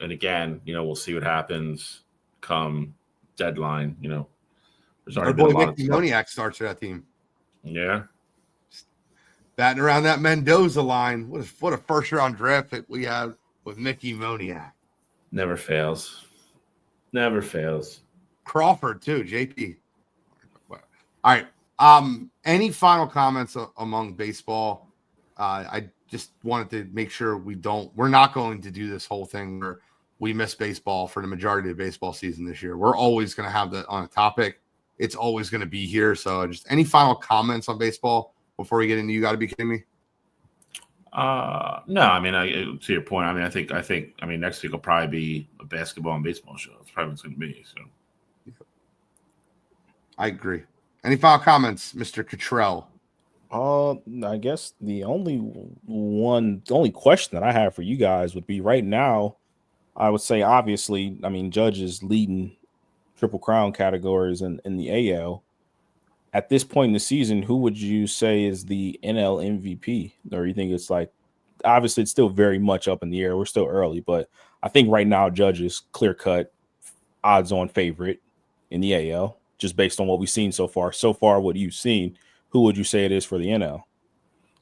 again, we'll see what happens come deadline. There's already been a lot of stuff. Moniak starts for that team. Yeah. Batting around that Mendoza line. What a first-round draft pick we have with Mickey Moniak. Never fails. Never fails. Crawford, too, JP. All right. Any final comments among baseball? I just wanted to make sure we're not going to do this whole thing where we miss baseball for the majority of the baseball season this year. We're always going to have that on a topic. It's always going to be here. So just any final comments on baseball before we get into You Gotta Be Kidding Me? No, I mean, to your point, I think next week will probably be a basketball and baseball show. It's probably what's going to be. So, I agree. Any final comments, Mr. Cottrell? I guess the only question that I have for you guys would be right now, I would say, obviously, I mean, Judge is leading Triple Crown categories in the AL. At this point in the season, who would you say is the NL MVP? Or you think it's like, obviously, it's still very much up in the air. We're still early, but I think right now, Judge is clear-cut odds-on favorite in the AL, just based on what we've seen so far. So far, what you've seen, who would you say it is for the NL?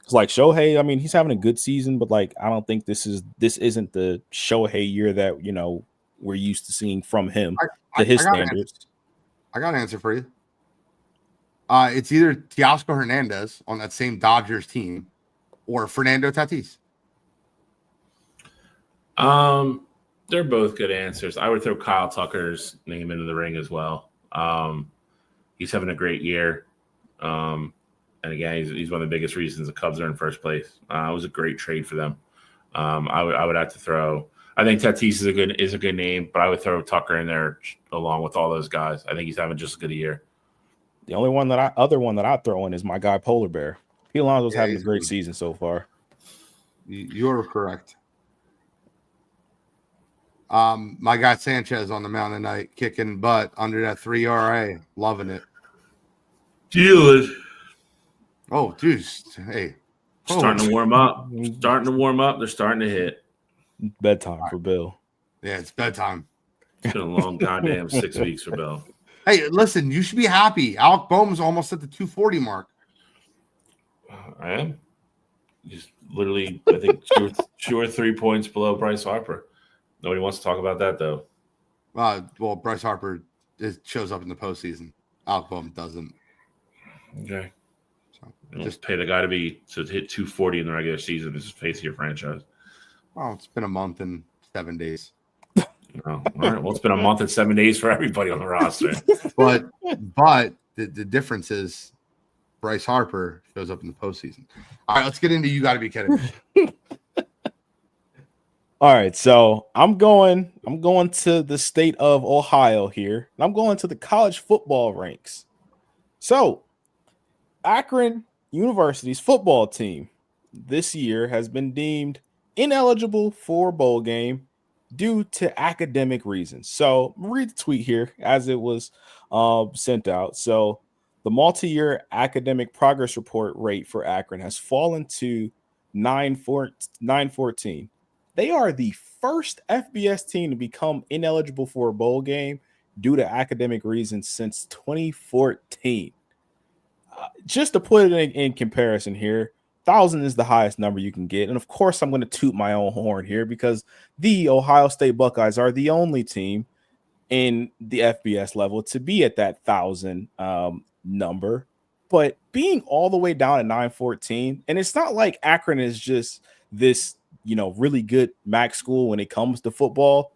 It's like Shohei, I mean, he's having a good season, but like I don't think this isn't the Shohei year that we're used to seeing from him to his standards. I got an answer for you. It's either Teoscar Hernandez on that same Dodgers team or Fernando Tatis. They're both good answers. I would throw Kyle Tucker's name into the ring as well. He's having a great year. And again, he's one of the biggest reasons the Cubs are in first place. It was a great trade for them. I would have to throw. I think Tatis is a good name, but I would throw Tucker in there along with all those guys. I think he's having just as good a year. The only other one that I throw in is my guy Polar Bear. Pete Alonso's having a great season so far. You're correct. My guy Sanchez on the mound tonight, kicking butt under that 3 RA, loving it. Deal. Oh, dude. Hey. Starting to warm up. They're starting to hit. Bedtime for Bill. Yeah, it's bedtime. It's been a long goddamn 6 weeks for Bill. Hey, listen, you should be happy. Alec Boehm's almost at the 240 mark. I am. Just literally, I think, two or 3 points below Bryce Harper. Nobody wants to talk about that, though. Well, Bryce Harper shows up in the postseason. Alec Boehm doesn't. Okay. Just pay the guy to hit 240 in the regular season is face of your franchise. Well, it's been a month and 7 days. Oh, all right. Well, it's been a month and 7 days for everybody on the roster. But the difference is Bryce Harper shows up in the postseason. All right, let's get into You Gotta Be Kidding Me. All right, so I'm going to the state of Ohio here. I'm going to the college football ranks. So Akron University's football team this year has been deemed ineligible for a bowl game due to academic reasons. So read the tweet here as it was sent out. So the multi-year academic progress report rate for Akron has fallen to 914. They are the first FBS team to become ineligible for a bowl game due to academic reasons since 2014. Just to put it in comparison here, 1,000 is the highest number you can get. And of course, I'm going to toot my own horn here because the Ohio State Buckeyes are the only team in the FBS level to be at that 1,000 number. But being all the way down at 914, and it's not like Akron is just this, really good MAC school when it comes to football.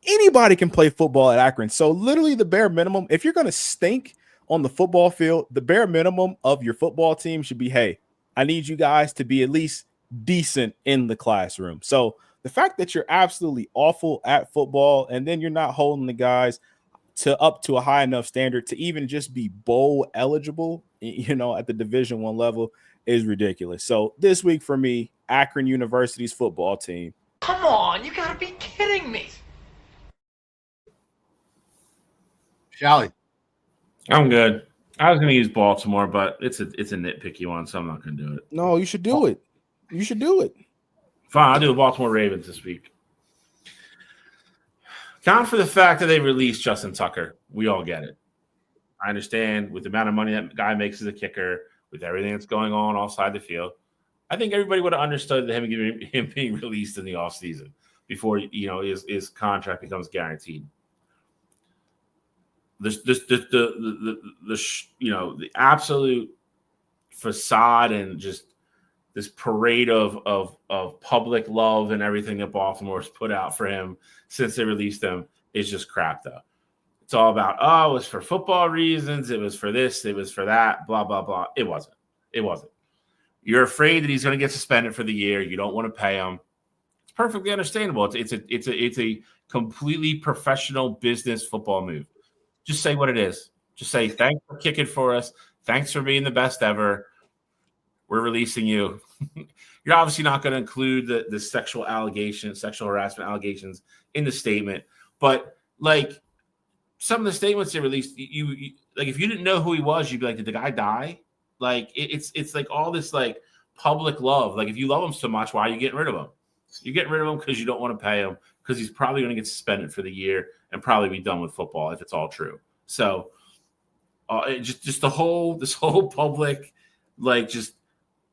Anybody can play football at Akron. So literally the bare minimum, if you're going to stink on the football field, the bare minimum of your football team should be, hey, I need you guys to be at least decent in the classroom. So the fact that you're absolutely awful at football and then you're not holding the guys up to a high enough standard to even just be bowl eligible, at the Division I level is ridiculous. So this week for me, Akron University's football team. Come on, you gotta be kidding me. Shally. I'm good. I was going to use Baltimore, but it's a nitpicky one, so I'm not going to do it. No, you should do it. You should do it. Fine, I'll do the Baltimore Ravens this week. Count for the fact that they released Justin Tucker. We all get it. I understand with the amount of money that guy makes as a kicker, with everything that's going on offside the field. I think everybody would have understood him being released in the offseason before his contract becomes guaranteed. The absolute facade and just this parade of public love and everything that Baltimore's put out for him since they released him is just crap, though. It's all about, it was for football reasons, it was for this, it was for that, blah, blah, blah. It wasn't. You're afraid that he's going to get suspended for the year. You don't want to pay him. It's perfectly understandable. It's a completely professional business football move. Just say what it is. Just say, thanks for kicking for us. Thanks for being the best ever. We're releasing you. you're obviously not going to include the sexual harassment allegations in the statement. But like some of the statements they released, you like if you didn't know who he was, you'd be like, did the guy die? Like it's like all this like public love. Like if you love him so much, why are you getting rid of him? You're getting rid of him because you don't want to pay him, because he's probably going to get suspended for the year and probably be done with football if it's all true. So just this whole public like just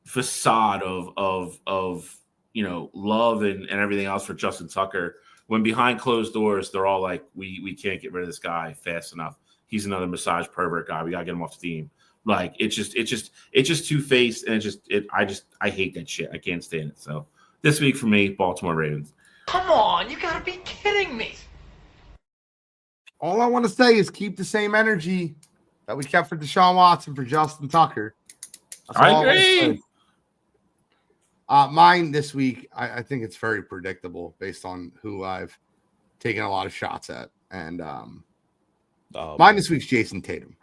facade of love and everything else for Justin Tucker, when behind closed doors they're all like, we can't get rid of this guy fast enough. He's another massage pervert guy. We gotta get him off the team. Like it's just two-faced, and I hate that shit. I can't stand it. So this week for me, Baltimore Ravens. Come on, you gotta be kidding me. All I want to say is keep the same energy that we kept for Deshaun Watson for Justin Tucker. That's I all agree. Mine this week, I think it's very predictable based on who I've taken a lot of shots at. And mine this week's Jason Tatum.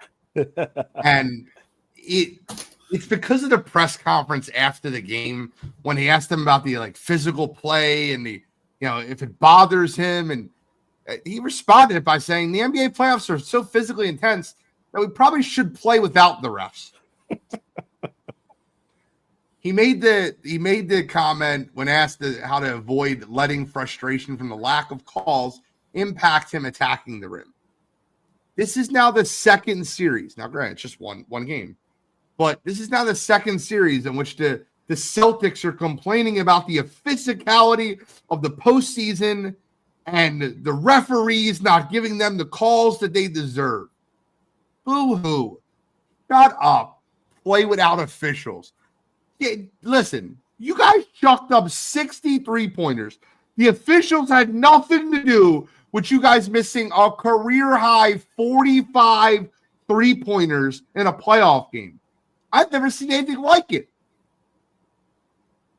And it's because of the press conference after the game when he asked him about the like physical play and the, if it bothers him. And he responded by saying the NBA playoffs are so physically intense that we probably should play without the refs. He made the comment when asked how to avoid letting frustration from the lack of calls impact him attacking the rim. This is now the second series. Now, granted, it's just one game, but this is now the second series in which the Celtics are complaining about the physicality of the postseason and the referees not giving them the calls that they deserve. Boo-hoo. Shut up. Play without officials. Yeah, listen, you guys chucked up 63 pointers. The officials had nothing to do with you guys missing a career-high 45 3-pointers in a playoff game. I've never seen anything like it.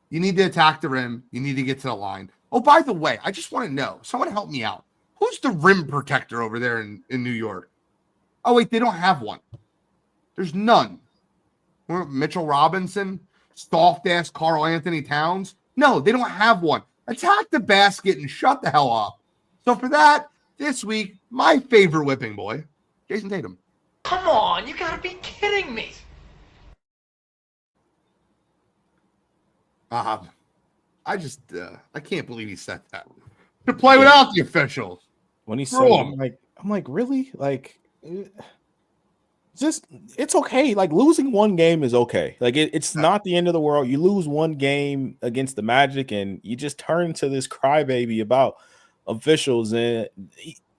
You need to attack the rim. You need to get to the line. Oh, by the way, I just want to know. Someone help me out. Who's the rim protector over there in New York? Oh, wait, they don't have one. There's none. Mitchell Robinson? Soft-ass Karl Anthony Towns? No, they don't have one. Attack the basket and shut the hell up. So for that, this week, my favorite whipping boy, Jason Tatum. Come on, you gotta be kidding me. I can't believe he said that. To play without the officials. When he said, I'm like, really? Like, it's okay. Like losing one game is okay. Like it's not the end of the world. You lose one game against the Magic and you just turn into this crybaby about officials. And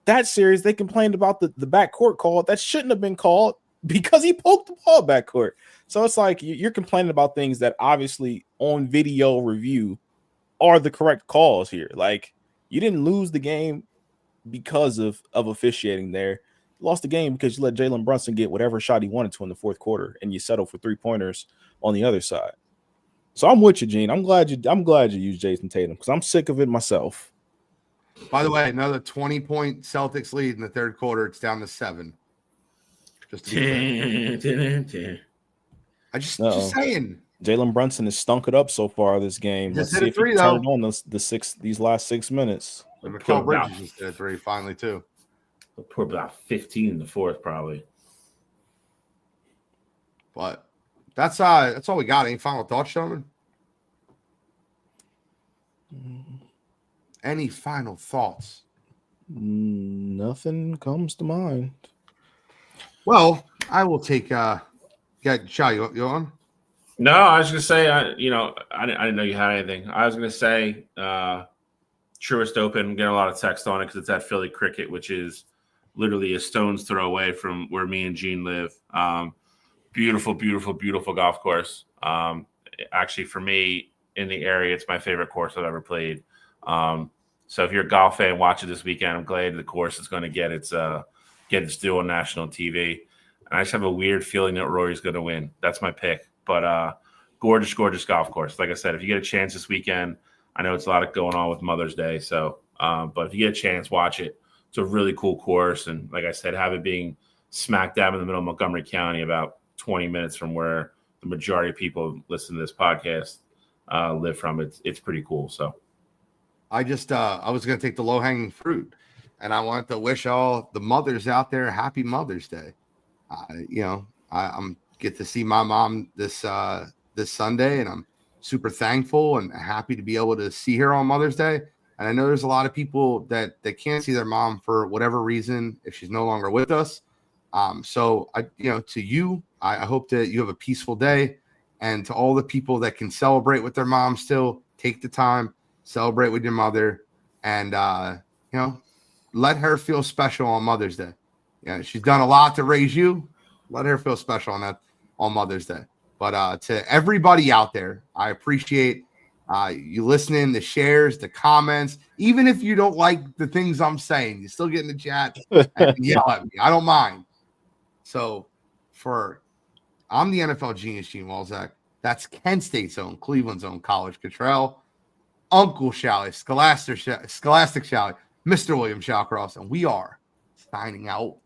that series, they complained about the backcourt call that shouldn't have been called because he poked the ball backcourt. So it's like you're complaining about things that obviously on video review are the correct calls here. Like you didn't lose the game because of officiating there. You lost the game because you let Jalen Brunson get whatever shot he wanted to in the fourth quarter, and you settled for 3-pointers on the other side. So I'm with you, Gene. I'm glad you used Jason Tatum because I'm sick of it myself. By the way, another 20-point Celtics lead in the third quarter. It's down to 7. Just saying. Jalen Brunson has stunk it up so far this game. Let's see if he can turn it on these last 6 minutes. Mikal Bridges just hit a 3 finally too. They'll put about 15 in the fourth, probably. But that's all we got. Any final thoughts, gentlemen? Any final thoughts? Nothing comes to mind. Well, I will take. Shao, you on? No, I was gonna say, I didn't know you had anything. I was gonna say, Truist Open. Getting a lot of text on it because it's at Philly Cricket, which is literally a stone's throw away from where me and Gene live. Beautiful, beautiful, beautiful golf course. Actually, for me in the area, it's my favorite course I've ever played. So if you're a golf fan, watch it this weekend. I'm glad the course is going to get its due on national TV. And I just have a weird feeling that Rory's going to win. That's my pick. But gorgeous, gorgeous golf course. Like I said, if you get a chance this weekend, I know it's a lot going on with Mother's Day. So, but if you get a chance, watch it. It's a really cool course. And like I said, have it being smack dab in the middle of Montgomery County, about 20 minutes from where the majority of people listen to this podcast. live from. It's pretty cool. So I just I was gonna take the low hanging fruit, and I wanted to wish all the mothers out there happy Mother's Day. I'm get to see my mom this Sunday, and I'm super thankful and happy to be able to see her on Mother's Day. And I know there's a lot of people that can't see their mom for whatever reason if she's no longer with us. So to you, I hope that you have a peaceful day, and to all the people that can celebrate with their mom still, take the time, celebrate with your mother, and let her feel special on Mother's Day. Yeah, she's done a lot to raise you. Let her feel special on Mother's Day. But to everybody out there, I appreciate you listening, the shares, the comments. Even if you don't like the things I'm saying, you still get in the chat and yell at me. I don't mind. So I'm the NFL genius, Gene Walzak. That's Kent State's own, Cleveland's own College Cottrell, Uncle Shally, Scholastic Shally, Mr. William Shawcross, and we are signing out.